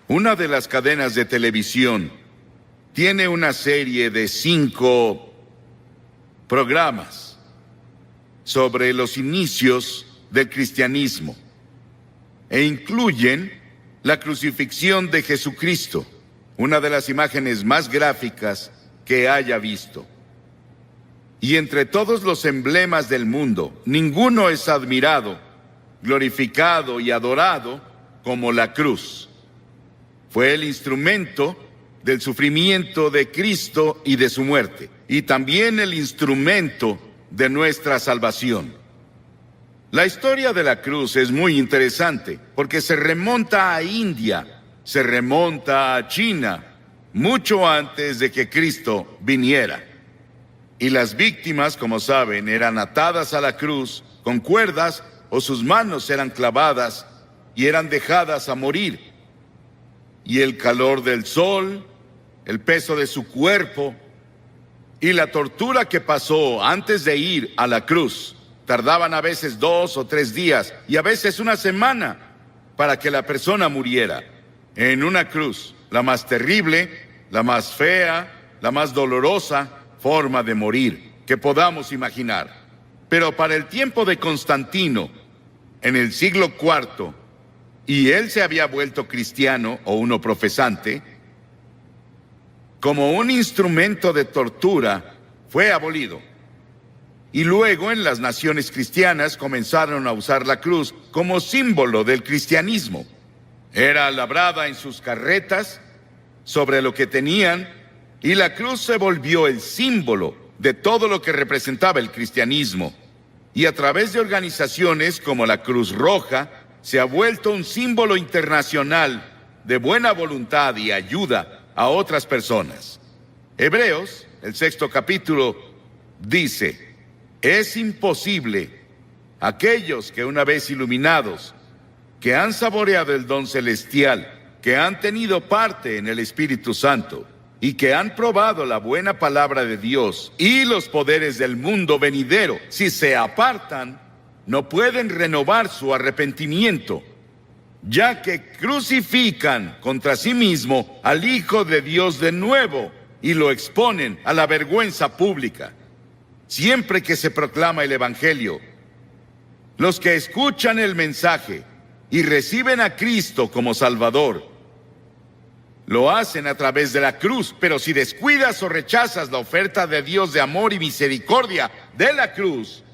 Una de las cadenas de televisión tiene una serie de 5 programas sobre los inicios del cristianismo e incluyen la crucifixión de Jesucristo, una de las imágenes más gráficas que haya visto. Y entre todos los emblemas del mundo, ninguno es admirado, glorificado y adorado como la cruz. Fue el instrumento del sufrimiento de Cristo y de su muerte, y también el instrumento de nuestra salvación. La historia de la cruz es muy interesante porque se remonta a India, se remonta a China, mucho antes de que Cristo viniera. Y las víctimas, como saben, eran atadas a la cruz con cuerdas o sus manos eran clavadas y eran dejadas a morir. Y el calor del sol, el peso de su cuerpo y la tortura que pasó antes de ir a la cruz tardaban a veces 2 o 3 días y a veces una semana para que la persona muriera en una cruz, la más terrible, la más fea, la más dolorosa forma de morir que podamos imaginar. Pero para el tiempo de Constantino, en el siglo IV, y él se había vuelto cristiano o uno profesante, como un instrumento de tortura, fue abolido. Y luego en las naciones cristianas comenzaron a usar la cruz como símbolo del cristianismo. Era labrada en sus carretas, sobre lo que tenían, y la cruz se volvió el símbolo de todo lo que representaba el cristianismo. Y a través de organizaciones como la Cruz Roja, se ha vuelto un símbolo internacional de buena voluntad y ayuda a otras personas. Hebreos, el 6º capítulo, dice: es imposible aquellos que una vez iluminados, que han saboreado el don celestial, que han tenido parte en el Espíritu Santo y que han probado la buena palabra de Dios y los poderes del mundo venidero, si se apartan, no pueden renovar su arrepentimiento, ya que crucifican contra sí mismo al Hijo de Dios de nuevo y lo exponen a la vergüenza pública. Siempre que se proclama el Evangelio, los que escuchan el mensaje y reciben a Cristo como Salvador, lo hacen a través de la cruz, pero si descuidas o rechazas la oferta de Dios de amor y misericordia de la cruz,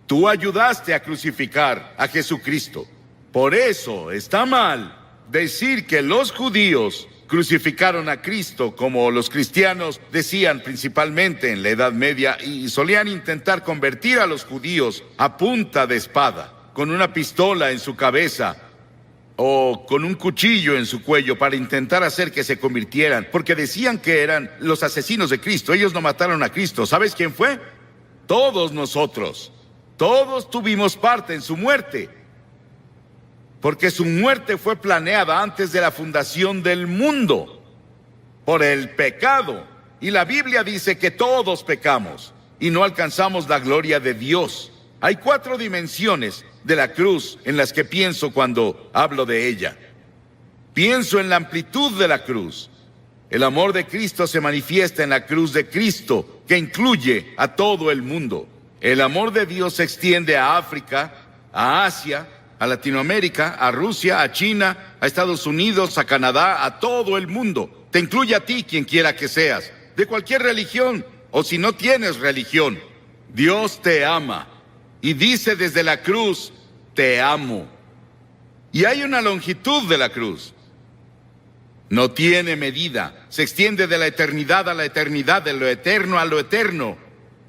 tú ayudaste a crucificar a Jesucristo. Por eso está mal decir que los judíos crucificaron a Cristo, como los cristianos decían principalmente en la Edad Media, y solían intentar convertir a los judíos a punta de espada, con una pistola en su cabeza o con un cuchillo en su cuello para intentar hacer que se convirtieran, porque decían que eran los asesinos de Cristo. Ellos no mataron a Cristo. ¿Sabes quién fue? Todos nosotros. Todos tuvimos parte en su muerte, porque su muerte fue planeada antes de la fundación del mundo, por el pecado. Y la Biblia dice que todos pecamos y no alcanzamos la gloria de Dios. Hay 4 dimensiones de la cruz en las que pienso cuando hablo de ella. Pienso en la amplitud de la cruz. El amor de Cristo se manifiesta en la cruz de Cristo, que incluye a todo el mundo. El amor de Dios se extiende a África, a Asia, a Latinoamérica, a Rusia, a China, a Estados Unidos, a Canadá, a todo el mundo. Te incluye a ti, quien quiera que seas, de cualquier religión, o si no tienes religión. Dios te ama y dice desde la cruz: te amo. Y hay una longitud de la cruz. No tiene medida. Se extiende de la eternidad a la eternidad, de lo eterno a lo eterno.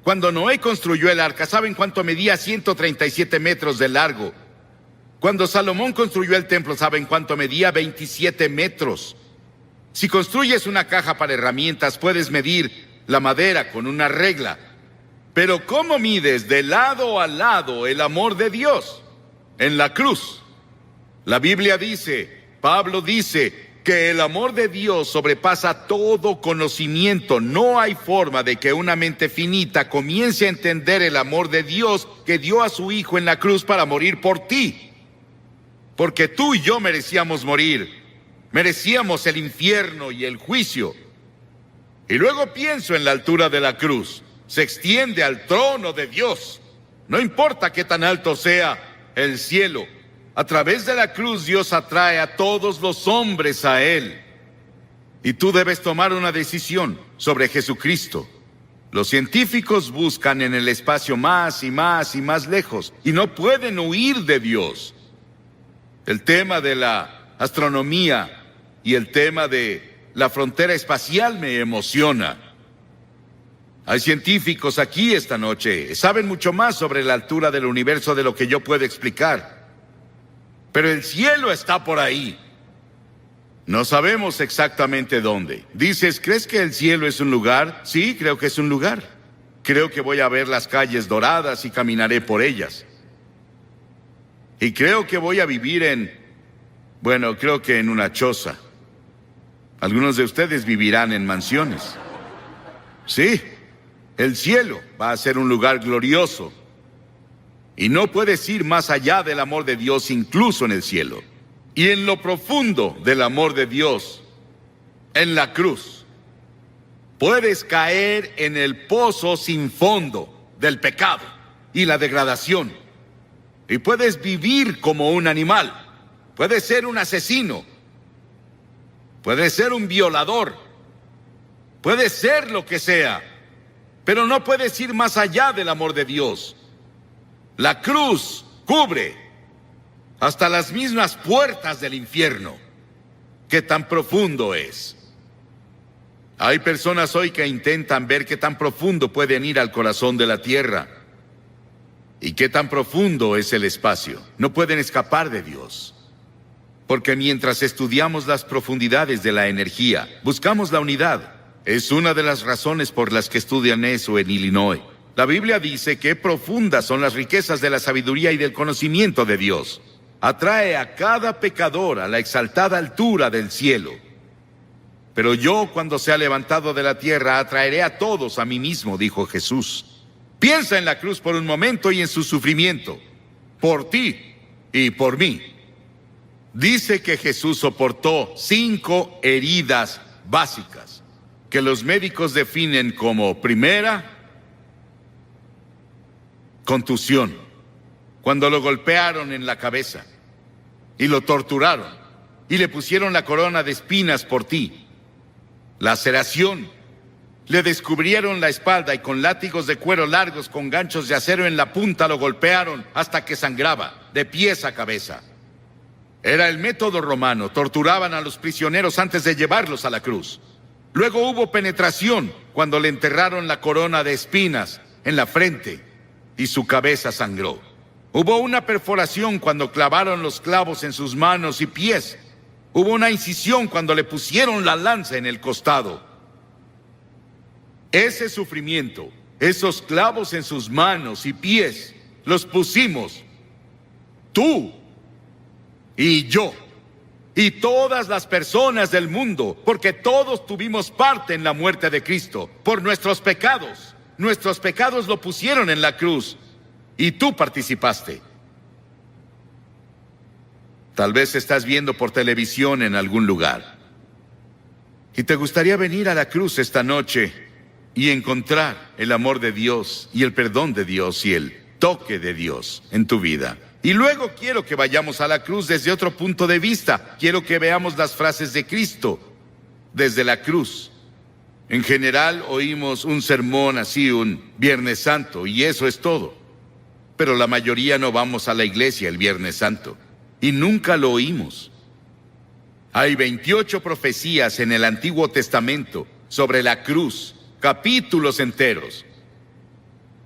Cuando Noé construyó el arca, ¿saben cuánto medía? 137 metros de largo. Cuando Salomón construyó el templo, ¿saben cuánto medía? 27 metros. Si construyes una caja para herramientas, puedes medir la madera con una regla. Pero ¿cómo mides de lado a lado el amor de Dios? En la cruz. La Biblia dice, Pablo dice, que el amor de Dios sobrepasa todo conocimiento. No hay forma de que una mente finita comience a entender el amor de Dios que dio a su Hijo en la cruz para morir por ti. Porque tú y yo merecíamos morir. Merecíamos el infierno y el juicio. Y luego pienso en la altura de la cruz. Se extiende al trono de Dios. No importa qué tan alto sea el cielo. A través de la cruz Dios atrae a todos los hombres a Él. Y tú debes tomar una decisión sobre Jesucristo. Los científicos buscan en el espacio más y más y más lejos y no pueden huir de Dios. El tema de la astronomía y el tema de la frontera espacial me emociona. Hay científicos aquí esta noche, saben mucho más sobre la altura del universo de lo que yo puedo explicar. Pero el cielo está por ahí. No sabemos exactamente dónde. Dices, ¿crees que el cielo es un lugar? Sí, creo que es un lugar. Creo que voy a ver las calles doradas y caminaré por ellas. Y creo que voy a vivir creo que en una choza. Algunos de ustedes vivirán en mansiones. Sí, el cielo va a ser un lugar glorioso. Y no puedes ir más allá del amor de Dios incluso en el cielo. Y en lo profundo del amor de Dios, en la cruz, puedes caer en el pozo sin fondo del pecado y la degradación. Y puedes vivir como un animal. Puedes ser un asesino. Puedes ser un violador. Puedes ser lo que sea. Pero no puedes ir más allá del amor de Dios. La cruz cubre hasta las mismas puertas del infierno. ¿Qué tan profundo es? Hay personas hoy que intentan ver qué tan profundo pueden ir al corazón de la tierra. ¿Y qué tan profundo es el espacio? No pueden escapar de Dios. Porque mientras estudiamos las profundidades de la energía, buscamos la unidad. Es una de las razones por las que estudian eso en Illinois. La Biblia dice que profundas son las riquezas de la sabiduría y del conocimiento de Dios. Atrae a cada pecador a la exaltada altura del cielo. Pero yo, cuando sea levantado de la tierra, atraeré a todos a mí mismo, dijo Jesús. Piensa en la cruz por un momento y en su sufrimiento, por ti y por mí. Dice que Jesús soportó 5 heridas básicas, que los médicos definen como: primera, contusión, cuando lo golpearon en la cabeza y lo torturaron y le pusieron la corona de espinas por ti. Laceración, le descubrieron la espalda y con látigos de cuero largos con ganchos de acero en la punta lo golpearon hasta que sangraba, de pies a cabeza. Era el método romano, torturaban a los prisioneros antes de llevarlos a la cruz. Luego hubo penetración cuando le enterraron la corona de espinas en la frente y su cabeza sangró. Hubo una perforación cuando clavaron los clavos en sus manos y pies. Hubo una incisión cuando le pusieron la lanza en el costado. Ese sufrimiento, esos clavos en sus manos y pies, los pusimos tú y yo y todas las personas del mundo, porque todos tuvimos parte en la muerte de Cristo por nuestros pecados. Nuestros pecados lo pusieron en la cruz y tú participaste. Tal vez estás viendo por televisión en algún lugar y te gustaría venir a la cruz esta noche y encontrar el amor de Dios y el perdón de Dios y el toque de Dios en tu vida. Y luego quiero que vayamos a la cruz desde otro punto de vista. Quiero que veamos las frases de Cristo desde la cruz. En general oímos un sermón así un Viernes Santo y eso es todo. Pero la mayoría no vamos a la iglesia el Viernes Santo y nunca lo oímos. Hay 28 profecías en el Antiguo Testamento sobre la cruz, capítulos enteros.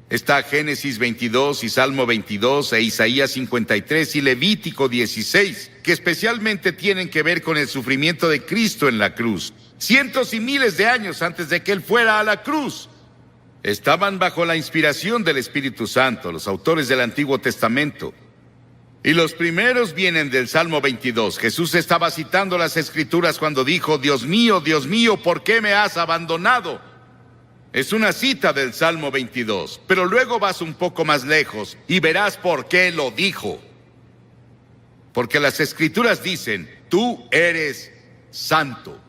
Está Génesis 22 y Salmo 22 e Isaías 53 y Levítico 16, que especialmente tienen que ver con el sufrimiento de Cristo en la cruz. Cientos y miles de años antes de que Él fuera a la cruz. Estaban bajo la inspiración del Espíritu Santo, los autores del Antiguo Testamento. Y los primeros vienen del Salmo 22. Jesús estaba citando las Escrituras cuando dijo: Dios mío, ¿por qué me has abandonado? Es una cita del Salmo 22, pero luego vas un poco más lejos y verás por qué lo dijo. Porque las Escrituras dicen: tú eres santo.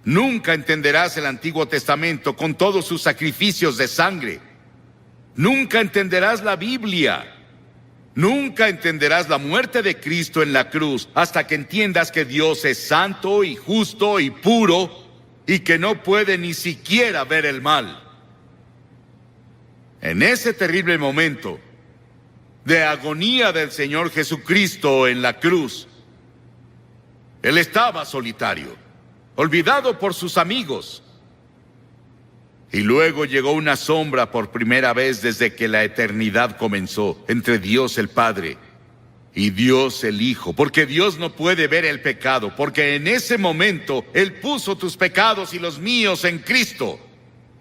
Nunca entenderás el Antiguo Testamento con todos sus sacrificios de sangre. Nunca entenderás la Biblia. Nunca entenderás la muerte de Cristo en la cruz hasta que entiendas que Dios es santo y justo y puro y que no puede ni siquiera ver el mal. En ese terrible momento de agonía del Señor Jesucristo en la cruz, Él estaba solitario, olvidado por sus amigos. Y luego llegó una sombra por primera vez desde que la eternidad comenzó entre Dios el Padre y Dios el Hijo, porque Dios no puede ver el pecado, porque en ese momento Él puso tus pecados y los míos en Cristo,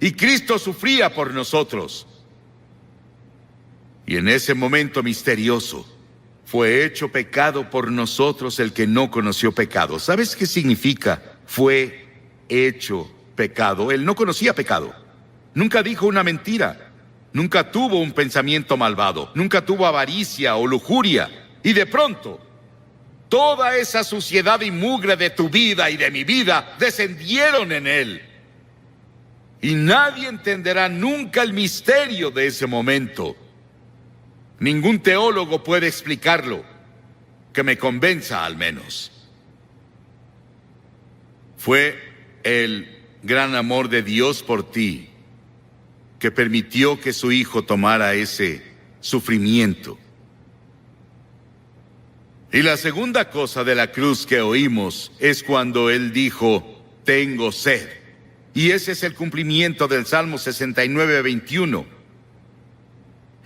y Cristo sufría por nosotros. Y en ese momento misterioso fue hecho pecado por nosotros el que no conoció pecado. ¿Sabes qué significa? Fue hecho pecado. Él no conocía pecado. Nunca dijo una mentira. Nunca tuvo un pensamiento malvado. Nunca tuvo avaricia o lujuria. Y de pronto, toda esa suciedad y mugre de tu vida y de mi vida descendieron en Él. Y nadie entenderá nunca el misterio de ese momento. Ningún teólogo puede explicarlo, que me convenza al menos. Fue el gran amor de Dios por ti que permitió que su Hijo tomara ese sufrimiento. Y la segunda cosa de la cruz que oímos es cuando Él dijo, tengo sed. Y ese es el cumplimiento del Salmo 69:21.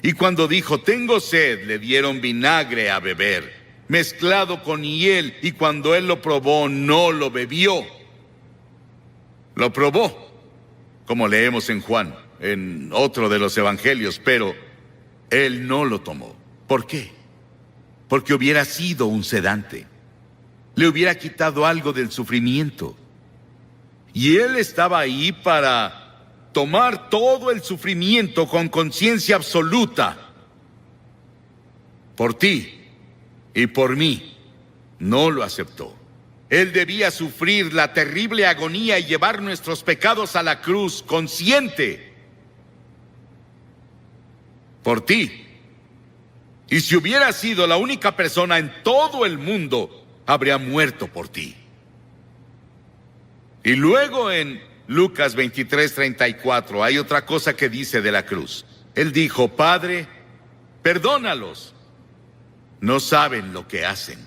Y cuando dijo, tengo sed, le dieron vinagre a beber, mezclado con hiel, y cuando Él lo probó, no lo bebió. Lo probó, como leemos en Juan, en otro de los evangelios, pero Él no lo tomó. ¿Por qué? Porque hubiera sido un sedante. Le hubiera quitado algo del sufrimiento. Y Él estaba ahí para tomar todo el sufrimiento con conciencia absoluta. Por ti y por mí. No lo aceptó. Él debía sufrir la terrible agonía y llevar nuestros pecados a la cruz consciente. Por ti. Y si hubiera sido la única persona en todo el mundo, habría muerto por ti. Y luego en Lucas 23:34 hay otra cosa que dice de la cruz. Él dijo, Padre, perdónalos. No saben lo que hacen.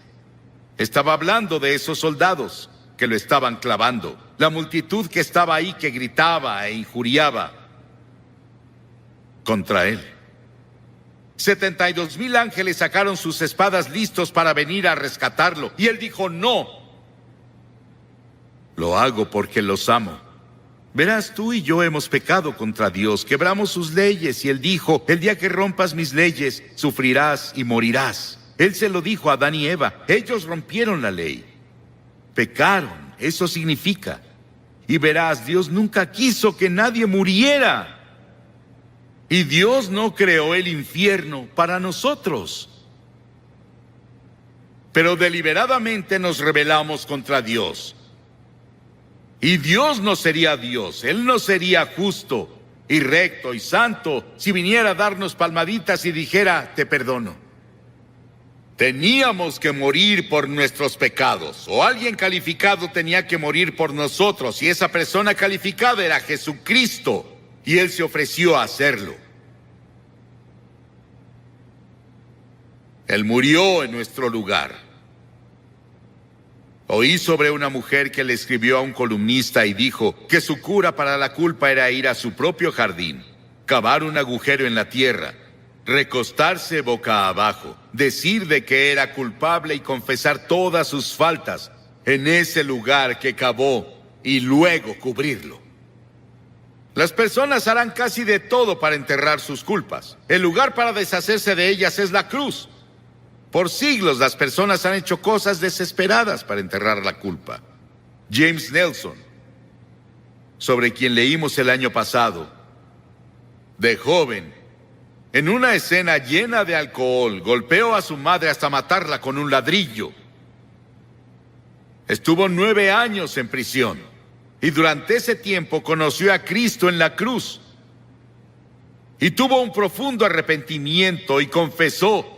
Estaba hablando de esos soldados que lo estaban clavando. La multitud que estaba ahí que gritaba e injuriaba contra Él. 72,000 ángeles sacaron sus espadas listos para venir a rescatarlo. Y Él dijo, no. Lo hago porque los amo. Verás, tú y yo hemos pecado contra Dios, quebramos sus leyes, y Él dijo, el día que rompas mis leyes, sufrirás y morirás. Él se lo dijo a Adán y Eva, ellos rompieron la ley. Pecaron, eso significa. Y verás, Dios nunca quiso que nadie muriera. Y Dios no creó el infierno para nosotros. Pero deliberadamente nos rebelamos contra Dios. Y Dios no sería Dios, Él no sería justo y recto y santo si viniera a darnos palmaditas y dijera, te perdono. Teníamos que morir por nuestros pecados, o alguien calificado tenía que morir por nosotros, y esa persona calificada era Jesucristo, y Él se ofreció a hacerlo. Él murió en nuestro lugar. Oí sobre una mujer que le escribió a un columnista y dijo que su cura para la culpa era ir a su propio jardín, cavar un agujero en la tierra, recostarse boca abajo, decir de que era culpable y confesar todas sus faltas en ese lugar que cavó y luego cubrirlo. Las personas harán casi de todo para enterrar sus culpas. El lugar para deshacerse de ellas es la cruz. Por siglos las personas han hecho cosas desesperadas para enterrar la culpa. James Nelson, sobre quien leímos el año pasado, de joven, en una escena llena de alcohol, golpeó a su madre hasta matarla con un ladrillo. Estuvo 9 años en prisión. Y durante ese tiempo conoció a Cristo en la cruz. Y tuvo un profundo arrepentimiento y confesó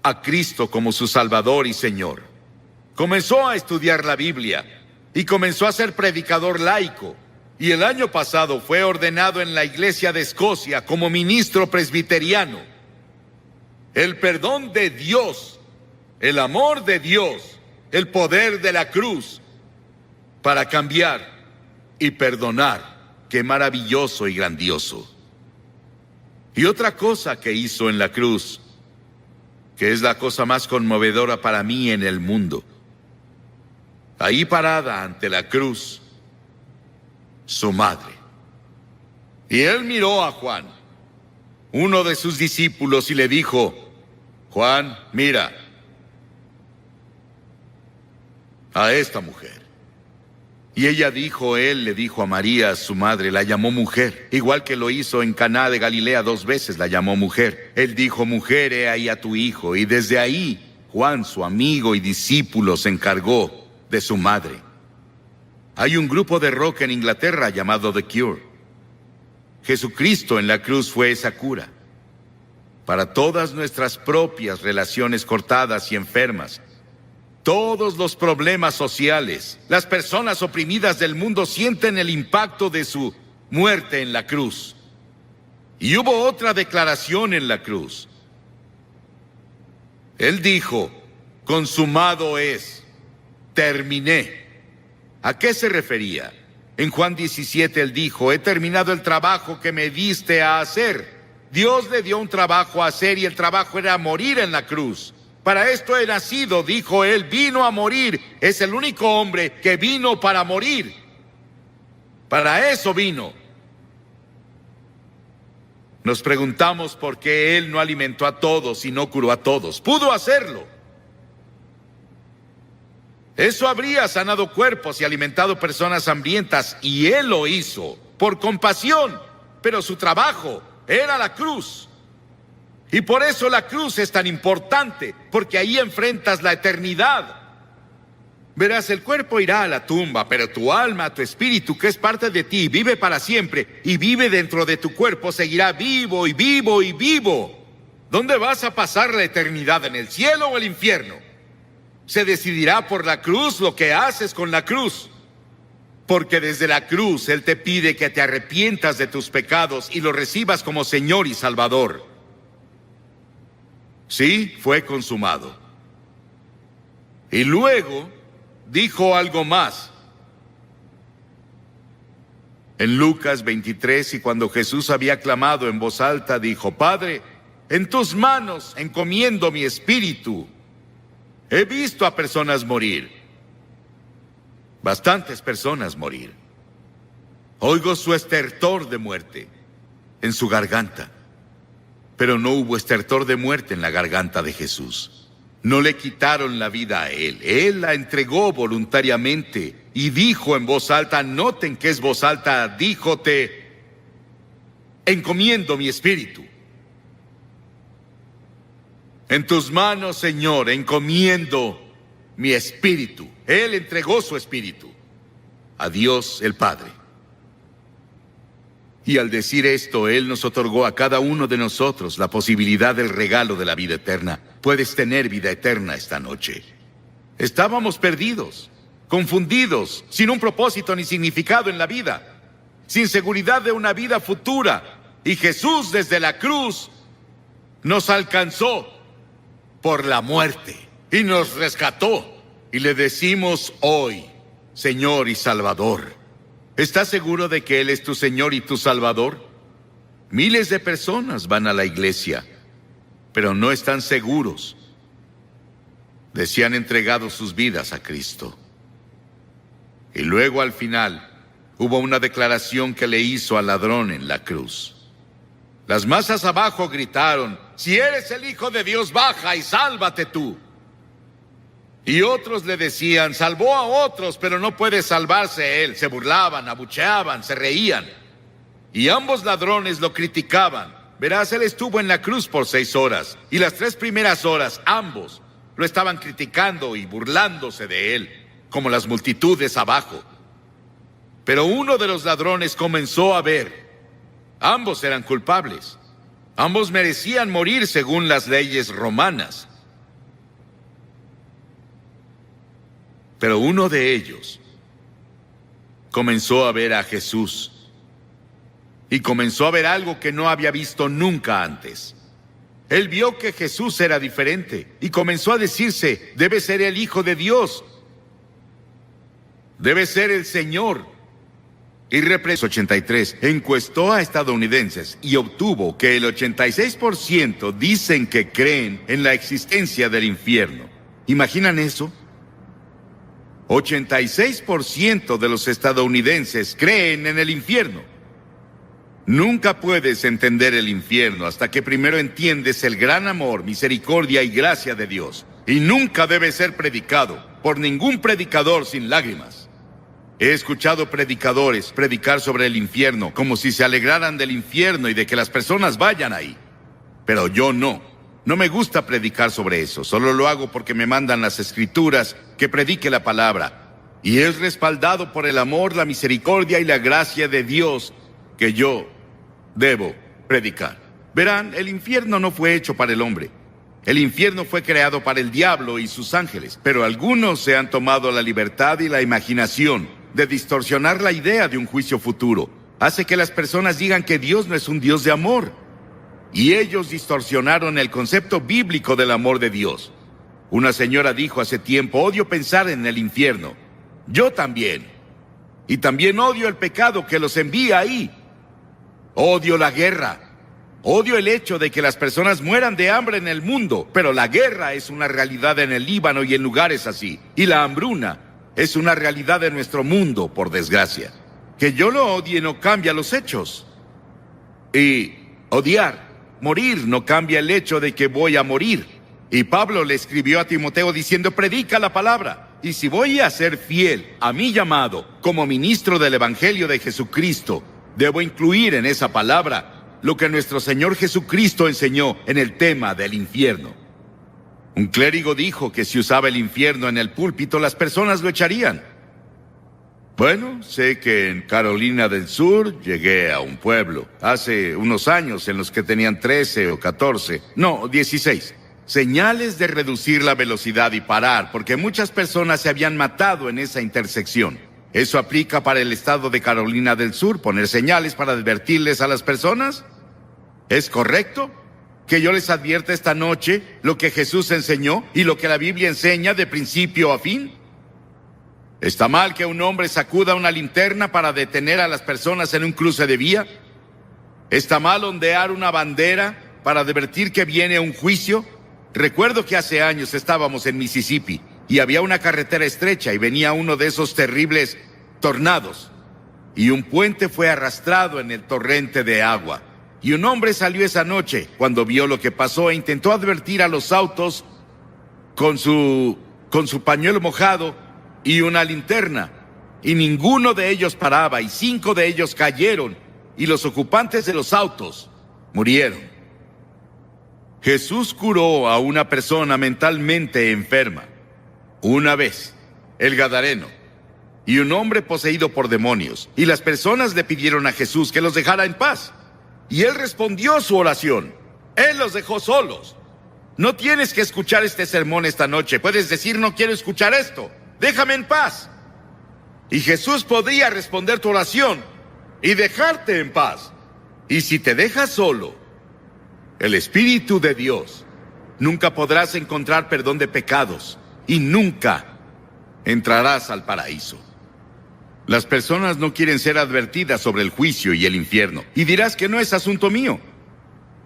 a Cristo como su Salvador y Señor. Comenzó a estudiar la Biblia y comenzó a ser predicador laico. Y el año pasado fue ordenado en la Iglesia de Escocia como ministro presbiteriano. El perdón de Dios, el amor de Dios, el poder de la cruz para cambiar y perdonar. Qué maravilloso y grandioso. Y otra cosa que hizo en la cruz, que es la cosa más conmovedora para mí en el mundo. Ahí parada ante la cruz, su madre. Y él miró a Juan, uno de sus discípulos, y le dijo: Juan, mira a esta mujer. Y ella dijo, él le dijo a María, su madre, la llamó mujer, igual que lo hizo en Caná de Galilea 2 veces, la llamó mujer. Él dijo: mujer, he ahí a tu hijo. Y desde ahí, Juan, su amigo y discípulo, se encargó de su madre. Hay un grupo de rock en Inglaterra llamado The Cure. Jesucristo en la cruz fue esa cura para todas nuestras propias relaciones cortadas y enfermas. Todos los problemas sociales, las personas oprimidas del mundo sienten el impacto de su muerte en la cruz. Y hubo otra declaración en la cruz. Él dijo: consumado es, terminé. ¿A qué se refería? En Juan 17 él dijo: he terminado el trabajo que me diste a hacer. Dios le dio un trabajo a hacer y el trabajo era morir en la cruz. Para esto he nacido, dijo él, vino a morir. Es el único hombre que vino para morir. Para eso vino. Nos preguntamos por qué él no alimentó a todos y no curó a todos. Pudo hacerlo. Eso habría sanado cuerpos y alimentado personas hambrientas, y él lo hizo por compasión, pero su trabajo era la cruz. Y por eso la cruz es tan importante, porque ahí enfrentas la eternidad. Verás, el cuerpo irá a la tumba, pero tu alma, tu espíritu, que es parte de ti, vive para siempre y vive dentro de tu cuerpo, seguirá vivo y vivo y vivo. ¿Dónde vas a pasar la eternidad? ¿En el cielo o el infierno? Se decidirá por la cruz lo que haces con la cruz. Porque desde la cruz Él te pide que te arrepientas de tus pecados y lo recibas como Señor y Salvador. Sí, fue consumado. Y luego dijo algo más. En Lucas 23, y cuando Jesús había clamado en voz alta, dijo: Padre, en tus manos encomiendo mi espíritu. He visto a personas morir. Bastantes personas morir. Oigo su estertor de muerte en su garganta. Pero no hubo estertor de muerte en la garganta de Jesús. No le quitaron la vida a él. Él la entregó voluntariamente y dijo en voz alta, noten que es voz alta, dijo: te encomiendo mi espíritu. En tus manos, Señor, encomiendo mi espíritu. Él entregó su espíritu a Dios el Padre. Y al decir esto, Él nos otorgó a cada uno de nosotros la posibilidad del regalo de la vida eterna. Puedes tener vida eterna esta noche. Estábamos perdidos, confundidos, sin un propósito ni significado en la vida, sin seguridad de una vida futura. Y Jesús desde la cruz nos alcanzó por la muerte y nos rescató. Y le decimos hoy, Señor y Salvador. ¿Estás seguro de que Él es tu Señor y tu Salvador? Miles de personas van a la iglesia, pero no están seguros de si han entregado sus vidas a Cristo. Y luego al final hubo una declaración que le hizo al ladrón en la cruz. Las masas abajo gritaron: si eres el Hijo de Dios, baja y sálvate tú. Y otros le decían: salvó a otros, pero no puede salvarse él. Se burlaban, abucheaban, se reían. Y ambos ladrones lo criticaban. Verás, él estuvo en la cruz por 6 horas. Y las 3 primeras horas, ambos Lo estaban criticando y burlándose de él, como las multitudes abajo. Pero uno de los ladrones comenzó a ver. Ambos eran culpables. Ambos merecían morir según las leyes romanas. Pero uno de ellos comenzó a ver a Jesús. Y comenzó a ver algo que no había visto nunca antes. Él vio que Jesús era diferente y comenzó a decirse: debe ser el Hijo de Dios. Debe ser el Señor. Y 83 encuestó a estadounidenses y obtuvo que el 86% dicen que creen en la existencia del infierno. ¿Imaginan eso? 86% de los estadounidenses creen en el infierno. Nunca puedes entender el infierno hasta que primero entiendes el gran amor, misericordia y gracia de Dios. Y nunca debe ser predicado por ningún predicador sin lágrimas. He escuchado predicadores predicar sobre el infierno como si se alegraran del infierno y de que las personas vayan ahí. Pero yo no. No me gusta predicar sobre eso. Solo lo hago porque me mandan las escrituras que predique la palabra. Y es respaldado por el amor, la misericordia y la gracia de Dios que yo debo predicar. Verán, el infierno no fue hecho para el hombre. El infierno fue creado para el diablo y sus ángeles. Pero algunos se han tomado la libertad y la imaginación de distorsionar la idea de un juicio futuro. Hace que las personas digan que Dios no es un Dios de amor. Y ellos distorsionaron el concepto bíblico del amor de Dios. Una señora dijo hace tiempo: odio pensar en el infierno. Yo también. Y también odio el pecado que los envía ahí. Odio la guerra. Odio el hecho de que las personas mueran de hambre en el mundo, pero la guerra es una realidad en el Líbano y en lugares así. Y la hambruna es una realidad en nuestro mundo, por desgracia. Que yo lo odie no cambia los hechos. Y odiar, morir, no cambia el hecho de que voy a morir. Y Pablo le escribió a Timoteo diciendo: predica la palabra. Y si voy a ser fiel a mi llamado como ministro del Evangelio de Jesucristo, debo incluir en esa palabra lo que nuestro Señor Jesucristo enseñó en el tema del infierno. Un clérigo dijo que si usaba el infierno en el púlpito, las personas lo echarían. Bueno, sé que en Carolina del Sur llegué a un pueblo hace unos años en los que tenían 13 o 14, no, 16. Señales de reducir la velocidad y parar, porque muchas personas se habían matado en esa intersección. ¿Eso aplica para el estado de Carolina del Sur, poner señales para advertirles a las personas? ¿Es correcto que yo les advierta esta noche lo que Jesús enseñó y lo que la Biblia enseña de principio a fin? ¿Está mal que un hombre sacuda una linterna para detener a las personas en un cruce de vía? ¿Está mal ondear una bandera para advertir que viene un juicio? Recuerdo que hace años estábamos en Mississippi y había una carretera estrecha y venía uno de esos terribles tornados. Y un puente fue arrastrado en el torrente de agua. Y un hombre salió esa noche cuando vio lo que pasó e intentó advertir a los autos con su pañuelo mojado y una linterna. Y ninguno de ellos paraba y 5 de ellos cayeron y los ocupantes de los autos murieron. Jesús curó a una persona mentalmente enferma. Una vez, el Gadareno, y un hombre poseído por demonios. Y las personas le pidieron a Jesús que los dejara en paz. Y él respondió su oración. Él los dejó solos. No tienes que escuchar este sermón esta noche. Puedes decir: no quiero escuchar esto. Déjame en paz. Y Jesús podría responder tu oración y dejarte en paz. Y si te dejas solo, el Espíritu de Dios, nunca podrás encontrar perdón de pecados y nunca entrarás al paraíso. Las personas no quieren ser advertidas sobre el juicio y el infierno. Y dirás que no es asunto mío.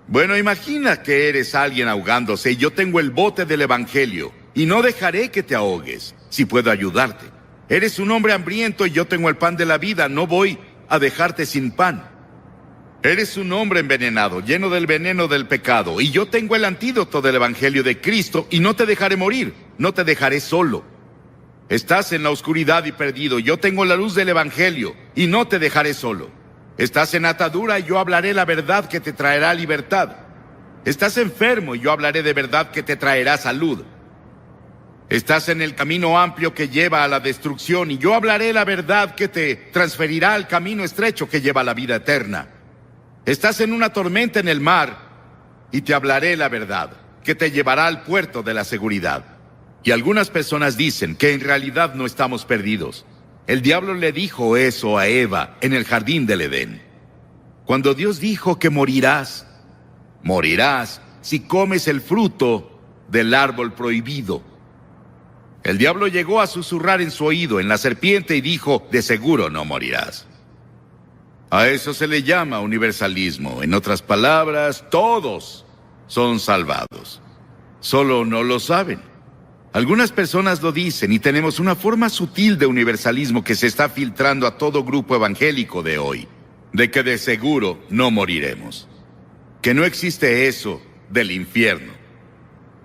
Bueno, imagina que eres alguien ahogándose y yo tengo el bote del Evangelio y no dejaré que te ahogues si puedo ayudarte. Eres un hombre hambriento y yo tengo el pan de la vida, no voy a dejarte sin pan. Eres un hombre envenenado, lleno del veneno del pecado, y yo tengo el antídoto del Evangelio de Cristo y no te dejaré morir, no te dejaré solo. Estás en la oscuridad y perdido, yo tengo la luz del Evangelio y no te dejaré solo. Estás en atadura y yo hablaré la verdad que te traerá libertad. Estás enfermo y yo hablaré de verdad que te traerá salud. Estás en el camino amplio que lleva a la destrucción, y yo hablaré la verdad que te transferirá al camino estrecho que lleva a la vida eterna. Estás en una tormenta en el mar, y te hablaré la verdad que te llevará al puerto de la seguridad. Y algunas personas dicen que en realidad no estamos perdidos. El diablo le dijo eso a Eva en el jardín del Edén. Cuando Dios dijo que morirás si comes el fruto del árbol prohibido. El diablo llegó a susurrar en su oído en la serpiente y dijo, de seguro no morirás. A eso se le llama universalismo. En otras palabras, todos son salvados. Solo no lo saben. Algunas personas lo dicen y tenemos una forma sutil de universalismo que se está filtrando a todo grupo evangélico de hoy, de que de seguro no moriremos. Que no existe eso del infierno.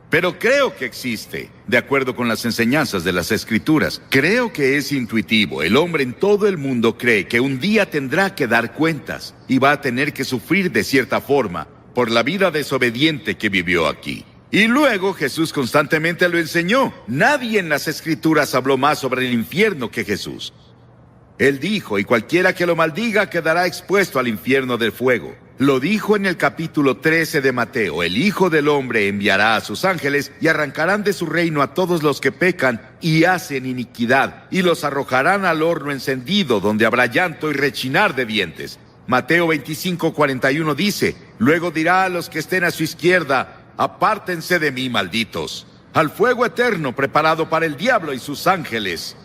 Pero creo que existe, de acuerdo con las enseñanzas de las Escrituras. Creo que es intuitivo. El hombre en todo el mundo cree que un día tendrá que dar cuentas y va a tener que sufrir de cierta forma por la vida desobediente que vivió aquí. Y luego Jesús constantemente lo enseñó. Nadie en las Escrituras habló más sobre el infierno que Jesús. Él dijo, y cualquiera que lo maldiga quedará expuesto al infierno del fuego. Lo dijo en el capítulo 13 de Mateo. El Hijo del Hombre enviará a sus ángeles y arrancarán de su reino a todos los que pecan y hacen iniquidad, y los arrojarán al horno encendido, donde habrá llanto y rechinar de dientes. Mateo 25:41 dice, luego dirá a los que estén a su izquierda, apártense de mí, malditos, al fuego eterno preparado para el diablo y sus ángeles.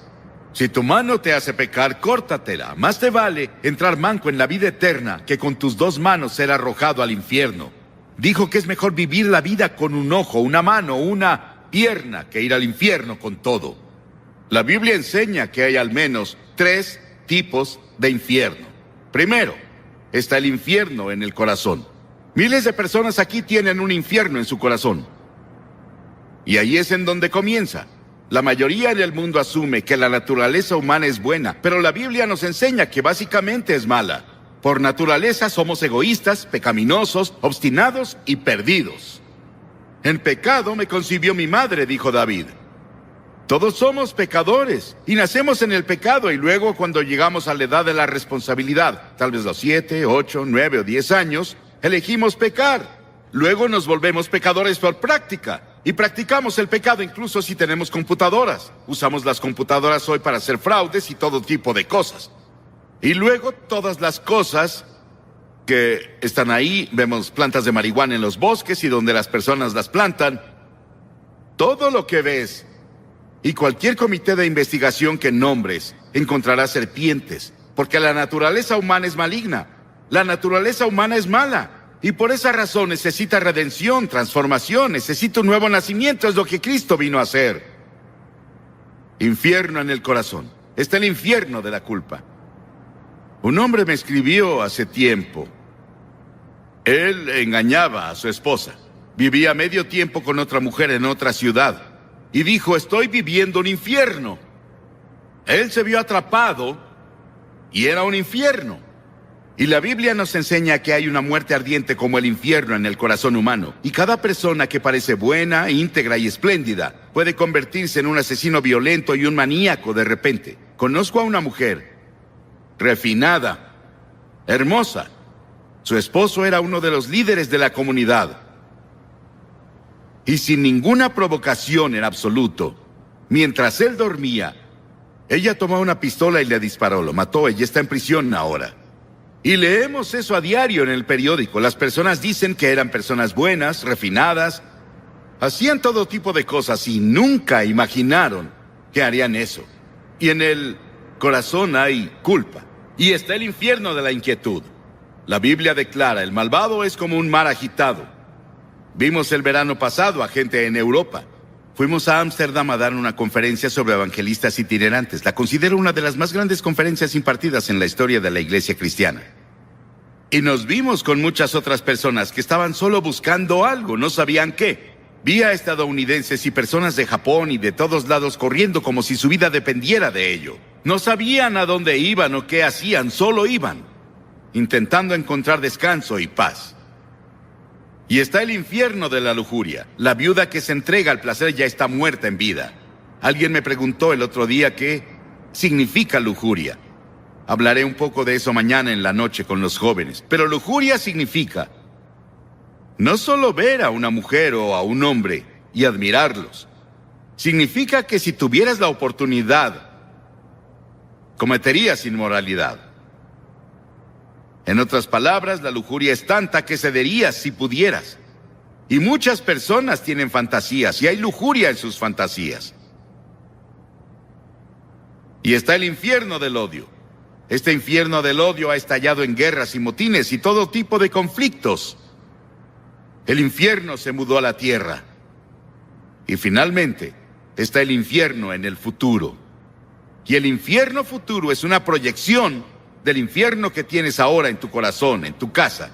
Si tu mano te hace pecar, córtatela. Más te vale entrar manco en la vida eterna que con tus dos manos ser arrojado al infierno. Dijo que es mejor vivir la vida con un ojo, una mano, una pierna, que ir al infierno con todo. La Biblia enseña que hay al menos 3 tipos de infierno. Primero, está el infierno en el corazón. Miles de personas aquí tienen un infierno en su corazón. Y ahí es en donde comienza. La mayoría en el mundo asume que la naturaleza humana es buena, pero la Biblia nos enseña que básicamente es mala. Por naturaleza somos egoístas, pecaminosos, obstinados y perdidos. En pecado me concibió mi madre, dijo David. Todos somos pecadores y nacemos en el pecado, y luego cuando llegamos a la edad de la responsabilidad, tal vez los 7, 8, 9 o 10 años, elegimos pecar. Luego nos volvemos pecadores por práctica. Y practicamos el pecado incluso si tenemos computadoras. Usamos las computadoras hoy para hacer fraudes y todo tipo de cosas. Y luego todas las cosas que están ahí, vemos plantas de marihuana en los bosques y donde las personas las plantan. Todo lo que ves y cualquier comité de investigación que nombres encontrará serpientes, porque la naturaleza humana es maligna. La naturaleza humana es mala. Y por esa razón necesita redención, transformación, necesita un nuevo nacimiento, es lo que Cristo vino a hacer. Infierno en el corazón. Está el infierno de la culpa. Un hombre me escribió hace tiempo. Él engañaba a su esposa. Vivía medio tiempo con otra mujer en otra ciudad. Y dijo, estoy viviendo un infierno. Él se vio atrapado y era un infierno. Y la Biblia nos enseña que hay una muerte ardiente como el infierno en el corazón humano. Y cada persona que parece buena, íntegra y espléndida puede convertirse en un asesino violento y un maníaco de repente. Conozco a una mujer refinada, hermosa. Su esposo era uno de los líderes de la comunidad. Y sin ninguna provocación en absoluto, mientras él dormía, ella tomó una pistola y le disparó, lo mató. Ella está en prisión ahora. Y leemos eso a diario en el periódico. Las personas dicen que eran personas buenas, refinadas, hacían todo tipo de cosas y nunca imaginaron que harían eso. Y en el corazón hay culpa. Y está el infierno de la inquietud. La Biblia declara, el malvado es como un mar agitado. Vimos el verano pasado a gente en Europa. Fuimos a Ámsterdam a dar una conferencia sobre evangelistas itinerantes. La considero una de las más grandes conferencias impartidas en la historia de la iglesia cristiana. Y nos vimos con muchas otras personas que estaban solo buscando algo, no sabían qué. Vi a estadounidenses y personas de Japón y de todos lados corriendo como si su vida dependiera de ello. No sabían a dónde iban o qué hacían, solo iban, intentando encontrar descanso y paz. Y está el infierno de la lujuria. La viuda que se entrega al placer ya está muerta en vida. Alguien me preguntó el otro día qué significa lujuria. Hablaré un poco de eso mañana en la noche con los jóvenes. Pero lujuria significa no solo ver a una mujer o a un hombre y admirarlos. Significa que si tuvieras la oportunidad, cometerías inmoralidad. En otras palabras, la lujuria es tanta que cederías si pudieras. Y muchas personas tienen fantasías y hay lujuria en sus fantasías. Y está el infierno del odio. Este infierno del odio ha estallado en guerras y motines y todo tipo de conflictos. El infierno se mudó a la tierra. Y finalmente, está el infierno en el futuro. Y el infierno futuro es una proyección del infierno que tienes ahora en tu corazón, en tu casa,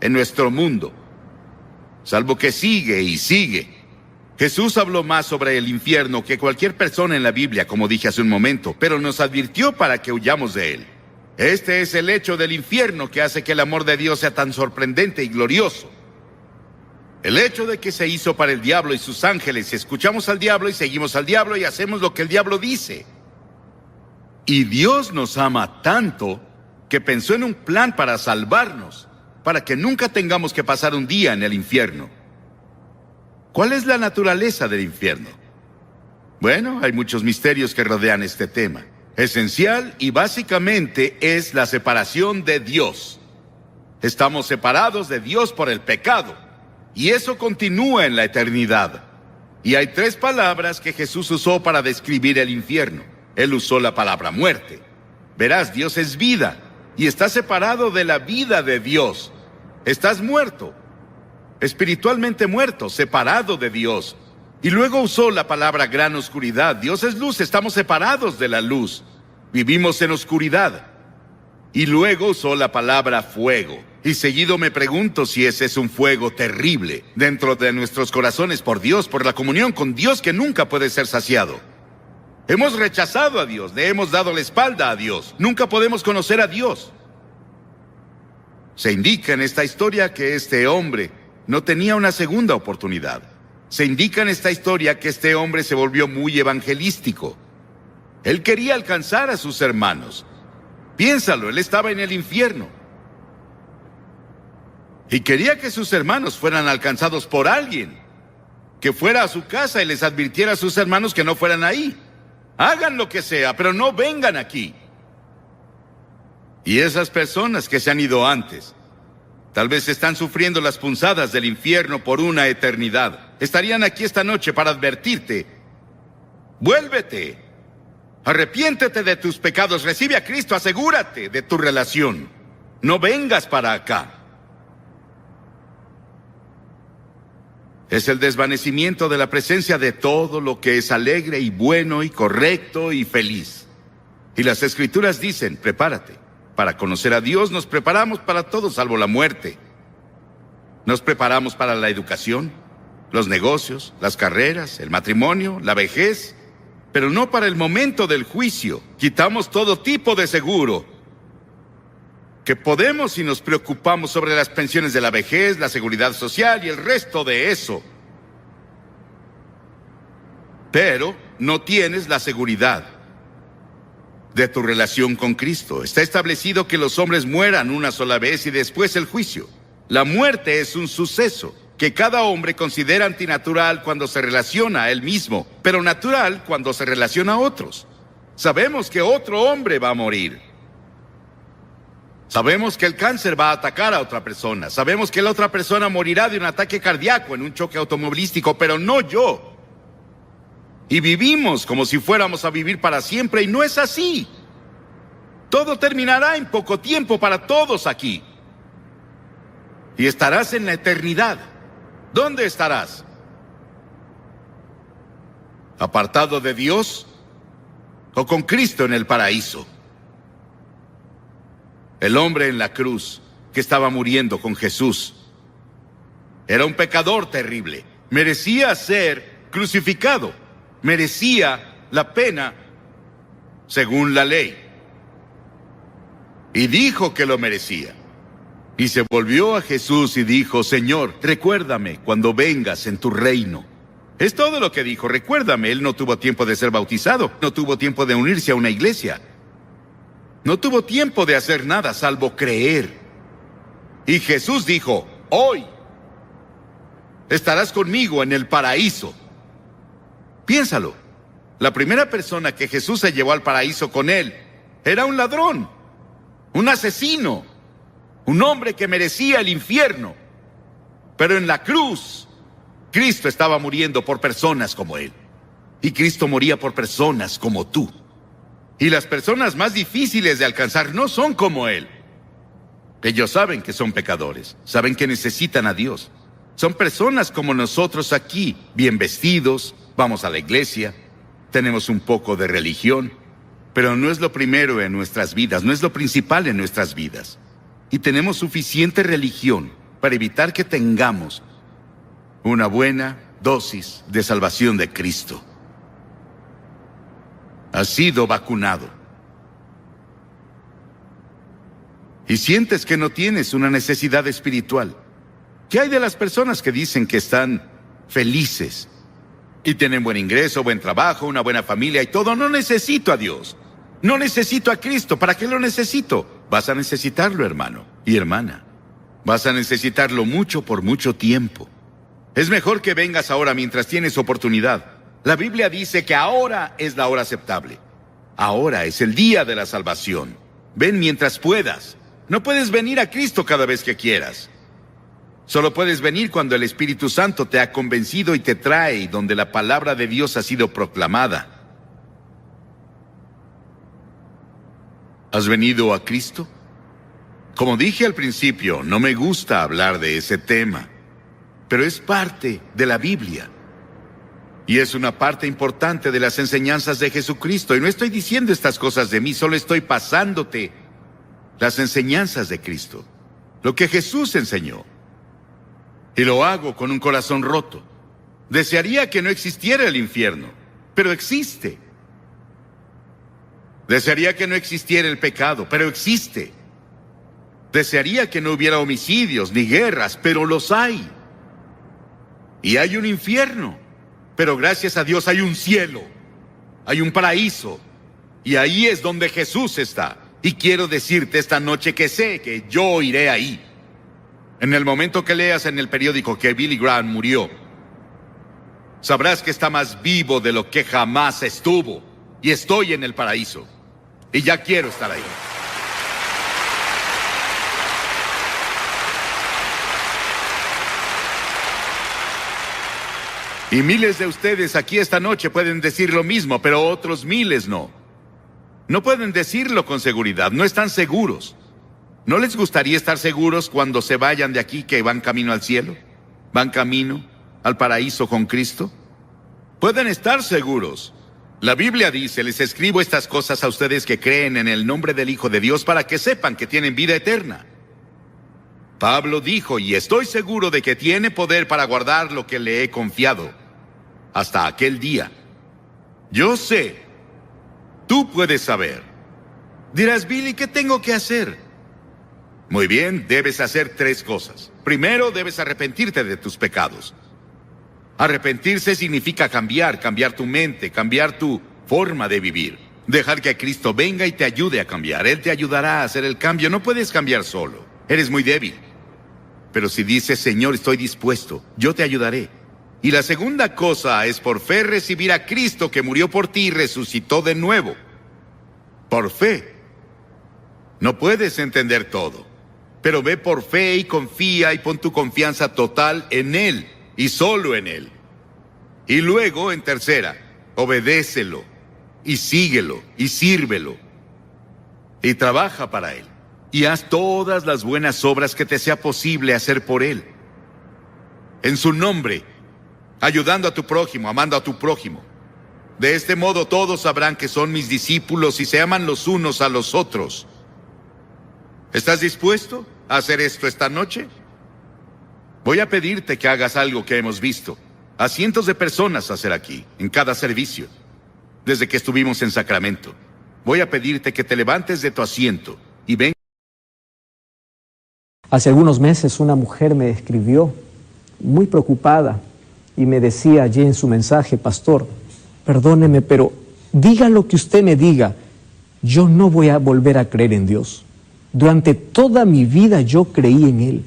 en nuestro mundo. Salvo que sigue y sigue. Jesús habló más sobre el infierno que cualquier persona en la Biblia, como dije hace un momento, pero nos advirtió para que huyamos de él. Este es el hecho del infierno que hace que el amor de Dios sea tan sorprendente y glorioso. El hecho de que se hizo para el diablo y sus ángeles, y escuchamos al diablo y seguimos al diablo y hacemos lo que el diablo dice. Y Dios nos ama tanto que pensó en un plan para salvarnos, para que nunca tengamos que pasar un día en el infierno. ¿Cuál es la naturaleza del infierno? Bueno, hay muchos misterios que rodean este tema. Esencial y básicamente es la separación de Dios. Estamos separados de Dios por el pecado, y eso continúa en la eternidad. Y hay 3 palabras que Jesús usó para describir el infierno. Él usó la palabra muerte. Verás, Dios es vida, y estás separado de la vida de Dios. Estás muerto, espiritualmente muerto, separado de Dios. Y luego usó la palabra gran oscuridad. Dios es luz, estamos separados de la luz. Vivimos en oscuridad. Y luego usó la palabra fuego. Y seguido me pregunto si ese es un fuego terrible dentro de nuestros corazones por Dios, por la comunión con Dios que nunca puede ser saciado. Hemos rechazado a Dios, le hemos dado la espalda a Dios. Nunca podemos conocer a Dios. Se indica en esta historia que este hombre no tenía una segunda oportunidad. Se indica en esta historia que este hombre se volvió muy evangelístico. Él quería alcanzar a sus hermanos. Piénsalo, él estaba en el infierno. Y quería que sus hermanos fueran alcanzados por alguien. Que fuera a su casa y les advirtiera a sus hermanos que no fueran ahí. Hagan lo que sea, pero no vengan aquí. Y esas personas que se han ido antes, tal vez están sufriendo las punzadas del infierno por una eternidad. Estarían aquí esta noche para advertirte. Vuélvete. Arrepiéntete de tus pecados. Recibe a Cristo. Asegúrate de tu relación. No vengas para acá. Es el desvanecimiento de la presencia de todo lo que es alegre y bueno y correcto y feliz. Y las Escrituras dicen, prepárate. Para conocer a Dios nos preparamos para todo salvo la muerte. Nos preparamos para la educación, los negocios, las carreras, el matrimonio, la vejez, pero no para el momento del juicio. Quitamos todo tipo de seguro que podemos si nos preocupamos sobre las pensiones de la vejez, la seguridad social y el resto de eso. Pero no tienes la seguridad de tu relación con Cristo. Está establecido que los hombres mueran una sola vez y después el juicio. La muerte es un suceso que cada hombre considera antinatural cuando se relaciona a él mismo, pero natural cuando se relaciona a otros. Sabemos que otro hombre va a morir. Sabemos que el cáncer va a atacar a otra persona. Sabemos que la otra persona morirá de un ataque cardíaco en un choque automovilístico, pero no yo. Y vivimos como si fuéramos a vivir para siempre y no es así. Todo terminará en poco tiempo para todos aquí. Y estarás en la eternidad. ¿Dónde estarás? ¿Apartado de Dios o con Cristo en el paraíso? El hombre en la cruz que estaba muriendo con Jesús era un pecador terrible. Merecía ser crucificado. Merecía la pena según la ley. Y dijo que lo merecía. Y se volvió a Jesús y dijo, Señor, recuérdame cuando vengas en tu reino. Es todo lo que dijo. Recuérdame, él no tuvo tiempo de ser bautizado, no tuvo tiempo de unirse a una iglesia. No tuvo tiempo de hacer nada salvo creer. Y Jesús dijo, hoy estarás conmigo en el paraíso. Piénsalo. La primera persona que Jesús se llevó al paraíso con él era un ladrón, un asesino, un hombre que merecía el infierno. Pero en la cruz, Cristo estaba muriendo por personas como él. Y Cristo moría por personas como tú. Y las personas más difíciles de alcanzar no son como él. Ellos saben que son pecadores, saben que necesitan a Dios. Son personas como nosotros aquí, bien vestidos, vamos a la iglesia, tenemos un poco de religión, pero no es lo primero en nuestras vidas, no es lo principal en nuestras vidas. Y tenemos suficiente religión para evitar que tengamos una buena dosis de salvación de Cristo. Has sido vacunado. Y sientes que no tienes una necesidad espiritual. ¿Qué hay de las personas que dicen que están felices y tienen buen ingreso, buen trabajo, una buena familia y todo? No necesito a Dios. No necesito a Cristo. ¿Para qué lo necesito? Vas a necesitarlo, hermano y hermana. Vas a necesitarlo mucho por mucho tiempo. Es mejor que vengas ahora mientras tienes oportunidad. La Biblia dice que ahora es la hora aceptable. Ahora es el día de la salvación. Ven mientras puedas. No puedes venir a Cristo cada vez que quieras. Solo puedes venir cuando el Espíritu Santo te ha convencido y te trae, y donde la palabra de Dios ha sido proclamada. ¿Has venido a Cristo? Como dije al principio, no me gusta hablar de ese tema, pero es parte de la Biblia. Y es una parte importante de las enseñanzas de Jesucristo. Y no estoy diciendo estas cosas de mí, solo estoy pasándote las enseñanzas de Cristo. Lo que Jesús enseñó. Y lo hago con un corazón roto. Desearía que no existiera el infierno, pero existe. Desearía que no existiera el pecado, pero existe. Desearía que no hubiera homicidios ni guerras, pero los hay. Y hay un infierno, pero gracias a Dios hay un cielo, hay un paraíso, y ahí es donde Jesús está. Y quiero decirte esta noche que sé que yo iré ahí. En el momento que leas en el periódico que Billy Graham murió, sabrás que está más vivo de lo que jamás estuvo. Y estoy en el paraíso. Y ya quiero estar ahí. Y miles de ustedes aquí esta noche pueden decir lo mismo, pero otros miles no. No pueden decirlo con seguridad, no están seguros. ¿No les gustaría estar seguros cuando se vayan de aquí que van camino al cielo? ¿Van camino al paraíso con Cristo? Pueden estar seguros. La Biblia dice, les escribo estas cosas a ustedes que creen en el nombre del Hijo de Dios para que sepan que tienen vida eterna. Pablo dijo, y estoy seguro de que tiene poder para guardar lo que le he confiado hasta aquel día. Yo sé, tú puedes saber. Dirás, Billy, ¿qué tengo que hacer? Muy bien, debes hacer 3 cosas. Primero, debes arrepentirte de tus pecados. Arrepentirse significa cambiar tu mente, cambiar tu forma de vivir. Dejar que Cristo venga y te ayude a cambiar. Él te ayudará a hacer el cambio. No puedes cambiar solo. Eres muy débil. Pero si dices, Señor, estoy dispuesto, yo te ayudaré. Y la segunda cosa es por fe recibir a Cristo que murió por ti y resucitó de nuevo. Por fe. No puedes entender todo, pero ve por fe y confía y pon tu confianza total en Él y solo en Él. Y luego, en tercera, obedécelo y síguelo y sírvelo y trabaja para Él. Y haz todas las buenas obras que te sea posible hacer por Él. En su nombre, ayudando a tu prójimo, amando a tu prójimo. De este modo todos sabrán que son mis discípulos y se aman los unos a los otros. ¿Estás dispuesto a hacer esto esta noche? Voy a pedirte que hagas algo que hemos visto a cientos de personas hacer aquí, en cada servicio, desde que estuvimos en Sacramento. Voy a pedirte que te levantes de tu asiento y ven. Hace algunos meses una mujer me escribió muy preocupada y me decía allí en su mensaje: pastor, perdóneme, pero diga lo que usted me diga, yo no voy a volver a creer en Dios. Durante toda mi vida yo creí en Él,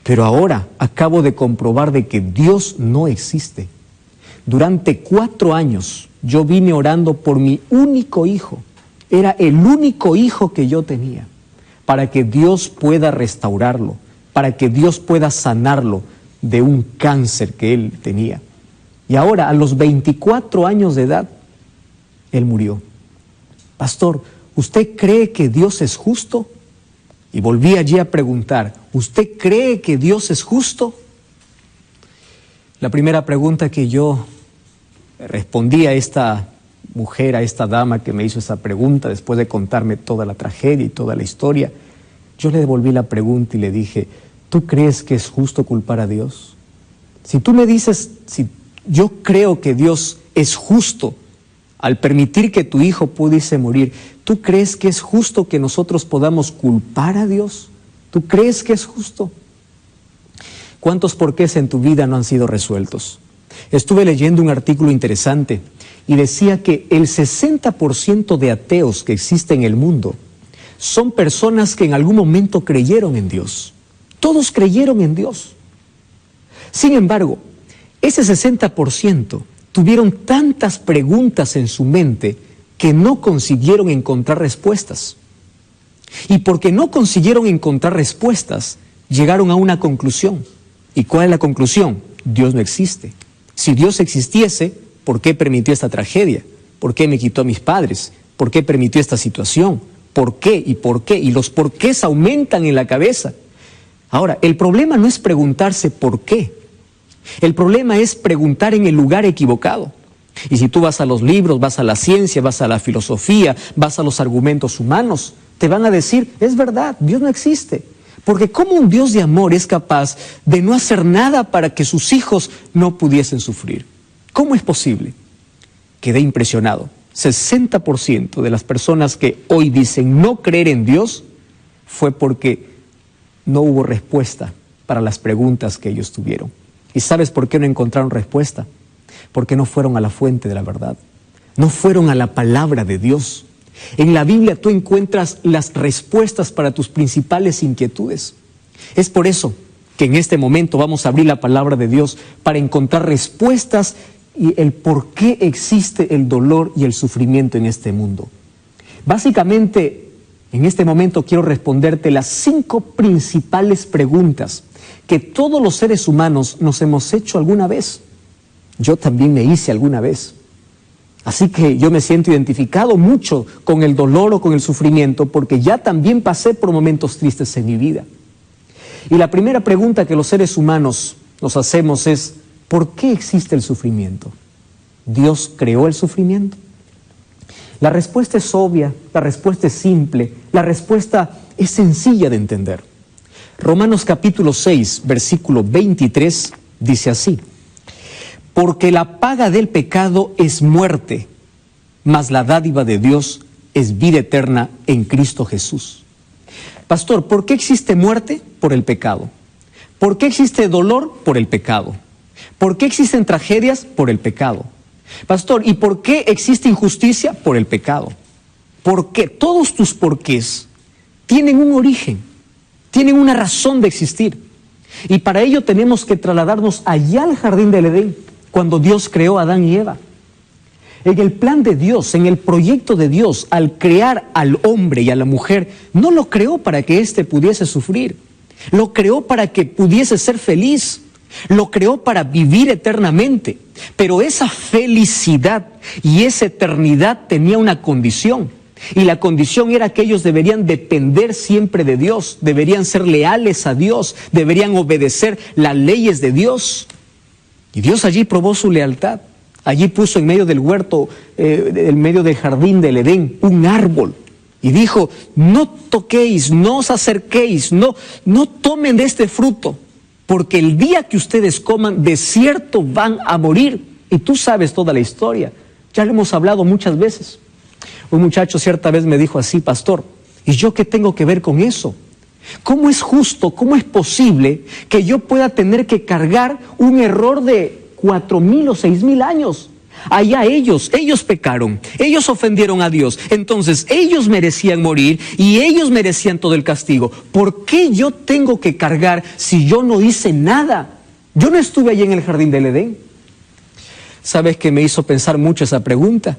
pero ahora acabo de comprobar de que Dios no existe. Durante 4 años yo vine orando por mi único hijo. Era el único hijo que yo tenía, para que Dios pueda restaurarlo, para que Dios pueda sanarlo de un cáncer que él tenía. Y ahora, a los 24 años de edad, él murió. Pastor, ¿usted cree que Dios es justo? Y volví allí a preguntar: ¿usted cree que Dios es justo? La primera pregunta que yo respondí a esta mujer, a esta dama que me hizo esa pregunta, después de contarme toda la tragedia y toda la historia, yo le devolví la pregunta y le dije: ¿tú crees que es justo culpar a Dios? Si tú me dices, si yo creo que Dios es justo al permitir que tu hijo pudiese morir, ¿tú crees que es justo que nosotros podamos culpar a Dios? ¿Tú crees que es justo? ¿Cuántos porqués en tu vida no han sido resueltos? Estuve leyendo un artículo interesante y decía que el 60% de ateos que existen en el mundo son personas que en algún momento creyeron en Dios. Todos creyeron en Dios. Sin embargo, ese 60% tuvieron tantas preguntas en su mente que no consiguieron encontrar respuestas. Y porque no consiguieron encontrar respuestas, llegaron a una conclusión. ¿Y cuál es la conclusión? Dios no existe. Si Dios existiese, ¿por qué permitió esta tragedia? ¿Por qué me quitó a mis padres? ¿Por qué permitió esta situación? ¿Por qué? ¿Y por qué? Y los porqués aumentan en la cabeza. Ahora, el problema no es preguntarse por qué. El problema es preguntar en el lugar equivocado. Y si tú vas a los libros, vas a la ciencia, vas a la filosofía, vas a los argumentos humanos, te van a decir: es verdad, Dios no existe. Porque ¿cómo un Dios de amor es capaz de no hacer nada para que sus hijos no pudiesen sufrir? ¿Cómo es posible? Quedé impresionado. 60% de las personas que hoy dicen no creer en Dios fue porque no hubo respuesta para las preguntas que ellos tuvieron. ¿Y sabes por qué no encontraron respuesta? Porque no fueron a la fuente de la verdad. No fueron a la palabra de Dios. En la Biblia tú encuentras las respuestas para tus principales inquietudes. Es por eso que en este momento vamos a abrir la palabra de Dios para encontrar respuestas y el por qué existe el dolor y el sufrimiento en este mundo. Básicamente, en este momento quiero responderte las 5 principales preguntas que todos los seres humanos nos hemos hecho alguna vez. Yo también me hice alguna vez. Así que yo me siento identificado mucho con el dolor o con el sufrimiento, porque ya también pasé por momentos tristes en mi vida. Y la primera pregunta que los seres humanos nos hacemos es: ¿por qué existe el sufrimiento? ¿Dios creó el sufrimiento? La respuesta es obvia, la respuesta es simple, la respuesta es sencilla de entender. Romanos capítulo 6, versículo 23, dice así: porque la paga del pecado es muerte, mas la dádiva de Dios es vida eterna en Cristo Jesús. Pastor, ¿por qué existe muerte? Por el pecado. ¿Por qué existe dolor? Por el pecado. ¿Por qué existen tragedias? Por el pecado. Pastor, ¿y por qué existe injusticia? Por el pecado. ¿Por qué? Todos tus porqués tienen un origen, tienen una razón de existir. Y para ello tenemos que trasladarnos allá al jardín del Edén, cuando Dios creó a Adán y Eva. En el plan de Dios, en el proyecto de Dios, al crear al hombre y a la mujer, no lo creó para que éste pudiese sufrir, lo creó para que pudiese ser feliz, lo creó para vivir eternamente. Pero esa felicidad y esa eternidad tenía una condición, y la condición era que ellos deberían depender siempre de Dios, deberían ser leales a Dios, deberían obedecer las leyes de Dios. Y Dios allí probó su lealtad. Allí puso en medio del huerto, en medio del jardín del Edén, un árbol. Y dijo: no toquéis, no os acerquéis, no tomen de este fruto, porque el día que ustedes coman, de cierto van a morir. Y tú sabes toda la historia. Ya lo hemos hablado muchas veces. Un muchacho cierta vez me dijo así: pastor, ¿y yo qué tengo que ver con eso? ¿Cómo es justo, cómo es posible que yo pueda tener que cargar un error de 4,000 o 6,000 años. Allá ellos pecaron, ellos ofendieron a Dios, entonces ellos merecían morir y ellos merecían todo el castigo. ¿Por qué yo tengo que cargar si yo no hice nada? Yo no estuve allí en el jardín del Edén. ¿Sabes qué me hizo pensar mucho esa pregunta?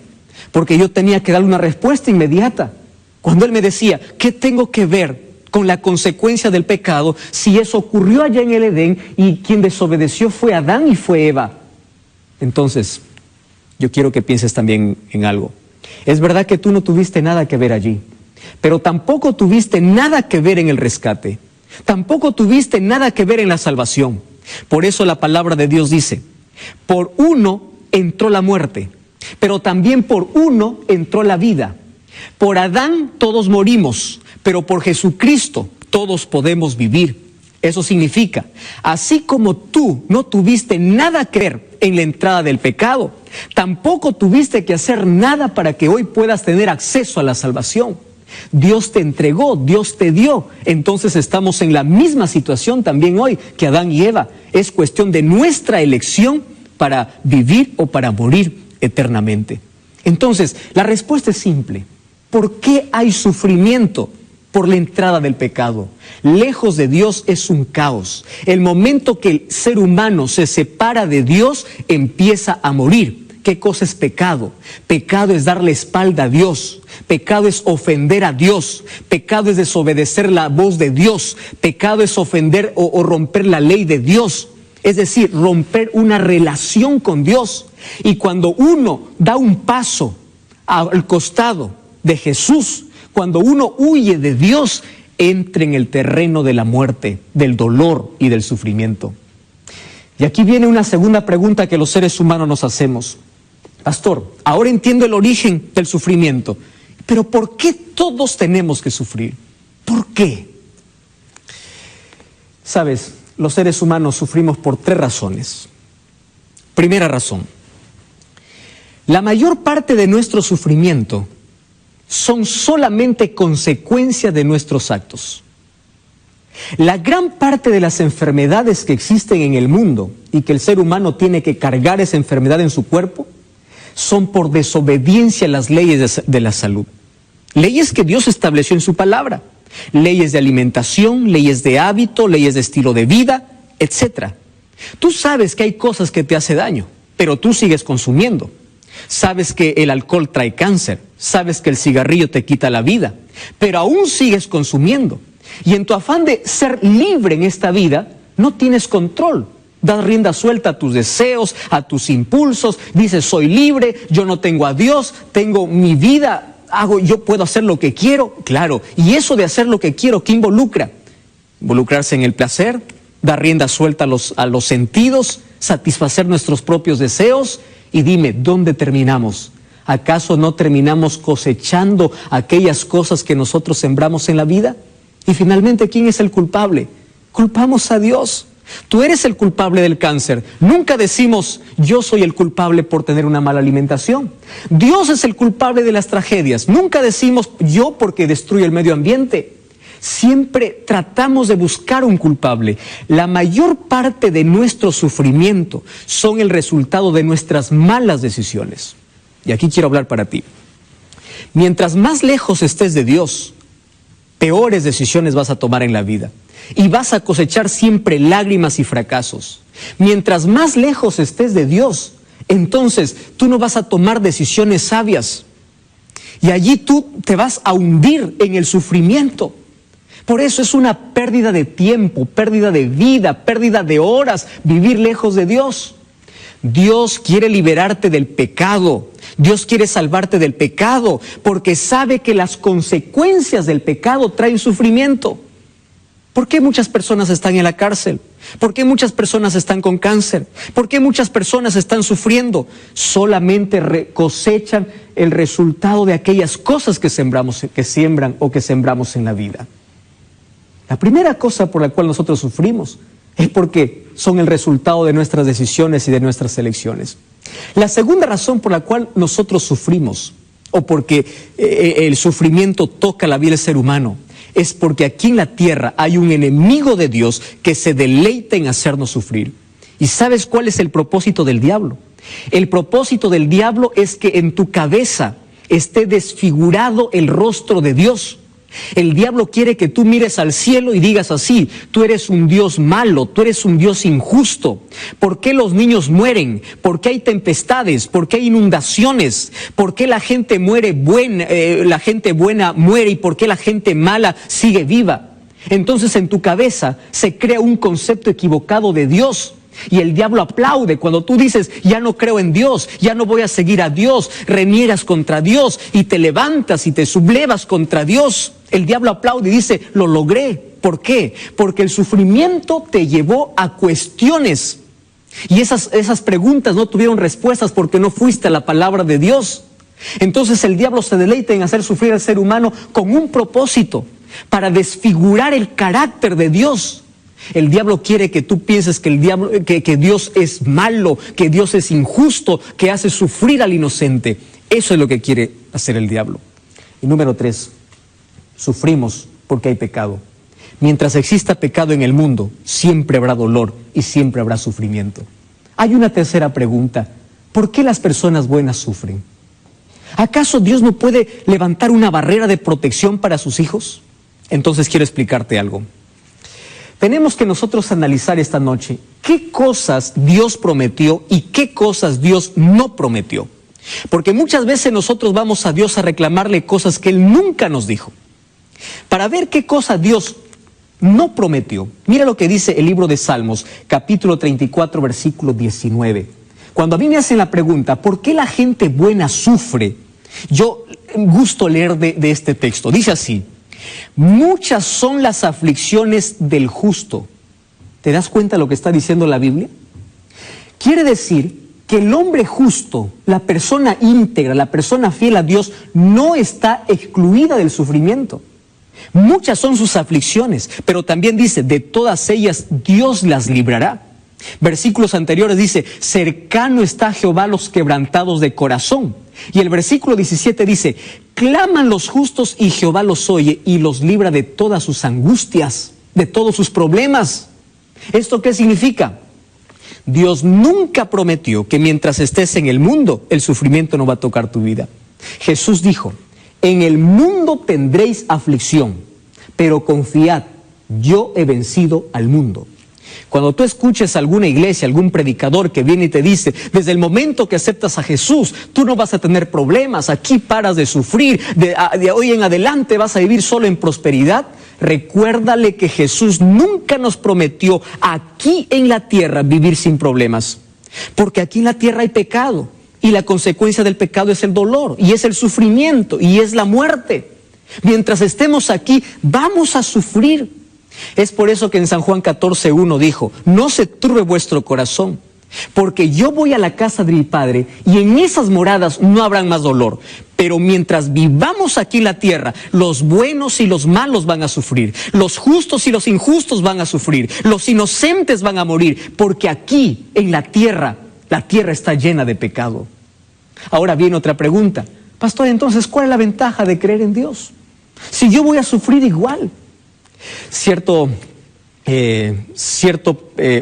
Porque yo tenía que darle una respuesta inmediata. Cuando él me decía, ¿qué tengo que ver con la consecuencia del pecado si eso ocurrió allá en el Edén y quien desobedeció fue Adán y fue Eva? Entonces, yo quiero que pienses también en algo. Es verdad que tú no tuviste nada que ver allí, pero tampoco tuviste nada que ver en el rescate. Tampoco tuviste nada que ver en la salvación. Por eso la palabra de Dios dice, por uno entró la muerte, pero también por uno entró la vida. Por Adán todos morimos, pero por Jesucristo todos podemos vivir. Eso significa, así como tú no tuviste nada que ver en la entrada del pecado, tampoco tuviste que hacer nada para que hoy puedas tener acceso a la salvación. Dios te entregó, Dios te dio. Entonces estamos en la misma situación también hoy que Adán y Eva. Es cuestión de nuestra elección para vivir o para morir eternamente. Entonces, la respuesta es simple. ¿Por qué hay sufrimiento? Por la entrada del pecado. Lejos de Dios es un caos. El momento que el ser humano se separa de Dios, empieza a morir. ¿Qué cosa es pecado? Pecado es darle espalda a Dios. Pecado es ofender a Dios. Pecado es desobedecer la voz de Dios. Pecado es ofender o romper la ley de Dios. Es decir, romper una relación con Dios. Y cuando uno da un paso al costado de Jesús, cuando uno huye de Dios, entra en el terreno de la muerte, del dolor y del sufrimiento. Y aquí viene una segunda pregunta que los seres humanos nos hacemos. Pastor, ahora entiendo el origen del sufrimiento, pero ¿por qué todos tenemos que sufrir? ¿Por qué? Sabes, los seres humanos sufrimos por 3 razones. Primera razón, la mayor parte de nuestro sufrimiento son solamente consecuencia de nuestros actos. La gran parte de las enfermedades que existen en el mundo y que el ser humano tiene que cargar esa enfermedad en su cuerpo son por desobediencia a las leyes de la salud. Leyes que Dios estableció en su palabra. Leyes de alimentación, leyes de hábito, leyes de estilo de vida, etc. Tú sabes que hay cosas que te hacen daño, pero tú sigues consumiendo. Sabes que el alcohol trae cáncer, sabes que el cigarrillo te quita la vida, pero aún sigues consumiendo. Y en tu afán de ser libre en esta vida, no tienes control. Das rienda suelta a tus deseos, a tus impulsos, dices soy libre, yo no tengo a Dios, tengo mi vida, yo puedo hacer lo que quiero. Claro, y eso de hacer lo que quiero, ¿qué involucra? Involucrarse en el placer, dar rienda suelta a los sentidos, satisfacer nuestros propios deseos. Y dime, ¿dónde terminamos? ¿Acaso no terminamos cosechando aquellas cosas que nosotros sembramos en la vida? Y finalmente, ¿quién es el culpable? Culpamos a Dios. Tú eres el culpable del cáncer. Nunca decimos, yo soy el culpable por tener una mala alimentación. Dios es el culpable de las tragedias. Nunca decimos, yo porque destruyo el medio ambiente. Siempre tratamos de buscar un culpable. La mayor parte de nuestro sufrimiento son el resultado de nuestras malas decisiones. Y aquí quiero hablar para ti. Mientras más lejos estés de Dios, peores decisiones vas a tomar en la vida. Y vas a cosechar siempre lágrimas y fracasos. Mientras más lejos estés de Dios, entonces tú no vas a tomar decisiones sabias. Y allí tú te vas a hundir en el sufrimiento. Por eso es una pérdida de tiempo, pérdida de vida, pérdida de horas, vivir lejos de Dios. Dios quiere liberarte del pecado. Dios quiere salvarte del pecado, porque sabe que las consecuencias del pecado traen sufrimiento. ¿Por qué muchas personas están en la cárcel? ¿Por qué muchas personas están con cáncer? ¿Por qué muchas personas están sufriendo? Solamente cosechan el resultado de aquellas cosas que siembran o que sembramos en la vida. La primera cosa por la cual nosotros sufrimos es porque son el resultado de nuestras decisiones y de nuestras elecciones. La segunda razón por la cual nosotros sufrimos, o porque el sufrimiento toca la vida del ser humano, es porque aquí en la tierra hay un enemigo de Dios que se deleita en hacernos sufrir. ¿Y sabes cuál es el propósito del diablo? El propósito del diablo es que en tu cabeza esté desfigurado el rostro de Dios. El diablo quiere que tú mires al cielo y digas así: tú eres un Dios malo, tú eres un Dios injusto. ¿Por qué los niños mueren? ¿Por qué hay tempestades? ¿Por qué hay inundaciones? ¿Por qué la gente la gente buena muere y por qué la gente mala sigue viva? Entonces en tu cabeza se crea un concepto equivocado de Dios. Y el diablo aplaude cuando tú dices: ya no creo en Dios, ya no voy a seguir a Dios, reniegas contra Dios y te levantas y te sublevas contra Dios. El diablo aplaude y dice: lo logré. ¿Por qué? Porque el sufrimiento te llevó a cuestiones. Y esas preguntas no tuvieron respuestas porque no fuiste a la palabra de Dios. Entonces el diablo se deleita en hacer sufrir al ser humano con un propósito: para desfigurar el carácter de Dios. El diablo quiere que tú pienses que Dios es malo, que Dios es injusto, que hace sufrir al inocente. Eso es lo que quiere hacer el diablo. Y número 3, sufrimos porque hay pecado. Mientras exista pecado en el mundo, siempre habrá dolor y siempre habrá sufrimiento. Hay una tercera pregunta: ¿por qué las personas buenas sufren? ¿Acaso Dios no puede levantar una barrera de protección para sus hijos? Entonces quiero explicarte algo. Tenemos que nosotros analizar esta noche qué cosas Dios prometió y qué cosas Dios no prometió. Porque muchas veces nosotros vamos a Dios a reclamarle cosas que Él nunca nos dijo. Para ver qué cosa Dios no prometió, mira lo que dice el libro de Salmos, capítulo 34, versículo 19. Cuando a mí me hacen la pregunta: ¿por qué la gente buena sufre?, yo gusto leer de este texto. Dice así: muchas son las aflicciones del justo. ¿Te das cuenta de lo que está diciendo la Biblia? Quiere decir que el hombre justo, la persona íntegra, la persona fiel a Dios, no está excluida del sufrimiento. Muchas son sus aflicciones, pero también dice: de todas ellas Dios las librará. Versículos anteriores dice: cercano está a Jehová los quebrantados de corazón. Y el versículo 17 dice: claman los justos y Jehová los oye y los libra de todas sus angustias, de todos sus problemas. ¿Esto qué significa? Dios nunca prometió que mientras estés en el mundo, el sufrimiento no va a tocar tu vida. Jesús dijo: en el mundo tendréis aflicción, pero confiad, yo he vencido al mundo. Cuando tú escuches a alguna iglesia, algún predicador que viene y te dice: desde el momento que aceptas a Jesús, tú no vas a tener problemas, aquí paras de sufrir, de hoy en adelante vas a vivir solo en prosperidad, recuérdale que Jesús nunca nos prometió aquí en la tierra vivir sin problemas. Porque aquí en la tierra hay pecado, y la consecuencia del pecado es el dolor, y es el sufrimiento, y es la muerte. Mientras estemos aquí, vamos a sufrir. Es por eso que en San Juan 14:1 dijo: no se turbe vuestro corazón, porque yo voy a la casa de mi Padre, y en esas moradas no habrán más dolor. Pero mientras vivamos aquí en la tierra, los buenos y los malos van a sufrir, los justos y los injustos van a sufrir, los inocentes van a morir, porque aquí en la tierra está llena de pecado. Ahora viene otra pregunta: pastor, entonces, ¿cuál es la ventaja de creer en Dios? Si yo voy a sufrir igual. Cierto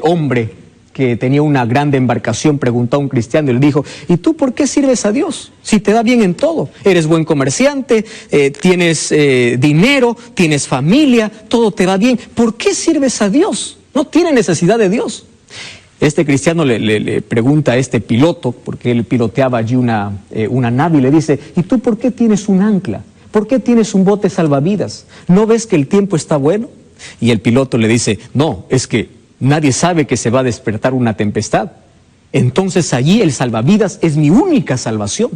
hombre que tenía una grande embarcación preguntó a un cristiano y le dijo: ¿y tú por qué sirves a Dios? Si te da bien en todo, eres buen comerciante, tienes dinero, tienes familia, todo te va bien, ¿por qué sirves a Dios? No tiene necesidad de Dios. Este cristiano le pregunta a este piloto, porque él piloteaba allí una nave, y le dice: ¿y tú por qué tienes un ancla? ¿Por qué tienes un bote salvavidas? ¿No ves que el tiempo está bueno? Y el piloto le dice: no, es que nadie sabe que se va a despertar una tempestad. Entonces allí el salvavidas es mi única salvación.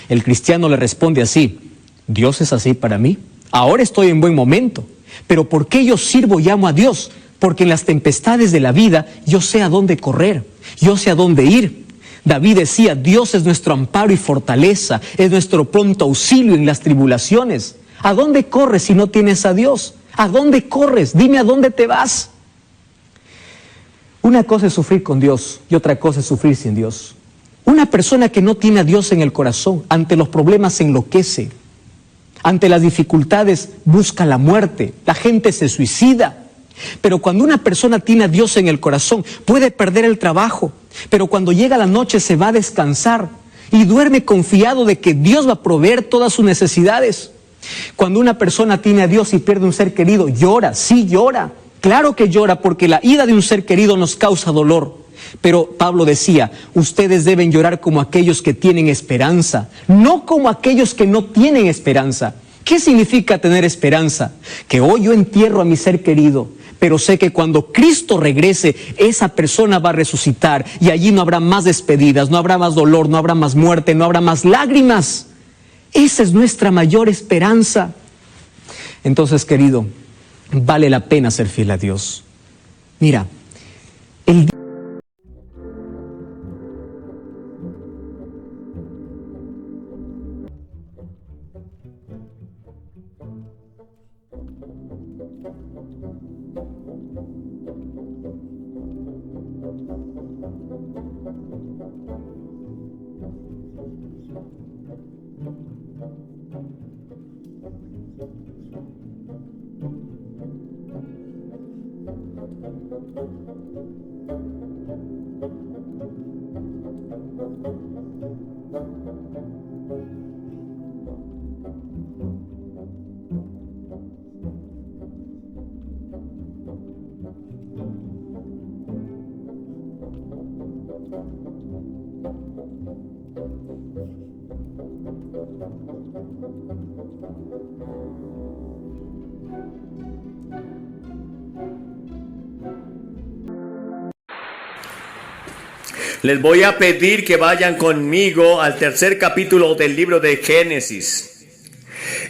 El cristiano le responde así: Dios es así para mí. Ahora estoy en buen momento, pero ¿por qué yo sirvo y amo a Dios? Porque en las tempestades de la vida yo sé a dónde correr, yo sé a dónde ir. David decía: Dios es nuestro amparo y fortaleza, es nuestro pronto auxilio en las tribulaciones. ¿A dónde corres si no tienes a Dios? ¿A dónde corres? Dime a dónde te vas. Una cosa es sufrir con Dios y otra cosa es sufrir sin Dios. Una persona que no tiene a Dios en el corazón, ante los problemas se enloquece. Ante las dificultades busca la muerte. La gente se suicida. Pero cuando una persona tiene a Dios en el corazón, puede perder el trabajo, pero cuando llega la noche se va a descansar y duerme confiado de que Dios va a proveer todas sus necesidades. Cuando una persona tiene a Dios y pierde un ser querido, llora, sí llora. Claro que llora, porque la ida de un ser querido nos causa dolor. Pero Pablo decía, ustedes deben llorar como aquellos que tienen esperanza, no como aquellos que no tienen esperanza. ¿Qué significa tener esperanza? Que hoy yo entierro a mi ser querido, pero sé que cuando Cristo regrese, esa persona va a resucitar y allí no habrá más despedidas, no habrá más dolor, no habrá más muerte, no habrá más lágrimas. Esa es nuestra mayor esperanza. Entonces, querido, vale la pena ser fiel a Dios. Mira, el Les voy a pedir que vayan conmigo al tercer capítulo del libro de Génesis.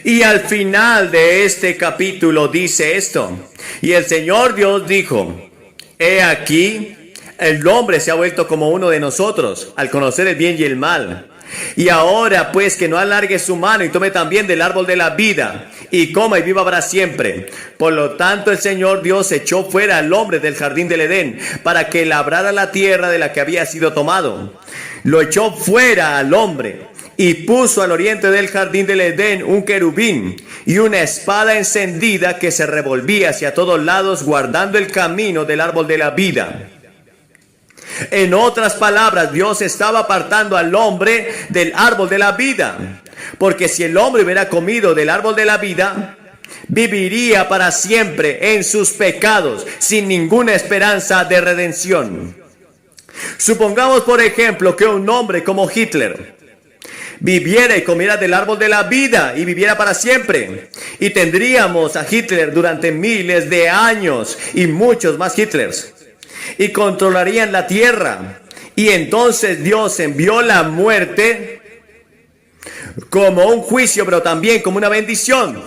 Y al final de este capítulo dice esto: y el Señor Dios dijo, he aquí, el hombre se ha vuelto como uno de nosotros, al conocer el bien y el mal. Y ahora pues que no alargue su mano y tome también del árbol de la vida, y coma y viva para siempre. Por lo tanto el Señor Dios echó fuera al hombre del jardín del Edén, para que labrara la tierra de la que había sido tomado. Lo echó fuera al hombre, y puso al oriente del jardín del Edén un querubín y una espada encendida que se revolvía hacia todos lados, guardando el camino del árbol de la vida. En otras palabras, Dios estaba apartando al hombre del árbol de la vida, porque si el hombre hubiera comido del árbol de la vida, viviría para siempre en sus pecados, sin ninguna esperanza de redención. Supongamos, por ejemplo, que un hombre como Hitler viviera y comiera del árbol de la vida y viviera para siempre, y tendríamos a Hitler durante miles de años y muchos más Hitlers, y controlarían la tierra. Y entonces Dios envió la muerte como un juicio, pero también como una bendición,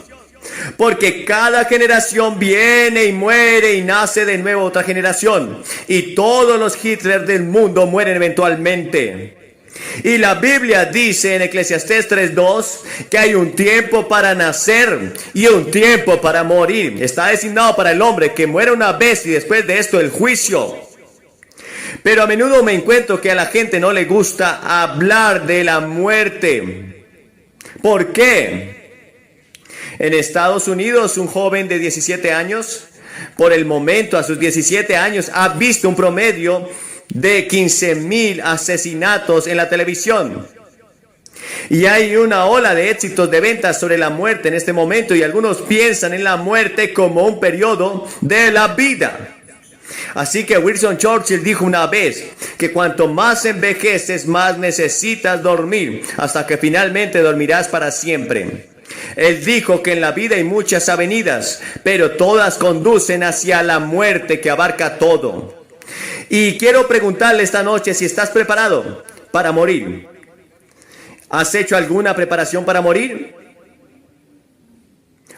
porque cada generación viene y muere y nace de nuevo otra generación, y todos los Hitler del mundo mueren eventualmente. Y la Biblia dice en Eclesiastés 3:2 que hay un tiempo para nacer y un tiempo para morir. Está designado para el hombre que muere una vez y después de esto el juicio. Pero a menudo me encuentro que a la gente no le gusta hablar de la muerte. ¿Por qué? En Estados Unidos, un joven de 17 años, por el momento a sus 17 años, ha visto un promedio de 15,000 asesinatos en la televisión. Y hay una ola de éxitos de ventas sobre la muerte en este momento, y algunos piensan en la muerte como un periodo de la vida. Así que Winston Churchill dijo una vez que cuanto más envejeces, más necesitas dormir, hasta que finalmente dormirás para siempre. Él dijo que en la vida hay muchas avenidas, pero todas conducen hacia la muerte que abarca todo. Y quiero preguntarle esta noche si estás preparado para morir. ¿Has hecho alguna preparación para morir?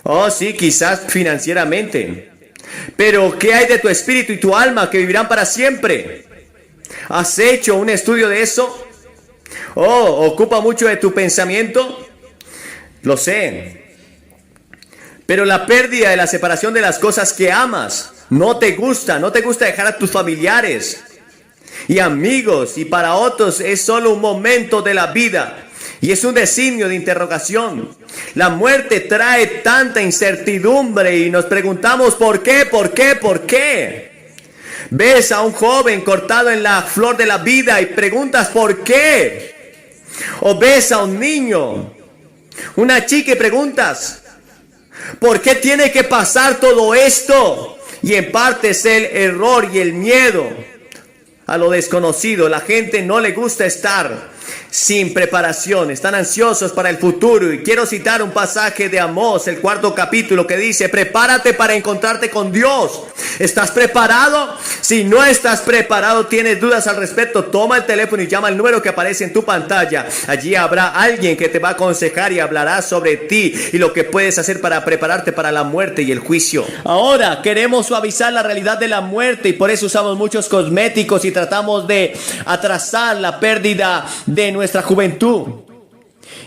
Oh, sí, quizás financieramente. Pero ¿qué hay de tu espíritu y tu alma que vivirán para siempre? ¿Has hecho un estudio de eso? Oh, ¿ocupa mucho de tu pensamiento? Lo sé. Pero la pérdida de la separación de las cosas que amas no te gusta dejar a tus familiares y amigos, y para otros es solo un momento de la vida. Y es un designio de interrogación. La muerte trae tanta incertidumbre y nos preguntamos ¿por qué? ¿Por qué? ¿Por qué? Ves a un joven cortado en la flor de la vida y preguntas ¿por qué? O ves a un niño, una chica y preguntas ¿por qué tiene que pasar todo esto? Y en parte es el error y el miedo a lo desconocido. La gente no le gusta estar sin preparación, están ansiosos para el futuro. Y quiero citar un pasaje de Amós, el 4º capítulo, que dice: prepárate para encontrarte con Dios. ¿Estás preparado? Si no estás preparado, tienes dudas al respecto, toma el teléfono y llama al número que aparece en tu pantalla. Allí habrá alguien que te va a aconsejar y hablará sobre ti y lo que puedes hacer para prepararte para la muerte y el juicio. Ahora queremos suavizar la realidad de la muerte y por eso usamos muchos cosméticos y tratamos de atrasar la pérdida de nuestra juventud.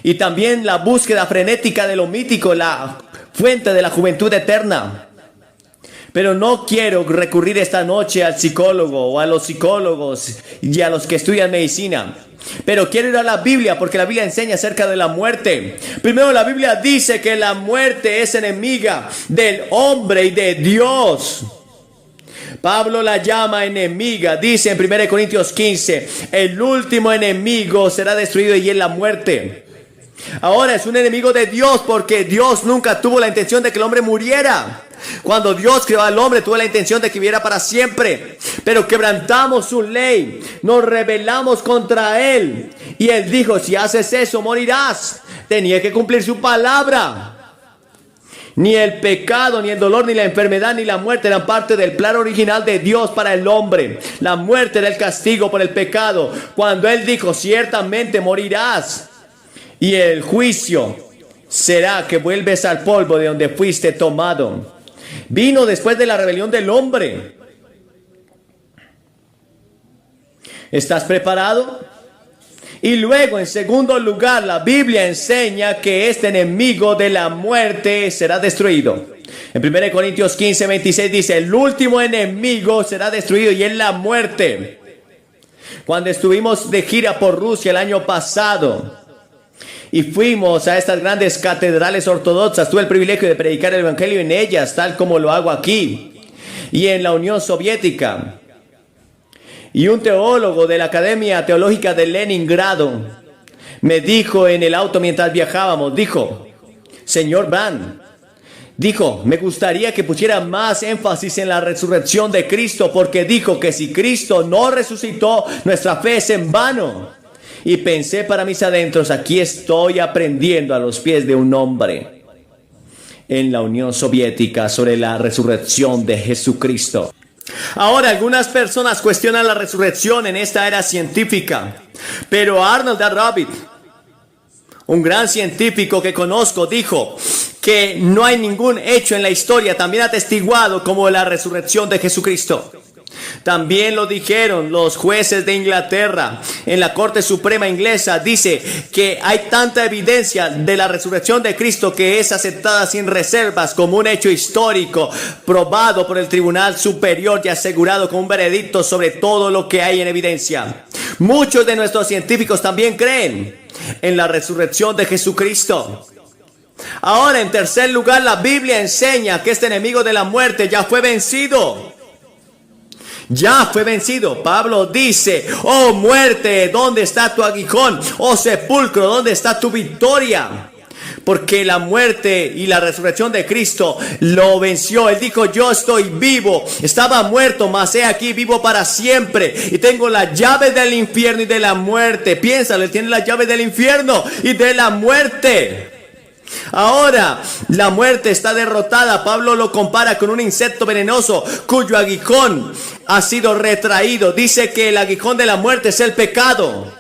Y también la búsqueda frenética de lo mítico, la fuente de la juventud eterna. Pero no quiero recurrir esta noche al psicólogo o a los psicólogos y a los que estudian medicina. Pero quiero ir a la Biblia porque la Biblia enseña acerca de la muerte. Primero, la Biblia dice que la muerte es enemiga del hombre y de Dios. Pablo la llama enemiga. Dice en 1 Corintios 15: el último enemigo será destruido y es la muerte. Ahora es un enemigo de Dios porque Dios nunca tuvo la intención de que el hombre muriera. Cuando Dios creó al hombre, tuvo la intención de que viviera para siempre. Pero quebrantamos su ley, nos rebelamos contra él. Y él dijo: si haces eso, morirás. Tenía que cumplir su palabra. Ni el pecado, ni el dolor, ni la enfermedad, ni la muerte eran parte del plan original de Dios para el hombre. La muerte era el castigo por el pecado. Cuando él dijo: ciertamente morirás. Y el juicio será que vuelves al polvo de donde fuiste tomado. Vino después de la rebelión del hombre. ¿Estás preparado? Y luego, en segundo lugar, la Biblia enseña que este enemigo de la muerte será destruido. En 1 Corintios 15, 26 dice: el último enemigo será destruido y es la muerte. Cuando estuvimos de gira por Rusia el año pasado y fuimos a estas grandes catedrales ortodoxas, tuve el privilegio de predicar el evangelio en ellas, tal como lo hago aquí, y en la Unión Soviética. Y un teólogo de la Academia Teológica de Leningrado me dijo en el auto mientras viajábamos, dijo: señor Brand, dijo, me gustaría que pusiera más énfasis en la resurrección de Cristo, porque dijo que si Cristo no resucitó, nuestra fe es en vano. Y pensé para mis adentros: aquí estoy aprendiendo a los pies de un hombre en la Unión Soviética sobre la resurrección de Jesucristo. Ahora, algunas personas cuestionan la resurrección en esta era científica, pero Arnold D. Rabbit, un gran científico que conozco, dijo que no hay ningún hecho en la historia tan bien atestiguado como la resurrección de Jesucristo. También lo dijeron los jueces de Inglaterra en la Corte Suprema Inglesa. Dice que hay tanta evidencia de la resurrección de Cristo que es aceptada sin reservas como un hecho histórico, probado por el Tribunal Superior y asegurado con un veredicto sobre todo lo que hay en evidencia. Muchos de nuestros científicos también creen en la resurrección de Jesucristo. Ahora, en tercer lugar, la Biblia enseña que este enemigo de la muerte ya fue vencido. Ya fue vencido. Pablo dice: oh muerte, ¿dónde está tu aguijón? Oh sepulcro, ¿dónde está tu victoria? Porque la muerte y la resurrección de Cristo lo venció. Él dijo: yo estoy vivo, estaba muerto, mas he aquí vivo para siempre, y tengo la llave del infierno y de la muerte. Piénsalo, él tiene la llave del infierno y de la muerte. Ahora, la muerte está derrotada. Pablo lo compara con un insecto venenoso cuyo aguijón ha sido retraído. Dice que el aguijón de la muerte es el pecado.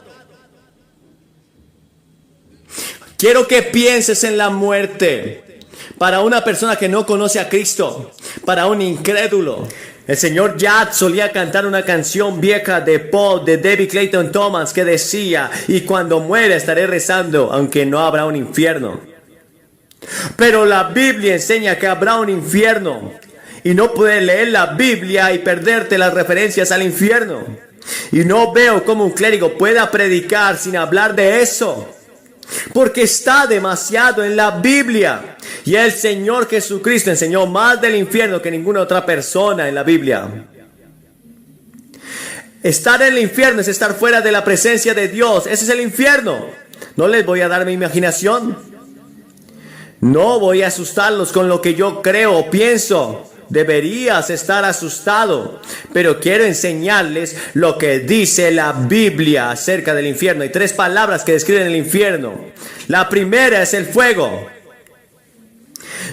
Quiero que pienses en la muerte. Para una persona que no conoce a Cristo, para un incrédulo. El señor Yat solía cantar una canción vieja de Paul, de David Clayton Thomas, que decía: y cuando muera estaré rezando, aunque no habrá un infierno. Pero la Biblia enseña que habrá un infierno. Y no puedes leer la Biblia y perderte las referencias al infierno. Y no veo cómo un clérigo pueda predicar sin hablar de eso. porque está demasiado en la Biblia. Y el Señor Jesucristo enseñó más del infierno que ninguna otra persona en la Biblia. Estar en el infierno es estar fuera de la presencia de Dios. Ese es el infierno. No les voy a dar mi imaginación. No voy a asustarlos con lo que yo creo o pienso. Deberías estar asustado, pero quiero enseñarles lo que dice la Biblia acerca del infierno. Hay 3 palabras que describen el infierno. La primera es el fuego.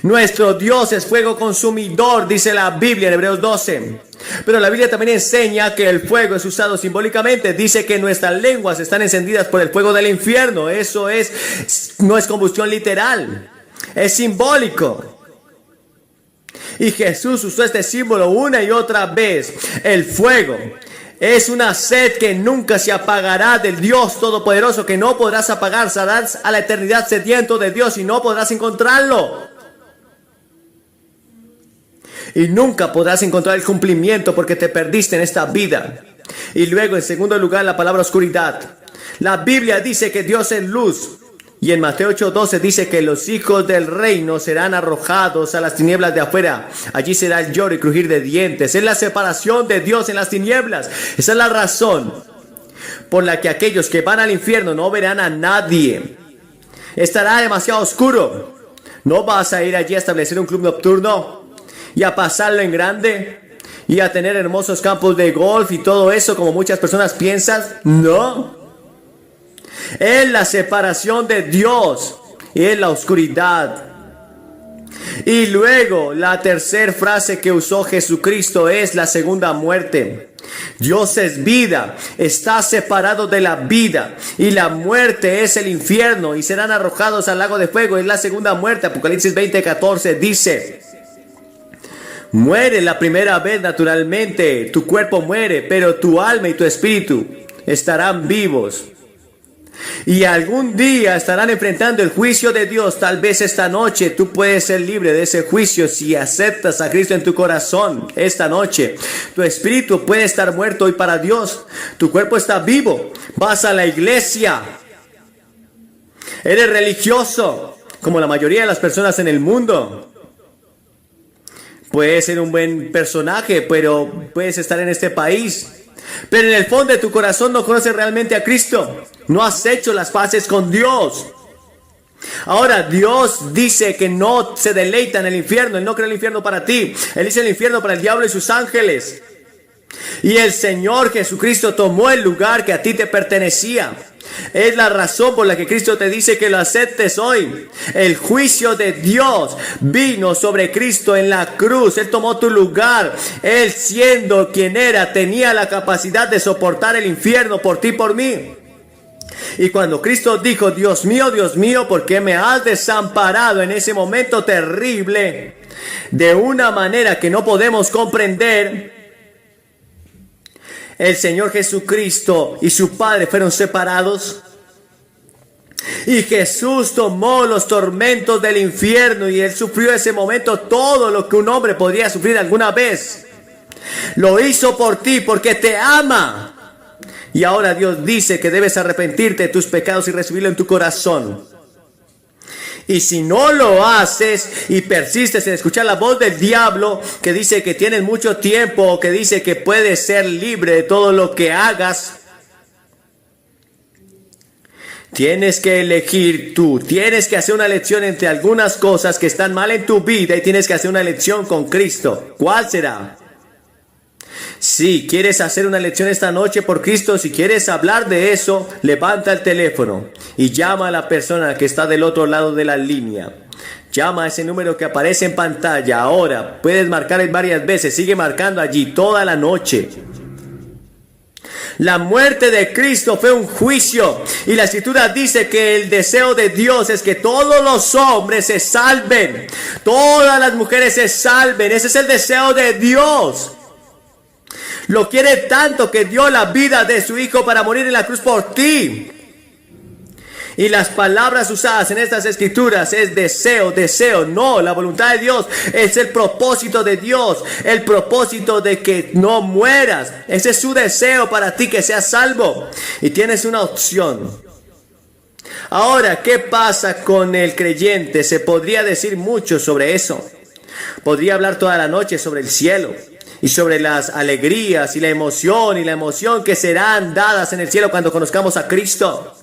Nuestro Dios es fuego consumidor, dice la Biblia en Hebreos 12. Pero la Biblia también enseña que el fuego es usado simbólicamente. Dice que nuestras lenguas están encendidas por el fuego del infierno. Eso no es combustión literal, es simbólico. Y Jesús usó este símbolo una y otra vez. El fuego es una sed que nunca se apagará del Dios Todopoderoso, que no podrás apagar. Saldrás a la eternidad sediento de Dios y no podrás encontrarlo. Y nunca podrás encontrar el cumplimiento porque te perdiste en esta vida. Y luego, en segundo lugar, la palabra oscuridad. La Biblia dice que Dios es luz. Y en Mateo 8:12 dice que los hijos del reino serán arrojados a las tinieblas de afuera. Allí será el lloro y crujir de dientes. Es la separación de Dios en las tinieblas. Esa es la razón por la que aquellos que van al infierno no verán a nadie. Estará demasiado oscuro. No vas a ir allí a establecer un club nocturno y a pasarlo en grande y a tener hermosos campos de golf y todo eso como muchas personas piensan. No. Es la separación de Dios y es la oscuridad. Y luego la tercera frase que usó Jesucristo es la segunda muerte. Dios es vida, está separado de la vida, y la muerte es el infierno y serán arrojados al lago de fuego. Es la segunda muerte. Apocalipsis 20:14 dice: muere la primera vez naturalmente, tu cuerpo muere, pero tu alma y tu espíritu estarán vivos. Y algún día estarán enfrentando el juicio de Dios. Tal vez esta noche tú puedes ser libre de ese juicio si aceptas a Cristo en tu corazón. Esta noche tu espíritu puede estar muerto hoy para Dios. Tu cuerpo está vivo. Vas a la iglesia. Eres religioso, como la mayoría de las personas en el mundo. Puedes ser un buen personaje, pero puedes estar en este país, pero en el fondo de tu corazón no conoces realmente a Cristo. No has hecho las paces con Dios. Ahora Dios dice que no se deleita en el infierno. Él no crea el infierno para ti. Él dice el infierno para el diablo y sus ángeles. Y el Señor Jesucristo tomó el lugar que a ti te pertenecía. Es la razón por la que Cristo te dice que lo aceptes hoy. El juicio de Dios vino sobre Cristo en la cruz. Él tomó tu lugar. Él, siendo quien era, tenía la capacidad de soportar el infierno por ti y por mí. Y cuando Cristo dijo: Dios mío, ¿por qué me has desamparado?, en ese momento terrible, de una manera que no podemos comprender, el Señor Jesucristo y su Padre fueron separados. Y Jesús tomó los tormentos del infierno y Él sufrió ese momento todo lo que un hombre podría sufrir alguna vez. Lo hizo por ti porque te ama. Y ahora Dios dice que debes arrepentirte de tus pecados y recibirlo en tu corazón. Y si no lo haces y persistes en escuchar la voz del diablo que dice que tienes mucho tiempo, o que dice que puedes ser libre de todo lo que hagas, tienes que elegir tú. Tienes que hacer una elección entre algunas cosas que están mal en tu vida y tienes que hacer una elección con Cristo. ¿Cuál será? Si quieres hacer una elección esta noche por Cristo, si quieres hablar de eso, levanta el teléfono y llama a la persona que está del otro lado de la línea. Llama a ese número que aparece en pantalla ahora. Puedes marcar varias veces, sigue marcando allí toda la noche. La muerte de Cristo fue un juicio, y la Escritura dice que el deseo de Dios es que todos los hombres se salven, todas las mujeres se salven. Ese es el deseo de Dios. Lo quiere tanto que dio la vida de su Hijo para morir en la cruz por ti. Y las palabras usadas en estas escrituras es deseo, deseo. No, la voluntad de Dios es el propósito de Dios. El propósito de que no mueras. Ese es su deseo para ti, que seas salvo. Y tienes una opción. Ahora, ¿qué pasa con el creyente? Se podría decir mucho sobre eso. Podría hablar toda la noche sobre el cielo y sobre las alegrías y la emoción que serán dadas en el cielo cuando conozcamos a Cristo.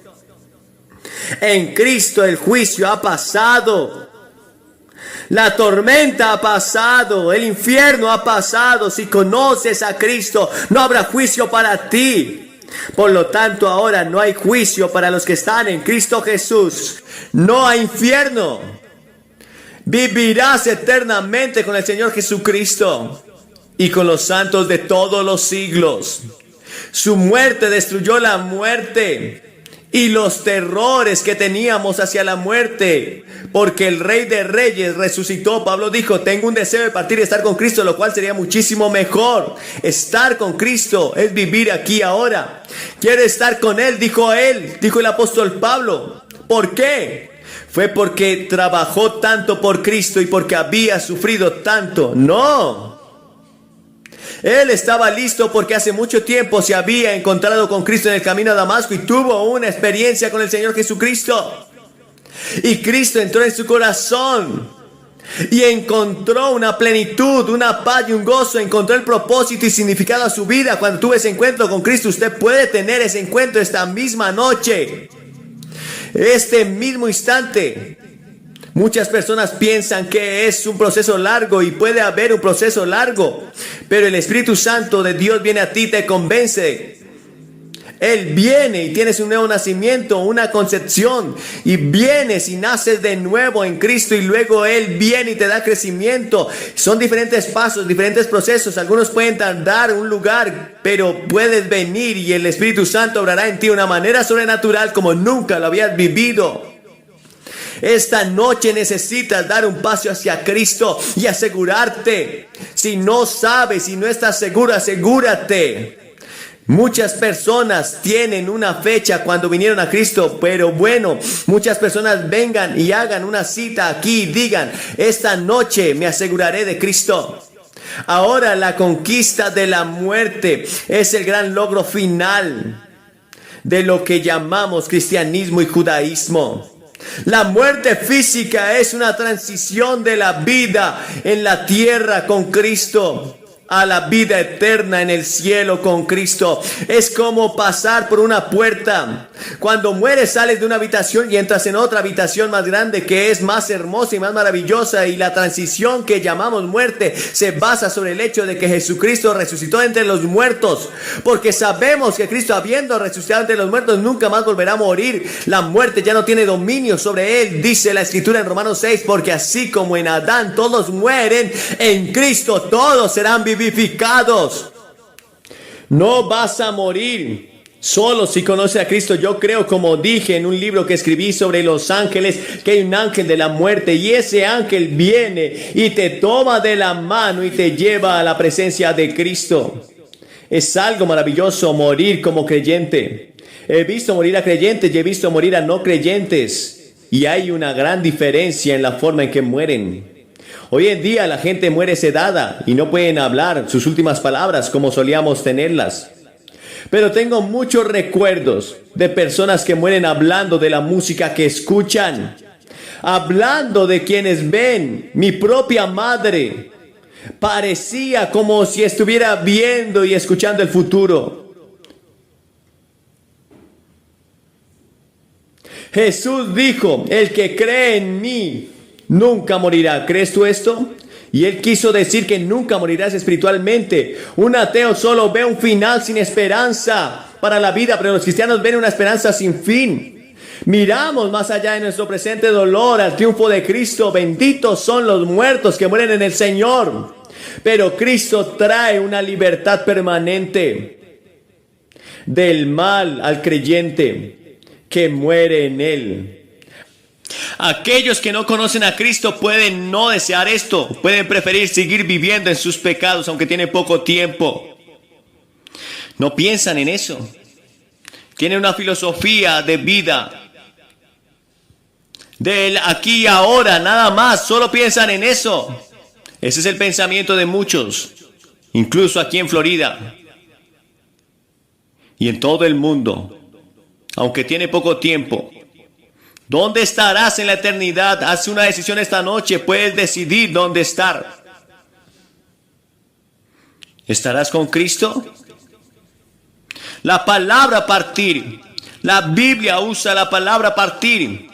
En Cristo el juicio ha pasado. La tormenta ha pasado, el infierno ha pasado. Si conoces a Cristo, no habrá juicio para ti. Por lo tanto, ahora no hay juicio para los que están en Cristo Jesús. No hay infierno. Vivirás eternamente con el Señor Jesucristo y con los santos de todos los siglos. Su muerte destruyó la muerte y los terrores que teníamos hacia la muerte, porque el Rey de Reyes resucitó. Pablo dijo: tengo un deseo de partir y estar con Cristo, lo cual sería muchísimo mejor. Estar con Cristo es vivir aquí ahora. Quiere estar con Él, dijo el apóstol Pablo. ¿Por qué? ¿Fue porque trabajó tanto por Cristo y porque había sufrido tanto? No. Él estaba listo porque hace mucho tiempo se había encontrado con Cristo en el camino a Damasco y tuvo una experiencia con el Señor Jesucristo. Y Cristo entró en su corazón y encontró una plenitud, una paz y un gozo. Encontró el propósito y significado a su vida. Cuando tuvo ese encuentro con Cristo, usted puede tener ese encuentro esta misma noche, este mismo instante. Muchas personas piensan que es un proceso largo y puede haber un proceso largo, pero el Espíritu Santo de Dios viene a ti y te convence. Él viene y tienes un nuevo nacimiento, una concepción, y vienes y naces de nuevo en Cristo, y luego Él viene y te da crecimiento. Son diferentes pasos, diferentes procesos. Algunos pueden tardar un lugar, pero puedes venir y el Espíritu Santo obrará en ti de una manera sobrenatural como nunca lo habías vivido. Esta noche necesitas dar un paso hacia Cristo y asegurarte. Si no sabes, si no estás seguro, asegúrate. Muchas personas tienen una fecha cuando vinieron a Cristo, pero bueno, muchas personas vengan y hagan una cita aquí y digan: esta noche me aseguraré de Cristo. Ahora la conquista de la muerte es el gran logro final de lo que llamamos cristianismo y judaísmo. La muerte física es una transición de la vida en la tierra con Cristo a la vida eterna en el cielo con Cristo. Es como pasar por una puerta. Cuando mueres, sales de una habitación y entras en otra habitación más grande, que es más hermosa y más maravillosa. Y la transición que llamamos muerte se basa sobre el hecho de que Jesucristo resucitó entre los muertos, porque sabemos que Cristo, habiendo resucitado entre los muertos, nunca más volverá a morir. La muerte ya no tiene dominio sobre él, dice la Escritura en Romanos 6, porque así como en Adán todos mueren, en Cristo todos serán vivificados. No vas a morir solo si conoces a Cristo. Yo creo, como dije en un libro que escribí sobre los ángeles, que hay un ángel de la muerte, y ese ángel viene y te toma de la mano y te lleva a la presencia de Cristo. Es algo maravilloso morir como creyente. He visto morir a creyentes y he visto morir a no creyentes, y hay una gran diferencia en la forma en que mueren. Hoy en día la gente muere sedada y no pueden hablar sus últimas palabras como solíamos tenerlas. Pero tengo muchos recuerdos de personas que mueren hablando de la música que escuchan, hablando de quienes ven. Mi propia madre parecía como si estuviera viendo y escuchando el futuro. Jesús dijo: el que cree en mí nunca morirá. ¿Crees tú esto? Y él quiso decir que nunca morirás espiritualmente. Un ateo solo ve un final sin esperanza para la vida, pero los cristianos ven una esperanza sin fin. Miramos más allá de nuestro presente dolor al triunfo de Cristo. Benditos son los muertos que mueren en el Señor. Pero Cristo trae una libertad permanente del mal al creyente que muere en él. Aquellos que no conocen a Cristo pueden no desear esto, pueden preferir seguir viviendo en sus pecados aunque tienen poco tiempo. No piensan en eso. Tienen una filosofía de vida del aquí y ahora, nada más, solo piensan en eso. Ese es el pensamiento de muchos, incluso aquí en Florida y en todo el mundo. Aunque tiene poco tiempo, ¿Dónde estarás en la eternidad? Haz una decisión esta noche. Puedes decidir dónde estar. ¿Estarás con Cristo? La palabra partir. La Biblia usa la palabra partir.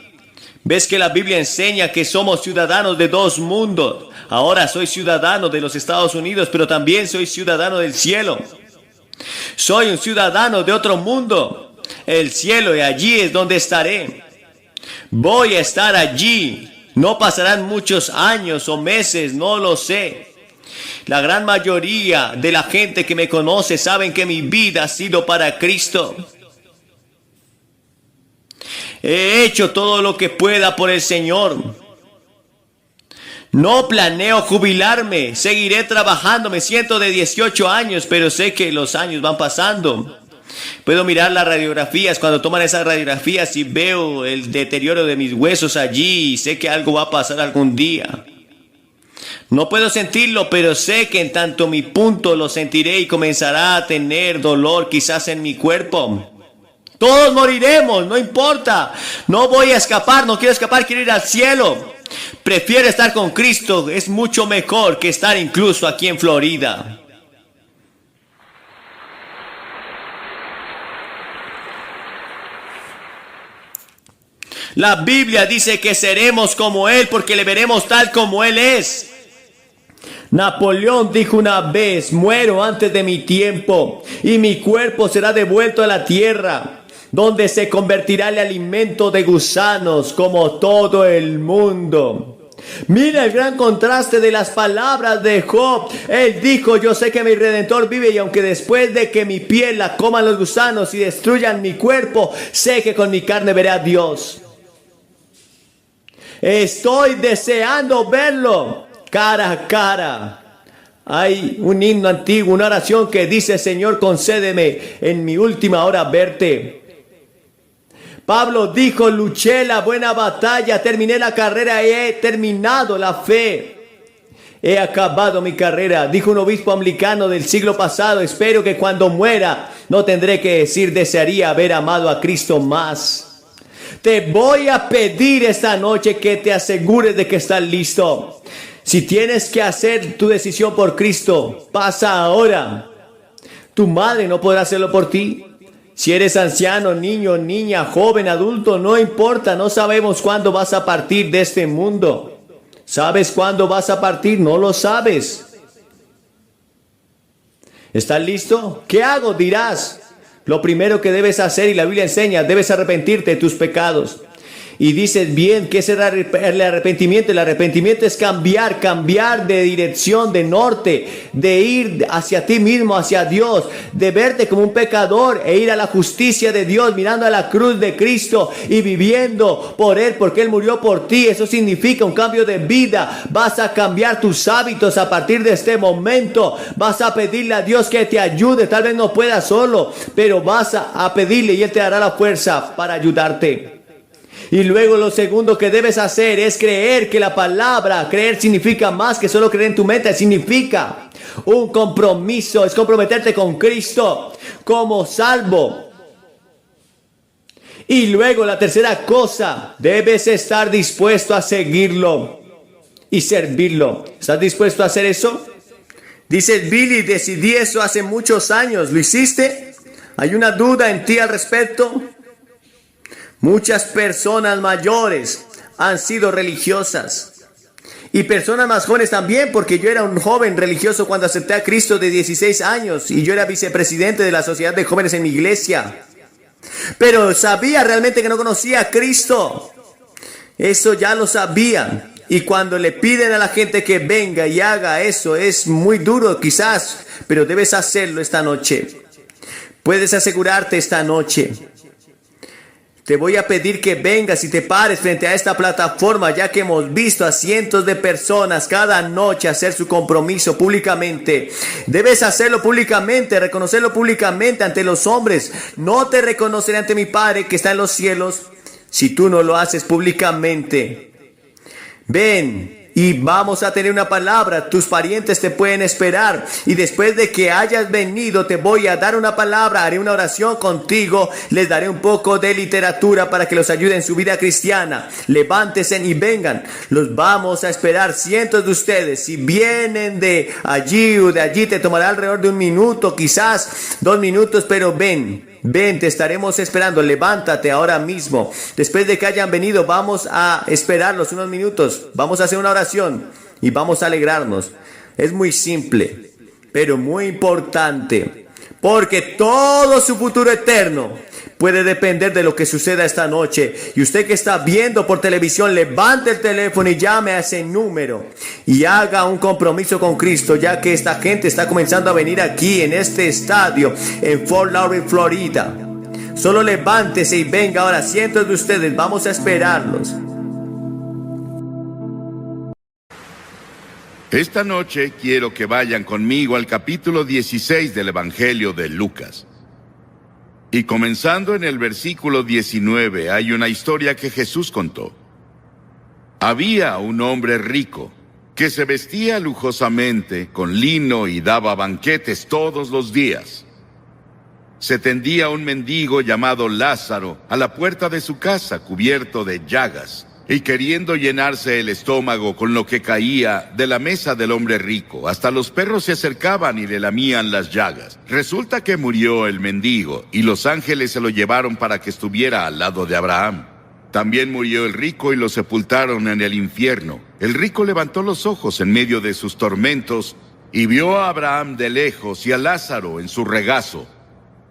¿Ves que la Biblia enseña que somos ciudadanos de dos mundos? Ahora soy ciudadano de los Estados Unidos, pero también soy ciudadano del cielo. Soy un ciudadano de otro mundo, el cielo, y allí es donde estaré. Voy a estar allí. No pasarán muchos años o meses, no lo sé. La gran mayoría de la gente que me conoce saben que mi vida ha sido para Cristo. He hecho todo lo que pueda por el Señor. No planeo jubilarme. Seguiré trabajando. Me siento de 18 años, pero sé que los años van pasando. Puedo mirar las radiografías, cuando toman esas radiografías y veo el deterioro de mis huesos allí, y sé que algo va a pasar algún día. No puedo sentirlo, pero sé que en tanto mi punto lo sentiré y comenzará a tener dolor quizás en mi cuerpo. Todos moriremos, no importa. No voy a escapar, no quiero escapar, quiero ir al cielo. Prefiero estar con Cristo, es mucho mejor que estar incluso aquí en Florida. La Biblia dice que seremos como Él porque le veremos tal como Él es. Napoleón dijo una vez: muero antes de mi tiempo y mi cuerpo será devuelto a la tierra, donde se convertirá en alimento de gusanos como todo el mundo. Mira el gran contraste de las palabras de Job. Él dijo: yo sé que mi Redentor vive, y aunque después de que mi piel la coman los gusanos y destruyan mi cuerpo, sé que con mi carne veré a Dios. Estoy deseando verlo cara a cara. Hay un himno antiguo, una oración que dice: Señor, concédeme en mi última hora verte. Pablo dijo: luché la buena batalla, terminé la carrera y he terminado la fe. He acabado mi carrera. Dijo un obispo anglicano del siglo pasado: espero que cuando muera no tendré que decir desearía haber amado a Cristo más. Te voy a pedir esta noche que te asegures de que estás listo. Si tienes que hacer tu decisión por Cristo, pasa ahora. Tu madre no podrá hacerlo por ti. Si eres anciano, niño, niña, joven, adulto, no importa, no sabemos cuándo vas a partir de este mundo. ¿Sabes cuándo vas a partir? No lo sabes. ¿Estás listo? ¿Qué hago? Dirás. Lo primero que debes hacer, y la Biblia enseña, debes arrepentirte de tus pecados. Y dices bien, ¿qué es el arrepentimiento? El arrepentimiento es cambiar de dirección, de norte, de ir hacia ti mismo, hacia Dios, de verte como un pecador e ir a la justicia de Dios, mirando a la cruz de Cristo y viviendo por Él, porque Él murió por ti. Eso significa un cambio de vida. Vas a cambiar tus hábitos a partir de este momento. Vas a pedirle a Dios que te ayude. Tal vez no puedas solo, pero vas a pedirle y Él te dará la fuerza para ayudarte. Y luego lo segundo que debes hacer es creer que la palabra creer significa más que solo creer en tu mente. Significa un compromiso, es comprometerte con Cristo como salvo. Y luego la tercera cosa, debes estar dispuesto a seguirlo y servirlo. ¿Estás dispuesto a hacer eso? Dice Billy: decidí eso hace muchos años. ¿Lo hiciste? ¿Hay una duda en ti al respecto? Muchas personas mayores han sido religiosas. Y personas más jóvenes también, porque yo era un joven religioso cuando acepté a Cristo de 16 años. Y yo era vicepresidente de la sociedad de jóvenes en mi iglesia. Pero sabía realmente que no conocía a Cristo. Eso ya lo sabía. Y cuando le piden a la gente que venga y haga eso, es muy duro quizás, pero debes hacerlo esta noche. Puedes asegurarte esta noche. Te voy a pedir que vengas y te pares frente a esta plataforma, ya que hemos visto a cientos de personas cada noche hacer su compromiso públicamente. Debes hacerlo públicamente, reconocerlo públicamente ante los hombres. No te reconoceré ante mi Padre que está en los cielos si tú no lo haces públicamente. Ven, y vamos a tener una palabra. Tus parientes te pueden esperar. Y después de que hayas venido, te voy a dar una palabra. Haré una oración contigo. Les daré un poco de literatura para que los ayude en su vida cristiana. Levántense y vengan. Los vamos a esperar, cientos de ustedes. Si vienen de allí o de allí, te tomará alrededor de 1 minuto, quizás 2 minutos, pero ven. Ven, te estaremos esperando. Levántate ahora mismo. Después de que hayan venido, vamos a esperarlos unos minutos. Vamos a hacer una oración y vamos a alegrarnos. Es muy simple, pero muy importante, porque todo su futuro eterno puede depender de lo que suceda esta noche. Y usted que está viendo por televisión, levante el teléfono y llame a ese número y haga un compromiso con Cristo, ya que esta gente está comenzando a venir aquí en este estadio en Fort Lauderdale, Florida. Solo levántese y venga ahora, cientos de ustedes, vamos a esperarlos. Esta noche quiero que vayan conmigo al capítulo 16 del Evangelio de Lucas. Y comenzando en el versículo 19, hay una historia que Jesús contó. Había un hombre rico que se vestía lujosamente con lino y daba banquetes todos los días. Se tendía un mendigo llamado Lázaro a la puerta de su casa, cubierto de llagas, y queriendo llenarse el estómago con lo que caía de la mesa del hombre rico, hasta los perros se acercaban y le lamían las llagas. Resulta que murió el mendigo, y los ángeles se lo llevaron para que estuviera al lado de Abraham. También murió el rico y lo sepultaron en el infierno. El rico levantó los ojos en medio de sus tormentos y vio a Abraham de lejos y a Lázaro en su regazo.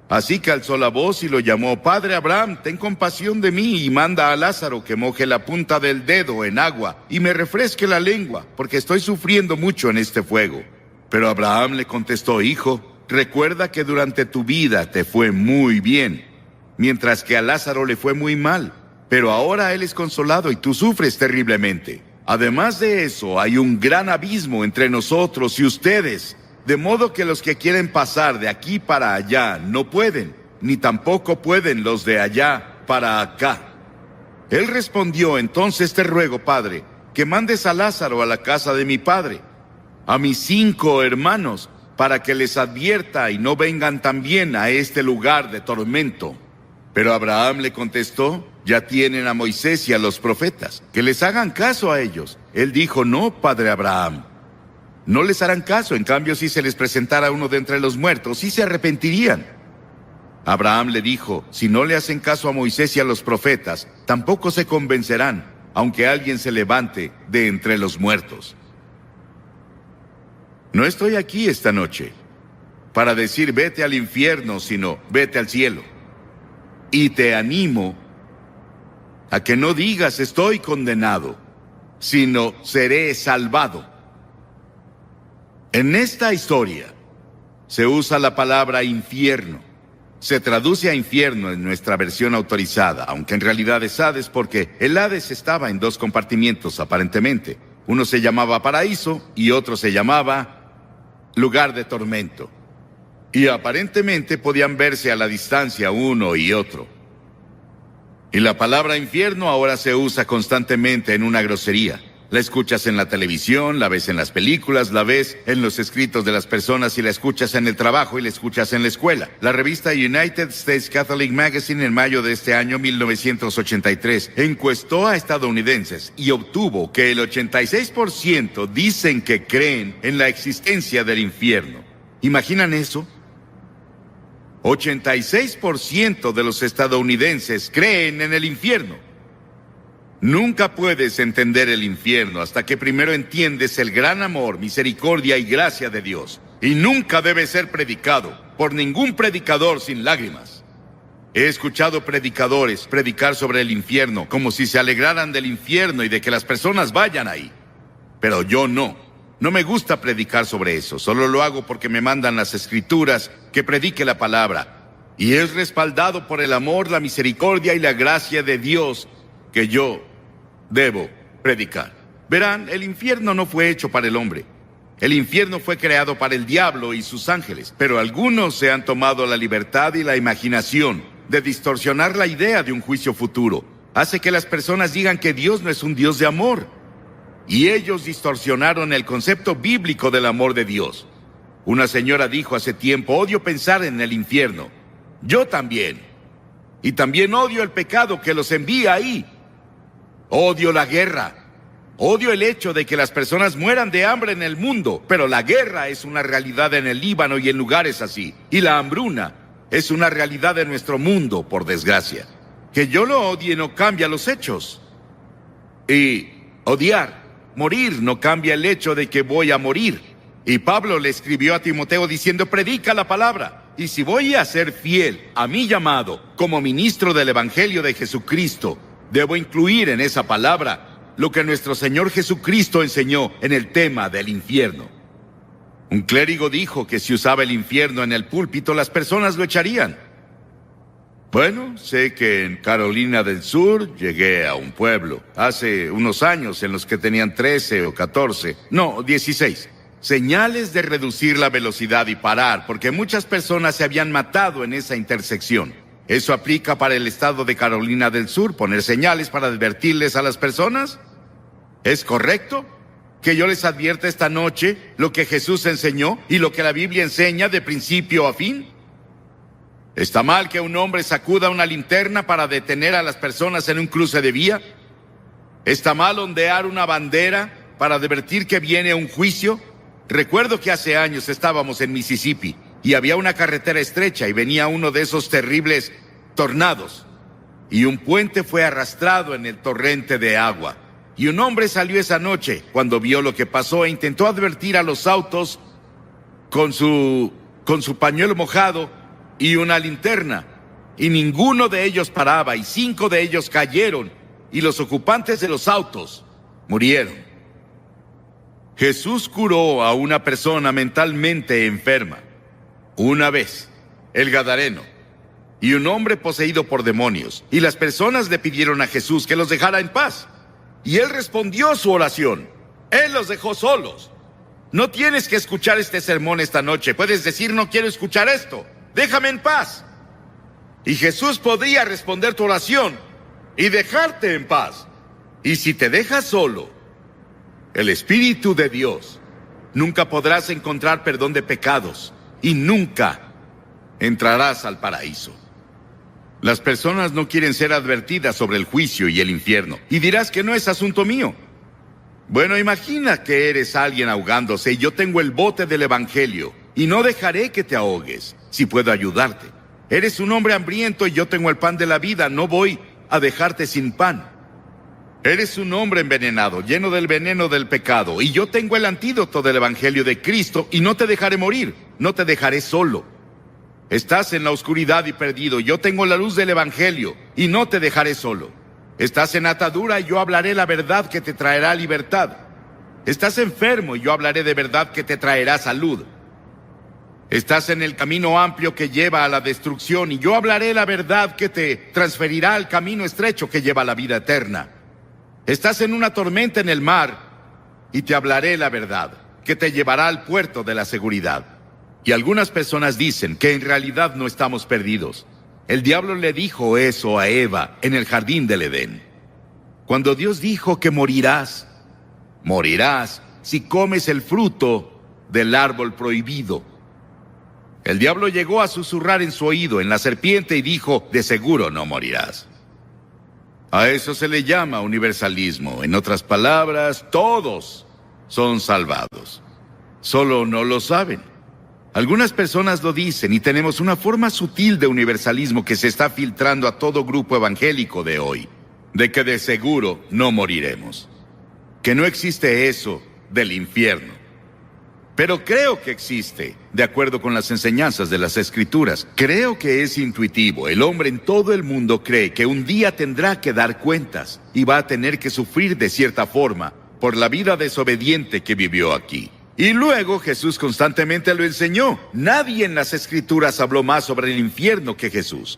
Así que alzó la voz y lo llamó: Padre Abraham, ten compasión de mí y manda a Lázaro que moje la punta del dedo en agua y me refresque la lengua, porque estoy sufriendo mucho en este fuego. Pero Abraham le contestó: Hijo, recuerda que durante tu vida te fue muy bien, mientras que a Lázaro le fue muy mal. Pero ahora él es consolado y tú sufres terriblemente. Además de eso, hay un gran abismo entre nosotros y ustedes, de modo que los que quieren pasar de aquí para allá no pueden, ni tampoco pueden los de allá para acá. Él respondió: Entonces te ruego, Padre, que mandes a Lázaro a la casa de mi padre, a mis 5 hermanos, para que les advierta y no vengan también a este lugar de tormento. Pero Abraham le contestó: Ya tienen a Moisés y a los profetas, que les hagan caso a ellos. Él dijo: No, Padre Abraham. No les harán caso, en cambio si se les presentara uno de entre los muertos, sí se arrepentirían. Abraham le dijo: Si no le hacen caso a Moisés y a los profetas, tampoco se convencerán, aunque alguien se levante de entre los muertos. No estoy aquí esta noche para decir vete al infierno, sino vete al cielo. Y te animo a que no digas estoy condenado, sino seré salvado. En esta historia se usa la palabra infierno. Se traduce a infierno en nuestra versión autorizada, aunque en realidad es Hades, porque el Hades estaba en 2 compartimientos aparentemente. Uno se llamaba paraíso y otro se llamaba lugar de tormento. Y aparentemente podían verse a la distancia uno y otro. Y la palabra infierno ahora se usa constantemente en una grosería. La escuchas en la televisión, la ves en las películas, la ves en los escritos de las personas y la escuchas en el trabajo y la escuchas en la escuela. La revista United States Catholic Magazine en mayo de este año 1983 encuestó a estadounidenses y obtuvo que el 86% dicen que creen en la existencia del infierno. ¿Imaginan eso? 86% de los estadounidenses creen en el infierno. Nunca puedes entender el infierno hasta que primero entiendes el gran amor, misericordia y gracia de Dios. Y nunca debe ser predicado por ningún predicador sin lágrimas. He escuchado predicadores predicar sobre el infierno como si se alegraran del infierno y de que las personas vayan ahí. Pero yo no. No me gusta predicar sobre eso. Solo lo hago porque me mandan las escrituras que predique la palabra. Y es respaldado por el amor, la misericordia y la gracia de Dios que yo debo predicar. Verán, el infierno no fue hecho para el hombre. El infierno fue creado para el diablo y sus ángeles. Pero algunos se han tomado la libertad y la imaginación de distorsionar la idea de un juicio futuro. Hace que las personas digan que Dios no es un Dios de amor. y ellos distorsionaron el concepto bíblico del amor de Dios. Una señora dijo hace tiempo: odio pensar en el infierno. Yo también. Y también odio el pecado que los envía ahí. Odio la guerra. Odio el hecho de que las personas mueran de hambre en el mundo, pero la guerra es una realidad en el Líbano y en lugares así. Y la hambruna es una realidad en nuestro mundo, por desgracia. Que yo lo odie no cambia los hechos. Y odiar, morir, no cambia el hecho de que voy a morir. Y Pablo le escribió a Timoteo diciendo: predica la palabra. Y si voy a ser fiel a mi llamado como ministro del Evangelio de Jesucristo, debo incluir en esa palabra lo que nuestro Señor Jesucristo enseñó en el tema del infierno. Un clérigo dijo que si usaba el infierno en el púlpito, las personas lo echarían. Bueno, sé que en Carolina del Sur llegué a un pueblo hace unos años en los que tenían 13 o 14, no, 16. Señales de reducir la velocidad y parar, porque muchas personas se habían matado en esa intersección. ¿Eso aplica para el estado de Carolina del Sur, poner señales para advertirles a las personas? ¿Es correcto que yo les advierta esta noche lo que Jesús enseñó y lo que la Biblia enseña de principio a fin? ¿Está mal que un hombre sacuda una linterna para detener a las personas en un cruce de vía? ¿Está mal ondear una bandera para advertir que viene un juicio? Recuerdo que hace años estábamos en Mississippi y había una carretera estrecha y venía uno de esos terribles tornados. Y un puente fue arrastrado en el torrente de agua. Y un hombre salió esa noche cuando vio lo que pasó e intentó advertir a los autos con su pañuelo mojado y una linterna. Y ninguno de ellos paraba y 5 de ellos cayeron y los ocupantes de los autos murieron. Jesús curó a una persona mentalmente enferma. Una vez, el Gadareno, y un hombre poseído por demonios. Y las personas le pidieron a Jesús que los dejara en paz. Y él respondió su oración. Él los dejó solos. No tienes que escuchar este sermón esta noche. Puedes decir: no quiero escuchar esto. Déjame en paz. Y Jesús podría responder tu oración y dejarte en paz. Y si te dejas solo, el Espíritu de Dios, nunca podrás encontrar perdón de pecados y nunca entrarás al paraíso. Las personas no quieren ser advertidas sobre el juicio y el infierno, y dirás que no es asunto mío. Bueno, imagina que eres alguien ahogándose y yo tengo el bote del Evangelio, y no dejaré que te ahogues, si puedo ayudarte. Eres un hombre hambriento y yo tengo el pan de la vida, no voy a dejarte sin pan. Eres un hombre envenenado, lleno del veneno del pecado, y yo tengo el antídoto del Evangelio de Cristo, y no te dejaré morir, no te dejaré solo. Estás en la oscuridad y perdido, yo tengo la luz del Evangelio, y no te dejaré solo. Estás en atadura, y yo hablaré la verdad que te traerá libertad. Estás enfermo, y yo hablaré de verdad que te traerá salud. Estás en el camino amplio que lleva a la destrucción, y yo hablaré la verdad que te transferirá al camino estrecho que lleva a la vida eterna. Estás en una tormenta en el mar, y te hablaré la verdad que te llevará al puerto de la seguridad. Y algunas personas dicen que en realidad no estamos perdidos. El diablo le dijo eso a Eva en el jardín del Edén. Cuando Dios dijo que morirás si comes el fruto del árbol prohibido. El diablo llegó a susurrar en su oído en la serpiente y dijo: de seguro no morirás. A eso se le llama universalismo. En otras palabras, todos son salvados. Solo no lo saben. Algunas personas lo dicen y tenemos una forma sutil de universalismo que se está filtrando a todo grupo evangélico de hoy, de que de seguro no moriremos, que no existe eso del infierno. Pero creo que existe, de acuerdo con las enseñanzas de las Escrituras. Creo que es intuitivo. El hombre en todo el mundo cree que un día tendrá que dar cuentas y va a tener que sufrir de cierta forma por la vida desobediente que vivió aquí. Y luego Jesús constantemente lo enseñó. Nadie en las Escrituras habló más sobre el infierno que Jesús.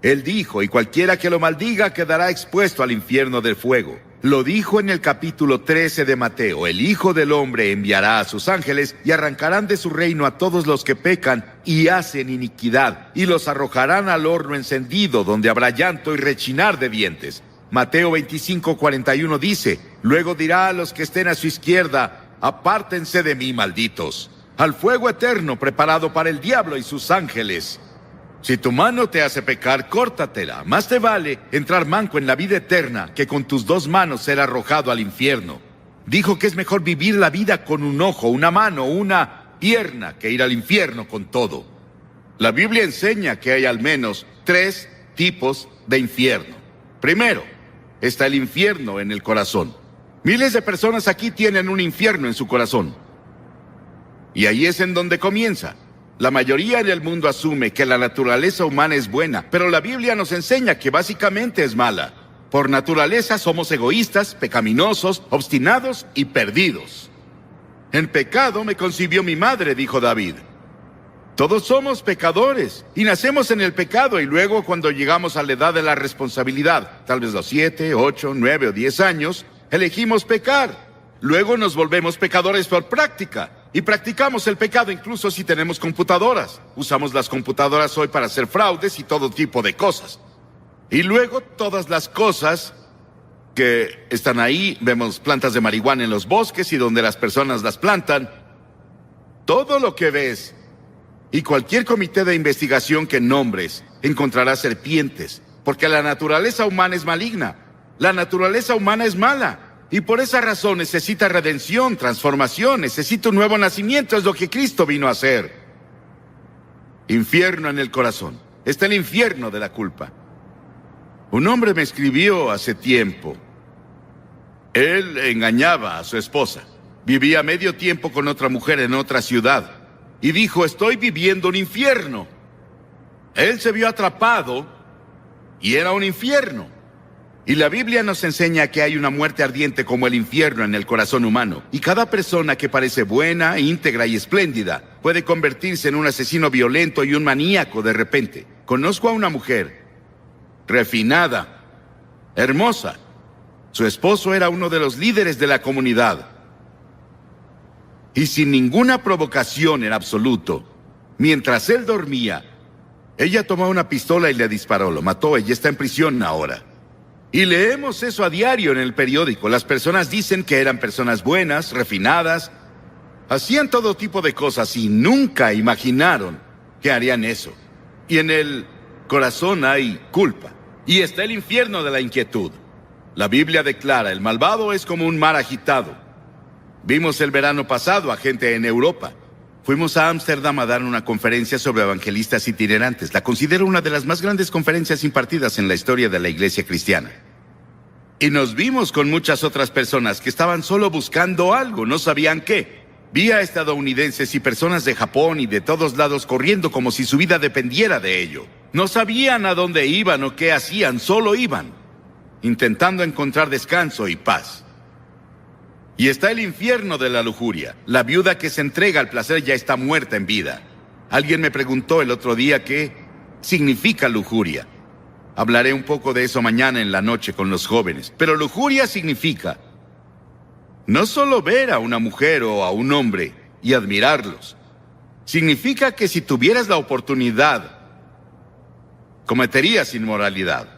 Él dijo: y cualquiera que lo maldiga quedará expuesto al infierno del fuego. Lo dijo en el capítulo 13 de Mateo: el Hijo del Hombre enviará a sus ángeles y arrancarán de su reino a todos los que pecan y hacen iniquidad, y los arrojarán al horno encendido, donde habrá llanto y rechinar de dientes. Mateo 25:41 dice: luego dirá a los que estén a su izquierda: apártense de mí, malditos, al fuego eterno preparado para el diablo y sus ángeles. Si tu mano te hace pecar, córtatela. Más te vale entrar manco en la vida eterna que con tus 2 manos ser arrojado al infierno. Dijo que es mejor vivir la vida con un ojo, una mano, una pierna, que ir al infierno con todo. La Biblia enseña que hay al menos 3 tipos de infierno. Primero, está el infierno en el corazón. Miles de personas aquí tienen un infierno en su corazón. Y ahí es en donde comienza. La mayoría del mundo asume que la naturaleza humana es buena, pero la Biblia nos enseña que básicamente es mala. Por naturaleza somos egoístas, pecaminosos, obstinados y perdidos. En pecado me concibió mi madre, dijo David. Todos somos pecadores y nacemos en el pecado, y luego cuando llegamos a la edad de la responsabilidad, tal vez los 7, 8, 9 o 10 años, elegimos pecar. Luego nos volvemos pecadores por práctica. Y practicamos el pecado incluso si tenemos computadoras. Usamos las computadoras hoy para hacer fraudes y todo tipo de cosas. Y luego todas las cosas que están ahí, vemos plantas de marihuana en los bosques y donde las personas las plantan. Todo lo que ves y cualquier comité de investigación que nombres encontrará serpientes, porque la naturaleza humana es maligna. La naturaleza humana es mala. Y por esa razón necesita redención, transformación, necesita un nuevo nacimiento, es lo que Cristo vino a hacer. Infierno en el corazón. Está el infierno de la culpa. Un hombre me escribió hace tiempo. Él engañaba a su esposa. Vivía medio tiempo con otra mujer en otra ciudad. Y dijo: estoy viviendo un infierno. Él se vio atrapado y era un infierno. Y la Biblia nos enseña que hay una muerte ardiente como el infierno en el corazón humano. Y cada persona que parece buena, íntegra y espléndida puede convertirse en un asesino violento y un maníaco de repente. Conozco a una mujer refinada, hermosa. Su esposo era uno de los líderes de la comunidad. Y sin ninguna provocación en absoluto, mientras él dormía, ella tomó una pistola y le disparó. Lo mató. Ella está en prisión ahora. Y leemos eso a diario en el periódico. Las personas dicen que eran personas buenas, refinadas, hacían todo tipo de cosas y nunca imaginaron que harían eso. Y en el corazón hay culpa. Y está el infierno de la inquietud. La Biblia declara: el malvado es como un mar agitado. Vimos el verano pasado a gente en Europa. Fuimos a Ámsterdam a dar una conferencia sobre evangelistas itinerantes. La considero una de las más grandes conferencias impartidas en la historia de la iglesia cristiana. Y nos vimos con muchas otras personas que estaban solo buscando algo, no sabían qué. Vi a estadounidenses y personas de Japón y de todos lados corriendo como si su vida dependiera de ello. No sabían a dónde iban o qué hacían, solo iban, intentando encontrar descanso y paz. Y está el infierno de la lujuria. La viuda que se entrega al placer ya está muerta en vida. Alguien me preguntó el otro día qué significa lujuria. Hablaré un poco de eso mañana en la noche con los jóvenes. Pero lujuria significa no solo ver a una mujer o a un hombre y admirarlos. Significa que si tuvieras la oportunidad, cometerías inmoralidad.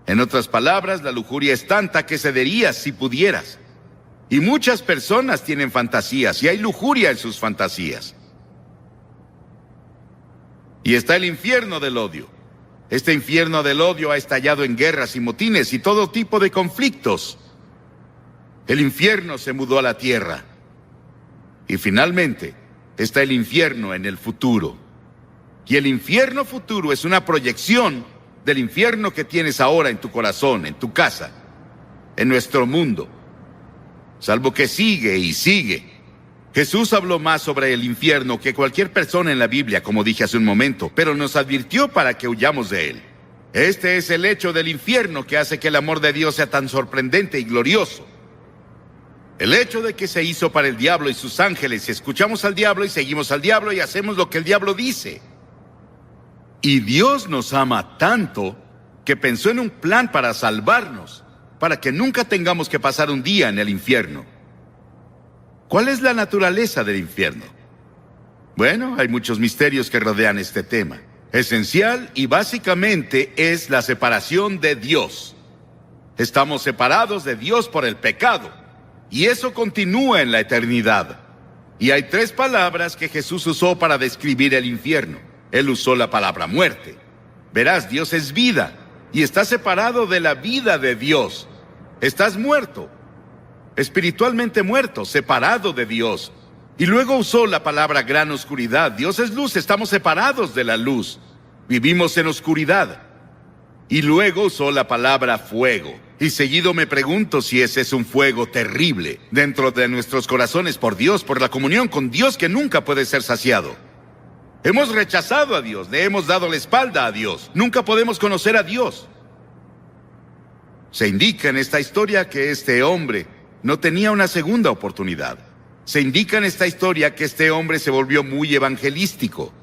En otras palabras, la lujuria es tanta que cederías si pudieras. Y muchas personas tienen fantasías y hay lujuria en sus fantasías. Y está el infierno del odio. Este infierno del odio ha estallado en guerras y motines y todo tipo de conflictos. El infierno se mudó a la tierra. Y finalmente, está el infierno en el futuro. Y el infierno futuro es una proyección del infierno que tienes ahora en tu corazón, en tu casa, en nuestro mundo. Salvo que sigue y sigue. Jesús habló más sobre el infierno que cualquier persona en la Biblia, como dije hace un momento, pero nos advirtió para que huyamos de él. Este es el hecho del infierno que hace que el amor de Dios sea tan sorprendente y glorioso. El hecho de que se hizo para el diablo y sus ángeles. Escuchamos al diablo y seguimos al diablo y hacemos lo que el diablo dice. Y Dios nos ama tanto que pensó en un plan para salvarnos, para que nunca tengamos que pasar un día en el infierno. ¿Cuál es la naturaleza del infierno? Bueno, hay muchos misterios que rodean este tema. Esencial y básicamente es la separación de Dios. Estamos separados de Dios por el pecado, y eso continúa en la eternidad. Y hay 3 palabras que Jesús usó para describir el infierno. Él usó la palabra muerte. Verás, Dios es vida, y estás separado de la vida de Dios. Estás muerto, espiritualmente muerto, separado de Dios. Y luego usó la palabra gran oscuridad. Dios es luz, estamos separados de la luz. Vivimos en oscuridad. Y luego usó la palabra fuego. Y seguido me pregunto si ese es un fuego terrible dentro de nuestros corazones por Dios, por la comunión con Dios que nunca puede ser saciado. Hemos rechazado a Dios, le hemos dado la espalda a Dios. Nunca podemos conocer a Dios. Se indica en esta historia que este hombre no tenía una segunda oportunidad. Se indica en esta historia que este hombre se volvió muy evangelístico.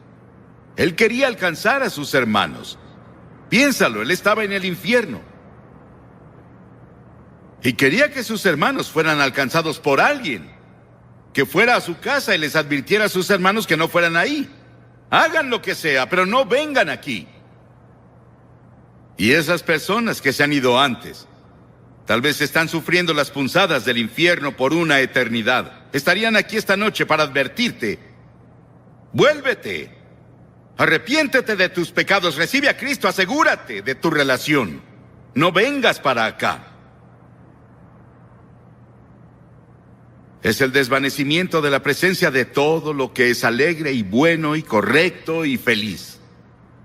Él quería alcanzar a sus hermanos. Piénsalo, él estaba en el infierno. Y quería que sus hermanos fueran alcanzados por alguien. Que fuera a su casa y les advirtiera a sus hermanos que no fueran ahí. Hagan lo que sea, pero no vengan aquí. Y esas personas que se han ido antes, tal vez están sufriendo las punzadas del infierno por una eternidad. Estarían aquí esta noche para advertirte. Vuélvete. Arrepiéntete de tus pecados. Recibe a Cristo. Asegúrate de tu relación. No vengas para acá. Es el desvanecimiento de la presencia de todo lo que es alegre y bueno y correcto y feliz.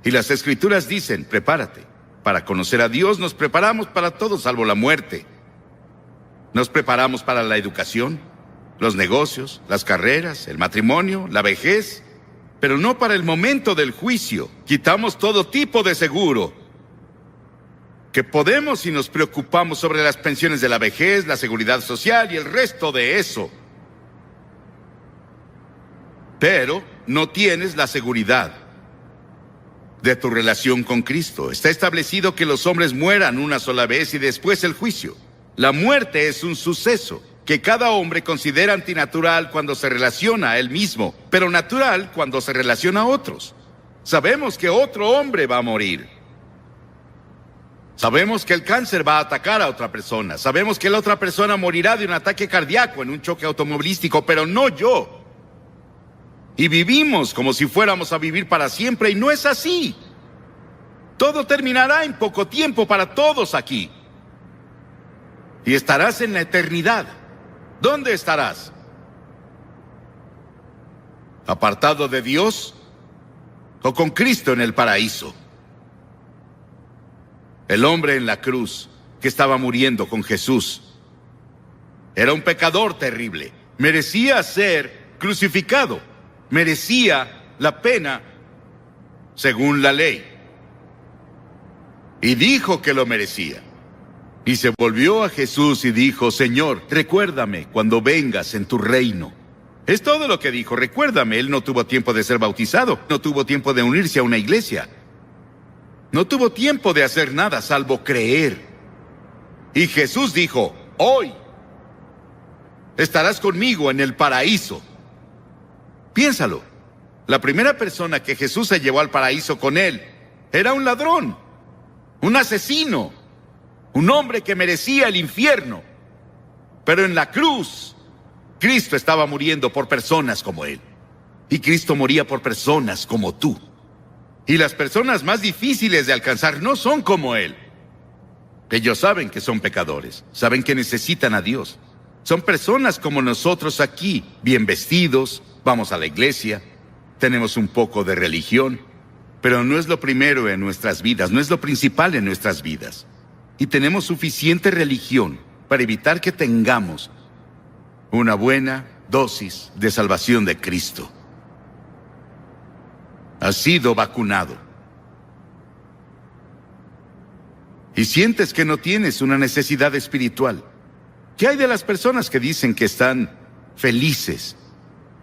Y las Escrituras dicen, prepárate. Para conocer a Dios nos preparamos para todo salvo la muerte. Nos preparamos para la educación, los negocios, las carreras, el matrimonio, la vejez, pero no para el momento del juicio. Quitamos todo tipo de seguro que podemos si nos preocupamos sobre las pensiones de la vejez, la seguridad social y el resto de eso. Pero no tienes la seguridad de tu relación con Cristo. Está establecido que los hombres mueran una sola vez y después el juicio. La muerte es un suceso que cada hombre considera antinatural cuando se relaciona a él mismo, pero natural cuando se relaciona a otros. Sabemos que otro hombre va a morir. Sabemos que el cáncer va a atacar a otra persona. Sabemos que la otra persona morirá de un ataque cardíaco en un choque automovilístico, pero no yo. Y vivimos como si fuéramos a vivir para siempre, y no es así. Todo terminará en poco tiempo para todos aquí. Y estarás en la eternidad. ¿Dónde estarás? ¿Apartado de Dios o con Cristo en el paraíso? El hombre en la cruz que estaba muriendo con Jesús era un pecador terrible. Merecía ser crucificado. Merecía la pena según la ley. Y dijo que lo merecía. Y se volvió a Jesús y dijo, Señor, recuérdame cuando vengas en tu reino. Es todo lo que dijo, recuérdame. Él no tuvo tiempo de ser bautizado, no tuvo tiempo de unirse a una iglesia. No tuvo tiempo de hacer nada salvo creer. Y Jesús dijo, hoy estarás conmigo en el paraíso. Piénsalo. La primera persona que Jesús se llevó al paraíso con él era un ladrón, un asesino, un hombre que merecía el infierno. Pero en la cruz, Cristo estaba muriendo por personas como él. Y Cristo moría por personas como tú. Y las personas más difíciles de alcanzar no son como él. Ellos saben que son pecadores, saben que necesitan a Dios. Son personas como nosotros aquí, bien vestidos, vamos a la iglesia, tenemos un poco de religión, pero no es lo primero en nuestras vidas, no es lo principal en nuestras vidas. Y tenemos suficiente religión para evitar que tengamos una buena dosis de salvación de Cristo. Has sido vacunado. Y sientes que no tienes una necesidad espiritual. ¿Qué hay de las personas que dicen que están felices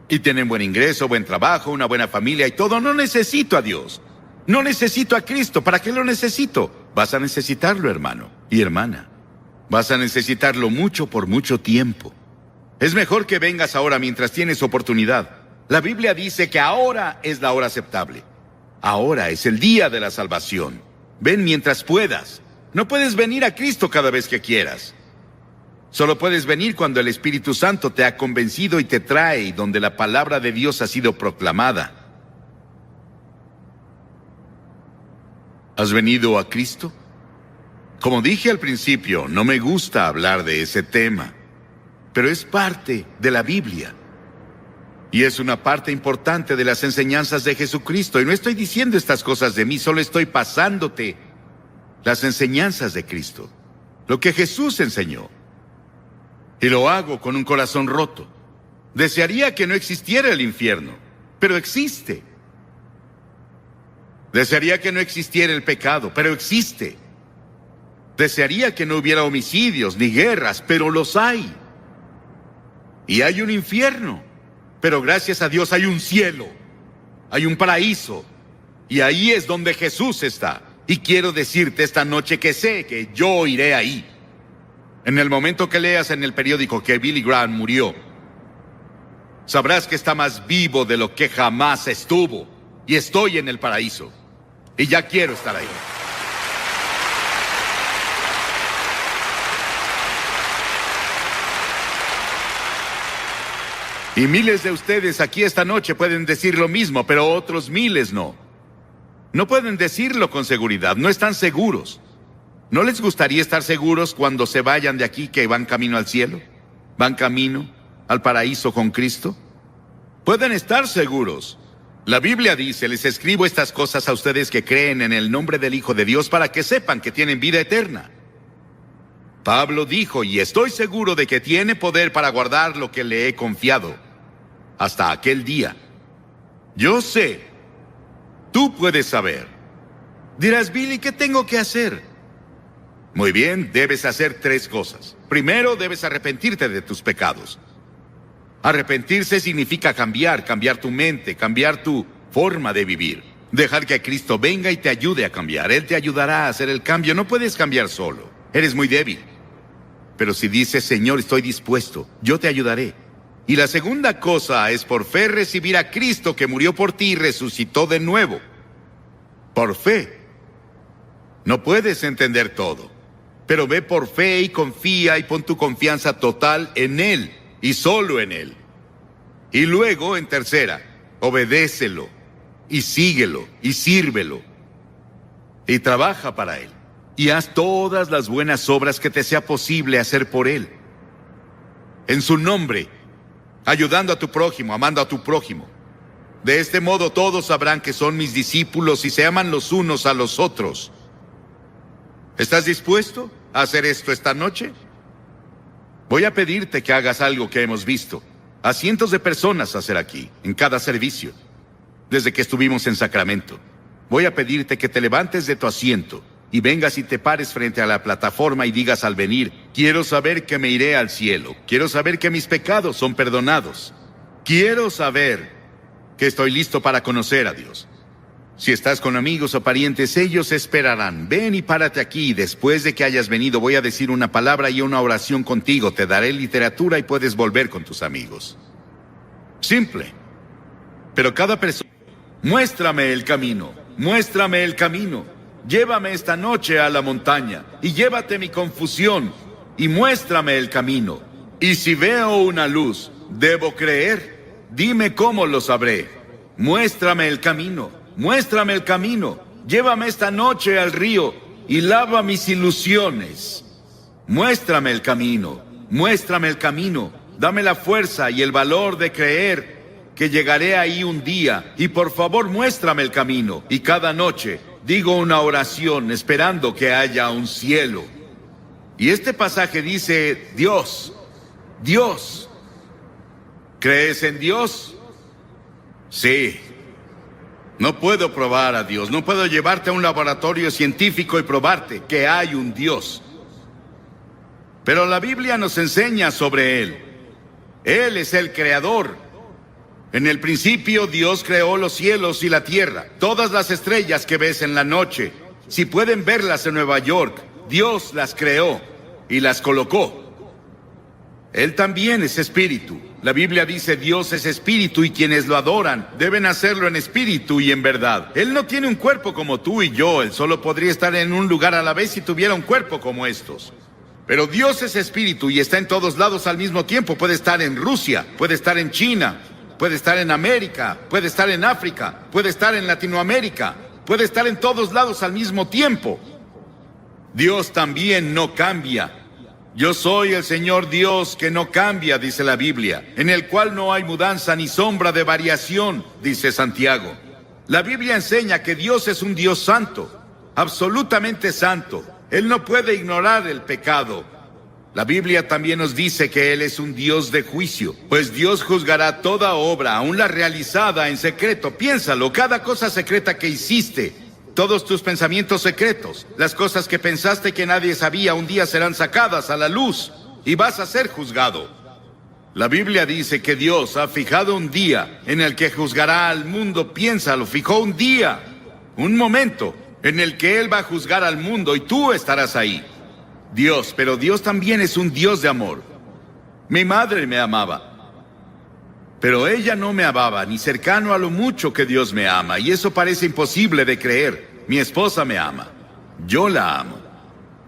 y tienen buen ingreso, buen trabajo, una buena familia y todo? No necesito a Dios. No necesito a Cristo. ¿Para qué lo necesito? Vas a necesitarlo, hermano y hermana. Vas a necesitarlo mucho por mucho tiempo. Es mejor que vengas ahora mientras tienes oportunidad. La Biblia dice que ahora es la hora aceptable. Ahora es el día de la salvación. Ven mientras puedas. No puedes venir a Cristo cada vez que quieras. Solo puedes venir cuando el Espíritu Santo te ha convencido y te trae, y donde la palabra de Dios ha sido proclamada. ¿Has venido a Cristo? Como dije al principio, no me gusta hablar de ese tema, pero es parte de la Biblia. Y es una parte importante de las enseñanzas de Jesucristo. Y no estoy diciendo estas cosas de mí, solo estoy pasándote las enseñanzas de Cristo. Lo que Jesús enseñó. Y lo hago con un corazón roto. Desearía que no existiera el infierno, pero existe. Desearía que no existiera el pecado, pero existe. Desearía que no hubiera homicidios ni guerras, pero los hay. Y hay un infierno, pero gracias a Dios hay un cielo, hay un paraíso, y ahí es donde Jesús está. Y quiero decirte esta noche que sé que yo iré ahí. En el momento que leas en el periódico que Billy Graham murió, sabrás que está más vivo de lo que jamás estuvo, y estoy en el paraíso, y ya quiero estar ahí. Y miles de ustedes aquí esta noche pueden decir lo mismo, pero otros miles no. No pueden decirlo con seguridad, no están seguros. ¿No les gustaría estar seguros cuando se vayan de aquí que van camino al cielo? ¿Van camino al paraíso con Cristo? Pueden estar seguros. La Biblia dice, les escribo estas cosas a ustedes que creen en el nombre del Hijo de Dios para que sepan que tienen vida eterna. Pablo dijo, y estoy seguro de que tiene poder para guardar lo que le he confiado hasta aquel día. Yo sé, tú puedes saber. Dirás, Billy, ¿qué tengo que hacer? Muy bien, debes hacer 3 cosas. Primero, debes arrepentirte de tus pecados. Arrepentirse significa cambiar tu mente, cambiar tu forma de vivir. Dejar que Cristo venga y te ayude a cambiar. Él te ayudará a hacer el cambio. No puedes cambiar solo. Eres muy débil. Pero si dices, Señor, estoy dispuesto, yo te ayudaré. Y la segunda cosa es por fe recibir a Cristo que murió por ti y resucitó de nuevo. Por fe. No puedes entender todo, pero ve por fe y confía y pon tu confianza total en Él y solo en Él. Y luego, en tercera, obedécelo y síguelo y sírvelo y trabaja para Él. Y haz todas las buenas obras que te sea posible hacer por Él. En su nombre, ayudando a tu prójimo, amando a tu prójimo. De este modo todos sabrán que son mis discípulos y se aman los unos a los otros. ¿Estás dispuesto a hacer esto esta noche? Voy a pedirte que hagas algo que hemos visto a cientos de personas hacer aquí, en cada servicio, desde que estuvimos en Sacramento. Voy a pedirte que te levantes de tu asiento y vengas y te pares frente a la plataforma y digas al venir, quiero saber que me iré al cielo, quiero saber que mis pecados son perdonados, quiero saber que estoy listo para conocer a Dios. Si estás con amigos o parientes, ellos esperarán. Ven y párate aquí. Después de que hayas venido, voy a decir una palabra y una oración contigo. Te daré literatura y puedes volver con tus amigos. Simple. Pero cada persona, muéstrame el camino. Muéstrame el camino. Llévame esta noche a la montaña y llévate mi confusión y muéstrame el camino. Y si veo una luz, ¿debo creer? Dime cómo lo sabré. Muéstrame el camino. Muéstrame el camino, llévame esta noche al río y lava mis ilusiones. Muéstrame el camino, dame la fuerza y el valor de creer que llegaré ahí un día. Y por favor muéstrame el camino. Y cada noche digo una oración esperando que haya un cielo. Y este pasaje dice, Dios. ¿Crees en Dios? Sí. No puedo probar a Dios, no puedo llevarte a un laboratorio científico y probarte que hay un Dios. Pero la Biblia nos enseña sobre Él. Él es el creador. En el principio Dios creó los cielos y la tierra, todas las estrellas que ves en la noche. Si pueden verlas en Nueva York, Dios las creó y las colocó. Él también es espíritu. La Biblia dice Dios es espíritu y quienes lo adoran deben hacerlo en espíritu y en verdad. Él no tiene un cuerpo como tú y yo. Él solo podría estar en un lugar a la vez si tuviera un cuerpo como estos. Pero Dios es espíritu y está en todos lados al mismo tiempo. Puede estar en Rusia, puede estar en China, puede estar en América, puede estar en África, puede estar en Latinoamérica, puede estar en todos lados al mismo tiempo. Dios también no cambia. Yo soy el Señor Dios que no cambia, dice la Biblia, en el cual no hay mudanza ni sombra de variación, dice Santiago. La Biblia enseña que Dios es un Dios santo, absolutamente santo. Él no puede ignorar el pecado. La Biblia también nos dice que Él es un Dios de juicio, pues Dios juzgará toda obra, aun la realizada en secreto. Piénsalo, cada cosa secreta que hiciste, todos tus pensamientos secretos, las cosas que pensaste que nadie sabía, un día serán sacadas a la luz y vas a ser juzgado. La Biblia dice que Dios ha fijado un día en el que juzgará al mundo. Piénsalo, fijó un día, un momento en el que Él va a juzgar al mundo y tú estarás ahí. Dios, pero Dios también es un Dios de amor. Mi madre me amaba, pero ella no me amaba ni cercano a lo mucho que Dios me ama, y eso parece imposible de creer. Mi esposa me ama, yo la amo.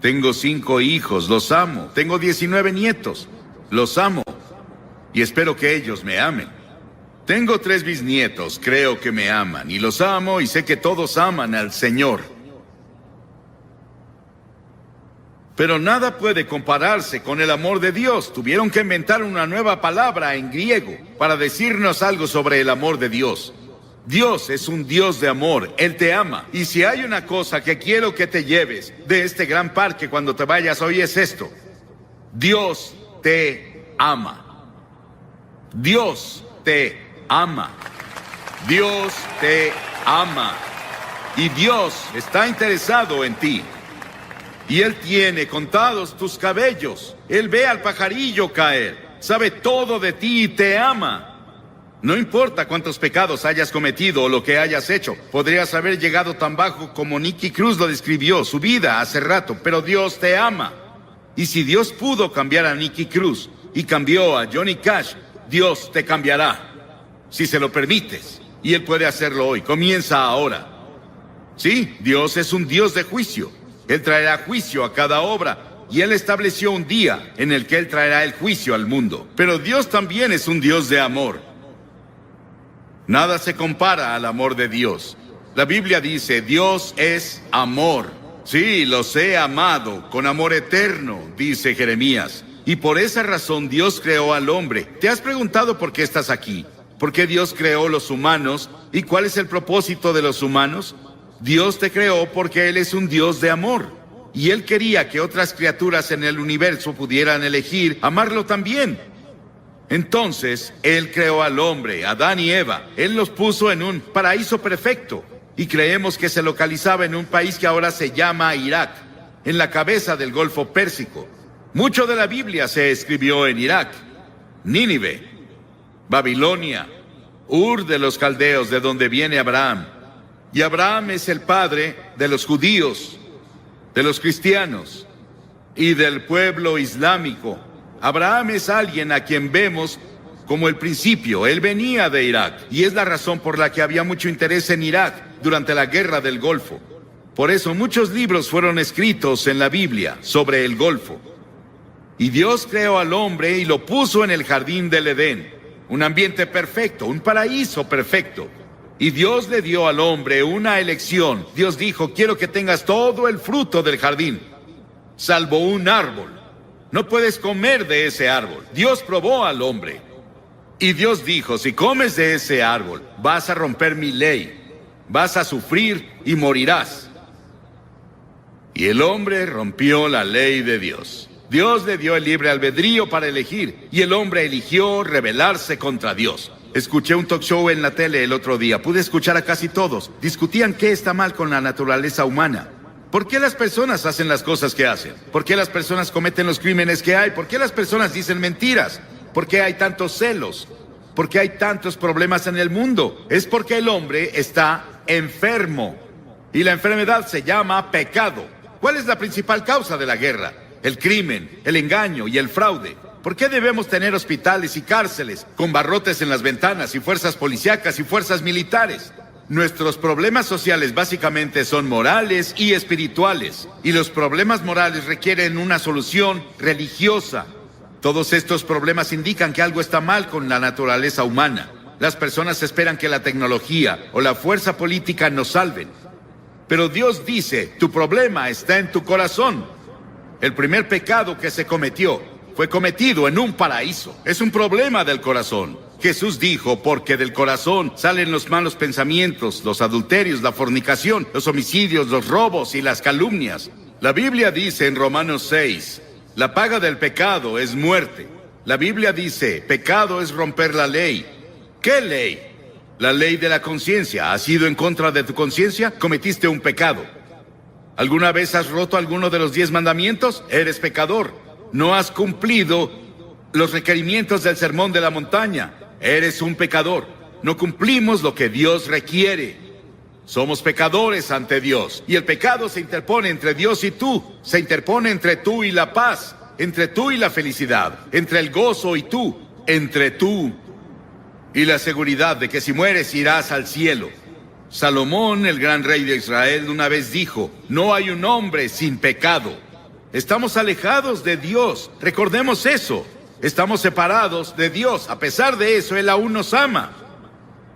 Tengo 5 hijos, los amo. Tengo 19 nietos, los amo, y espero que ellos me amen. Tengo 3 bisnietos, creo que me aman, y los amo, y sé que todos aman al Señor. Pero nada puede compararse con el amor de Dios. Tuvieron que inventar una nueva palabra en griego para decirnos algo sobre el amor de Dios. Dios es un Dios de amor, Él te ama. Y si hay una cosa que quiero que te lleves de este gran parque cuando te vayas hoy es esto: Dios te ama. Dios te ama. Dios te ama. Y Dios está interesado en ti. Y Él tiene contados tus cabellos. Él ve al pajarillo caer. Sabe todo de ti y te ama. No importa cuántos pecados hayas cometido o lo que hayas hecho. Podrías haber llegado tan bajo como Nicky Cruz lo describió, su vida hace rato, pero Dios te ama. Y si Dios pudo cambiar a Nicky Cruz y cambió a Johnny Cash, Dios te cambiará, si se lo permites. Y Él puede hacerlo hoy. Comienza ahora. Sí, Dios es un Dios de juicio. Él traerá juicio a cada obra, y Él estableció un día en el que Él traerá el juicio al mundo. Pero Dios también es un Dios de amor. Nada se compara al amor de Dios. La Biblia dice, Dios es amor. Sí, los he amado con amor eterno, dice Jeremías. Y por esa razón Dios creó al hombre. ¿Te has preguntado por qué estás aquí? ¿Por qué Dios creó los humanos? ¿Y cuál es el propósito de los humanos? Dios te creó porque Él es un Dios de amor. Y Él quería que otras criaturas en el universo pudieran elegir amarlo también. Entonces, Él creó al hombre, Adán y Eva. Él los puso en un paraíso perfecto. Y creemos que se localizaba en un país que ahora se llama Irak, en la cabeza del Golfo Pérsico. Mucho de la Biblia se escribió en Irak, Nínive, Babilonia, Ur de los Caldeos, de donde viene Abraham. Y Abraham es el padre de los judíos, de los cristianos y del pueblo islámico. Abraham es alguien a quien vemos como el principio. Él venía de Irak y es la razón por la que había mucho interés en Irak durante la guerra del Golfo. Por eso muchos libros fueron escritos en la Biblia sobre el Golfo. Y Dios creó al hombre y lo puso en el jardín del Edén, un ambiente perfecto, un paraíso perfecto. Y Dios le dio al hombre una elección. Dios dijo, quiero que tengas todo el fruto del jardín, salvo un árbol. No puedes comer de ese árbol. Dios probó al hombre. Y Dios dijo, si comes de ese árbol, vas a romper mi ley, vas a sufrir y morirás. Y el hombre rompió la ley de Dios. Dios le dio el libre albedrío para elegir, y el hombre eligió rebelarse contra Dios. Escuché un talk show en la tele el otro día. Pude escuchar a casi todos. Discutían qué está mal con la naturaleza humana. ¿Por qué las personas hacen las cosas que hacen? ¿Por qué las personas cometen los crímenes que hay? ¿Por qué las personas dicen mentiras? ¿Por qué hay tantos celos? ¿Por qué hay tantos problemas en el mundo? Es porque el hombre está enfermo. Y la enfermedad se llama pecado. ¿Cuál es la principal causa de la guerra? El crimen, el engaño y el fraude. ¿Por qué debemos tener hospitales y cárceles con barrotes en las ventanas y fuerzas policíacas y fuerzas militares? Nuestros problemas sociales básicamente son morales y espirituales, y los problemas morales requieren una solución religiosa. Todos estos problemas indican que algo está mal con la naturaleza humana. Las personas esperan que la tecnología o la fuerza política nos salven. Pero Dios dice, tu problema está en tu corazón. El primer pecado que se cometió fue cometido en un paraíso. Es un problema del corazón. Jesús dijo, porque del corazón salen los malos pensamientos, los adulterios, la fornicación, los homicidios, los robos y las calumnias. La Biblia dice en Romanos 6, la paga del pecado es muerte. La Biblia dice, pecado es romper la ley. ¿Qué ley? La ley de la conciencia. ¿Has ido en contra de tu conciencia? Cometiste un pecado. ¿Alguna vez has roto alguno de los 10 mandamientos? Eres pecador. No has cumplido los requerimientos del sermón de la montaña. Eres un pecador. No cumplimos lo que Dios requiere. Somos pecadores ante Dios. Y el pecado se interpone entre Dios y tú. Se interpone entre tú y la paz. Entre tú y la felicidad. Entre el gozo y tú. Entre tú y la seguridad de que si mueres irás al cielo. Salomón, el gran rey de Israel, una vez dijo, no hay un hombre sin pecado. Estamos alejados de Dios. Recordemos eso. Estamos separados de Dios. A pesar de eso, Él aún nos ama.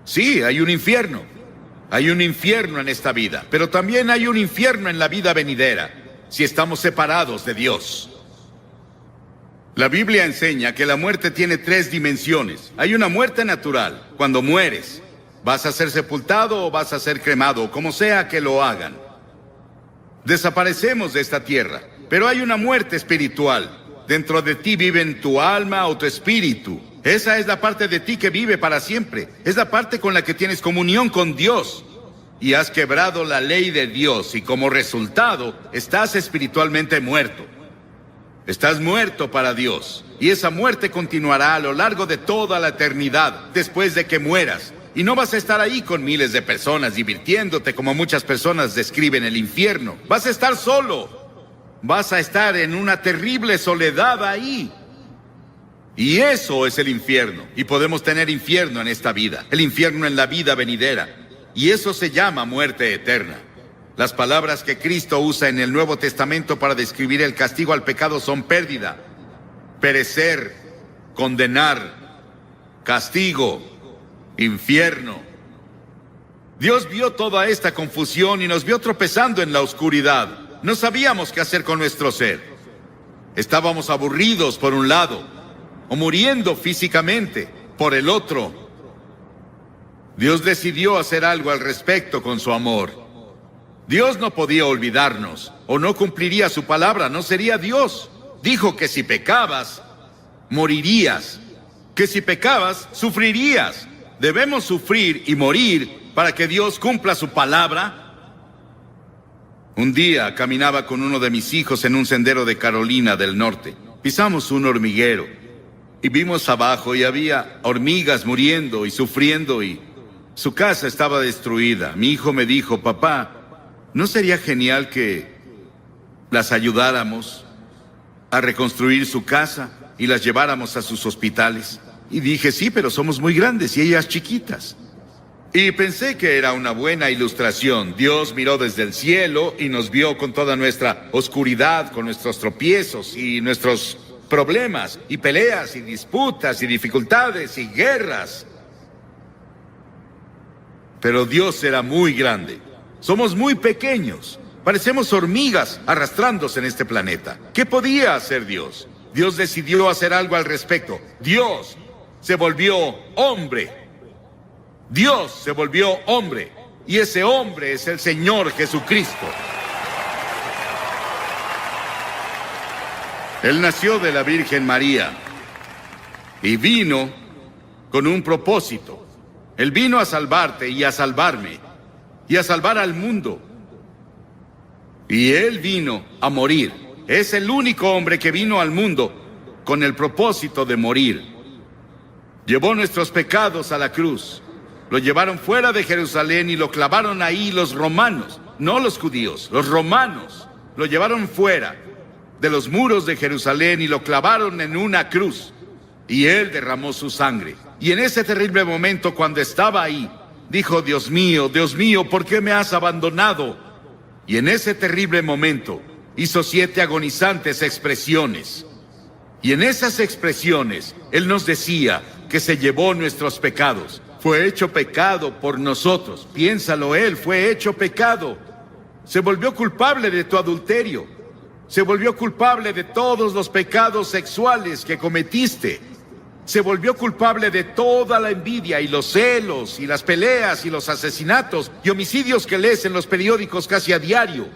Sí, hay un infierno. Hay un infierno en esta vida. Pero también hay un infierno en la vida venidera, si estamos separados de Dios. La Biblia enseña que la muerte tiene 3 dimensiones. Hay una muerte natural. Cuando mueres, vas a ser sepultado o vas a ser cremado, como sea que lo hagan. Desaparecemos de esta tierra. Pero hay una muerte espiritual. Dentro de ti viven tu alma o tu espíritu. Esa es la parte de ti que vive para siempre. Es la parte con la que tienes comunión con Dios. Y has quebrado la ley de Dios y como resultado estás espiritualmente muerto. Estás muerto para Dios. Y esa muerte continuará a lo largo de toda la eternidad después de que mueras. Y no vas a estar ahí con miles de personas divirtiéndote como muchas personas describen el infierno. Vas a estar solo. Vas a estar en una terrible soledad ahí. Y eso es el infierno. Y podemos tener infierno en esta vida. El infierno en la vida venidera. Y eso se llama muerte eterna. Las palabras que Cristo usa en el Nuevo Testamento para describir el castigo al pecado son pérdida, perecer, condenar, castigo, infierno. Dios vio toda esta confusión y nos vio tropezando en la oscuridad. No sabíamos qué hacer con nuestro ser. Estábamos aburridos por un lado, o muriendo físicamente por el otro. Dios decidió hacer algo al respecto con su amor. Dios no podía olvidarnos, o no cumpliría su palabra, no sería Dios. Dijo que si pecabas, morirías. Que si pecabas, sufrirías. Debemos sufrir y morir para que Dios cumpla su palabra. Un día caminaba con uno de mis hijos en un sendero de Carolina del Norte. Pisamos un hormiguero y vimos abajo y había hormigas muriendo y sufriendo y su casa estaba destruida. Mi hijo me dijo, papá, ¿no sería genial que las ayudáramos a reconstruir su casa y las lleváramos a sus hospitales? Y dije, sí, pero somos muy grandes y ellas chiquitas. Y pensé que era una buena ilustración. Dios miró desde el cielo y nos vio con toda nuestra oscuridad, con nuestros tropiezos y nuestros problemas, y peleas, y disputas, y dificultades, y guerras. Pero Dios era muy grande. Somos muy pequeños. Parecemos hormigas arrastrándose en este planeta. ¿Qué podía hacer Dios? Dios decidió hacer algo al respecto. Dios se volvió hombre. Dios se volvió hombre, y ese hombre es el Señor Jesucristo. Él nació de la Virgen María y vino con un propósito. Él vino a salvarte y a salvarme y a salvar al mundo. Y Él vino a morir. Es el único hombre que vino al mundo con el propósito de morir. Llevó nuestros pecados a la cruz. Lo llevaron fuera de Jerusalén y lo clavaron ahí los romanos, no los judíos, los romanos. Lo llevaron fuera. de los muros de Jerusalén y lo clavaron en una cruz. Y él derramó su sangre. Y en ese terrible momento, cuando estaba ahí, dijo: Dios mío, ¿por qué me has abandonado? Y en ese terrible momento hizo 7 agonizantes expresiones. Y en esas expresiones, él nos decía que se llevó nuestros pecados. Fue hecho pecado por nosotros. Piénsalo, él fue hecho pecado. Se volvió culpable de tu adulterio. Se volvió culpable de todos los pecados sexuales que cometiste. Se volvió culpable de toda la envidia y los celos y las peleas y los asesinatos y homicidios que lees en los periódicos casi a diario.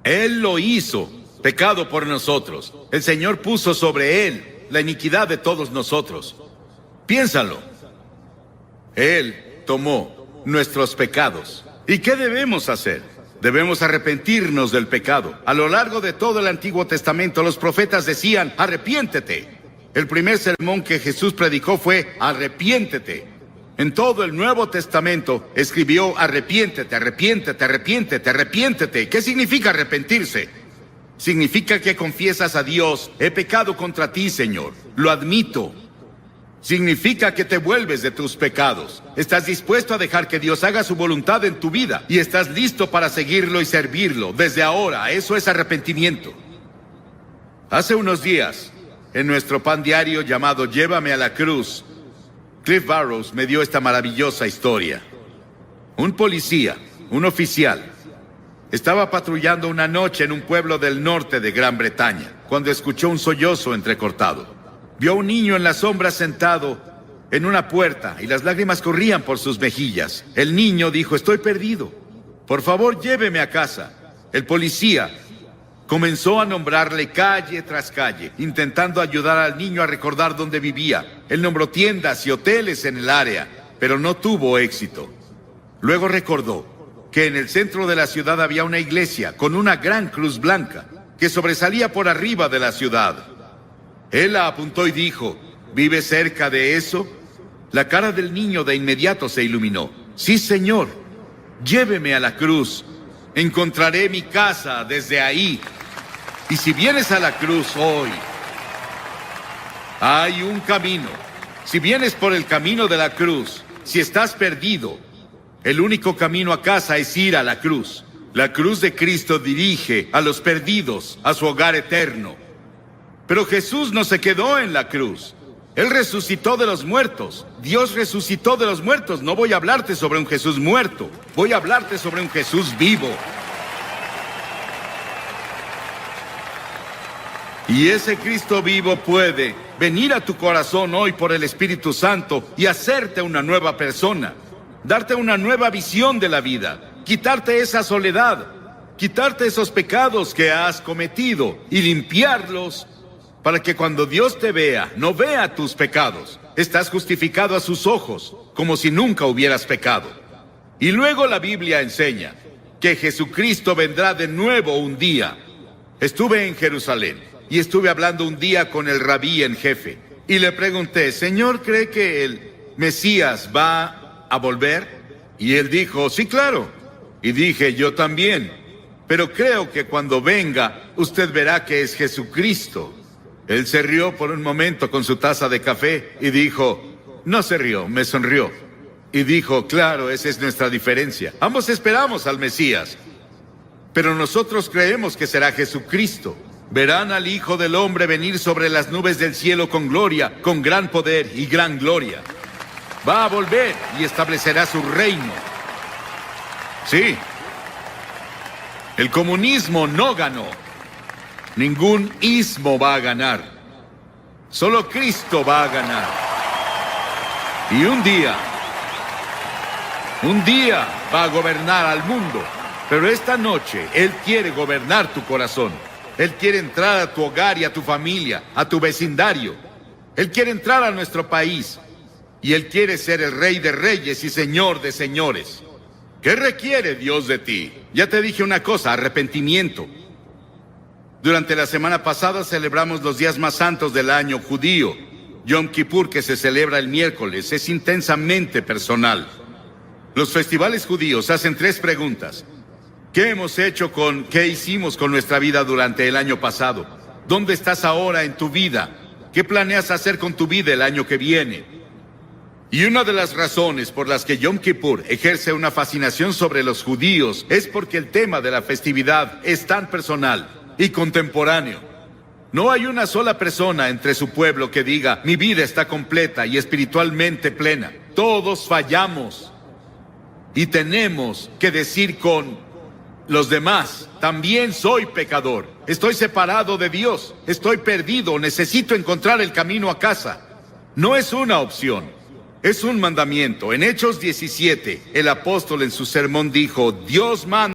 Él lo hizo, pecado por nosotros. El Señor puso sobre él la iniquidad de todos nosotros. Piénsalo. Él tomó nuestros pecados. ¿Y qué debemos hacer? Debemos arrepentirnos del pecado. A lo largo de todo el Antiguo Testamento, los profetas decían: arrepiéntete. El primer sermón que Jesús predicó fue: arrepiéntete. En todo el Nuevo Testamento escribió: arrepiéntete, arrepiéntete, arrepiéntete, arrepiéntete. ¿Qué significa arrepentirse? Significa que confiesas a Dios: he pecado contra ti, Señor, lo admito. Significa que te vuelves de tus pecados. Estás dispuesto a dejar que Dios haga su voluntad en tu vida y estás listo para seguirlo y servirlo desde ahora. Eso es arrepentimiento. Hace unos días, en nuestro pan diario llamado Llévame a la Cruz, Cliff Barrows me dio esta maravillosa historia. Un policía, un oficial, estaba patrullando una noche en un pueblo del norte de Gran Bretaña, cuando escuchó un sollozo entrecortado. Vio a un niño en la sombra sentado en una puerta y las lágrimas corrían por sus mejillas. El niño dijo: estoy perdido. Por favor, lléveme a casa. El policía comenzó a nombrarle calle tras calle, intentando ayudar al niño a recordar dónde vivía. Él nombró tiendas y hoteles en el área, pero no tuvo éxito. Luego recordó que en el centro de la ciudad había una iglesia con una gran cruz blanca que sobresalía por arriba de la ciudad. Él la apuntó y dijo: ¿vive cerca de eso? La cara del niño de inmediato se iluminó. Sí, señor, lléveme a la cruz. Encontraré mi casa desde ahí. Y si vienes a la cruz hoy, hay un camino. Si vienes por el camino de la cruz, si estás perdido, el único camino a casa es ir a la cruz. La cruz de Cristo dirige a los perdidos a su hogar eterno. Pero Jesús no se quedó en la cruz. Él resucitó de los muertos. Dios resucitó de los muertos. No voy a hablarte sobre un Jesús muerto. Voy a hablarte sobre un Jesús vivo. Y ese Cristo vivo puede venir a tu corazón hoy por el Espíritu Santo y hacerte una nueva persona. Darte una nueva visión de la vida. Quitarte esa soledad. Quitarte esos pecados que has cometido y limpiarlos, para que cuando Dios te vea, no vea tus pecados. Estás justificado a sus ojos, como si nunca hubieras pecado. Y luego la Biblia enseña que Jesucristo vendrá de nuevo un día. Estuve en Jerusalén y estuve hablando un día con el rabí en jefe. Y le pregunté: Señor, ¿cree que el Mesías va a volver? Y él dijo: sí, claro. Y dije: yo también. Pero creo que cuando venga, usted verá que es Jesucristo. Él se rió por un momento con su taza de café y dijo: no se rió, me sonrió. Y dijo: claro, esa es nuestra diferencia. Ambos esperamos al Mesías, pero nosotros creemos que será Jesucristo. Verán al Hijo del Hombre venir sobre las nubes del cielo con gloria, con gran poder y gran gloria. Va a volver y establecerá su reino. Sí, el comunismo no ganó. Ningún ismo va a ganar. Solo Cristo va a ganar. Y un día va a gobernar al mundo. Pero esta noche Él quiere gobernar tu corazón. Él quiere entrar a tu hogar y a tu familia, a tu vecindario. Él quiere entrar a nuestro país. Y Él quiere ser el Rey de Reyes y Señor de Señores. ¿Qué requiere Dios de ti? Ya te dije una cosa: arrepentimiento. Durante la semana pasada celebramos los días más santos del año judío. Yom Kippur, que se celebra el miércoles, es intensamente personal. Los festivales judíos hacen 3 preguntas. ¿Qué hicimos con nuestra vida durante el año pasado? ¿Dónde estás ahora en tu vida? ¿Qué planeas hacer con tu vida el año que viene? Y una de las razones por las que Yom Kippur ejerce una fascinación sobre los judíos es porque el tema de la festividad es tan personal y contemporáneo. No hay una sola persona entre su pueblo que diga, mi vida está completa y espiritualmente plena. Todos fallamos. Y tenemos que decir con los demás, también soy pecador. Estoy separado de Dios. Estoy perdido. Necesito encontrar el camino a casa. No es una opción. Es un mandamiento. En Hechos 17, el apóstol en su sermón dijo, Dios manda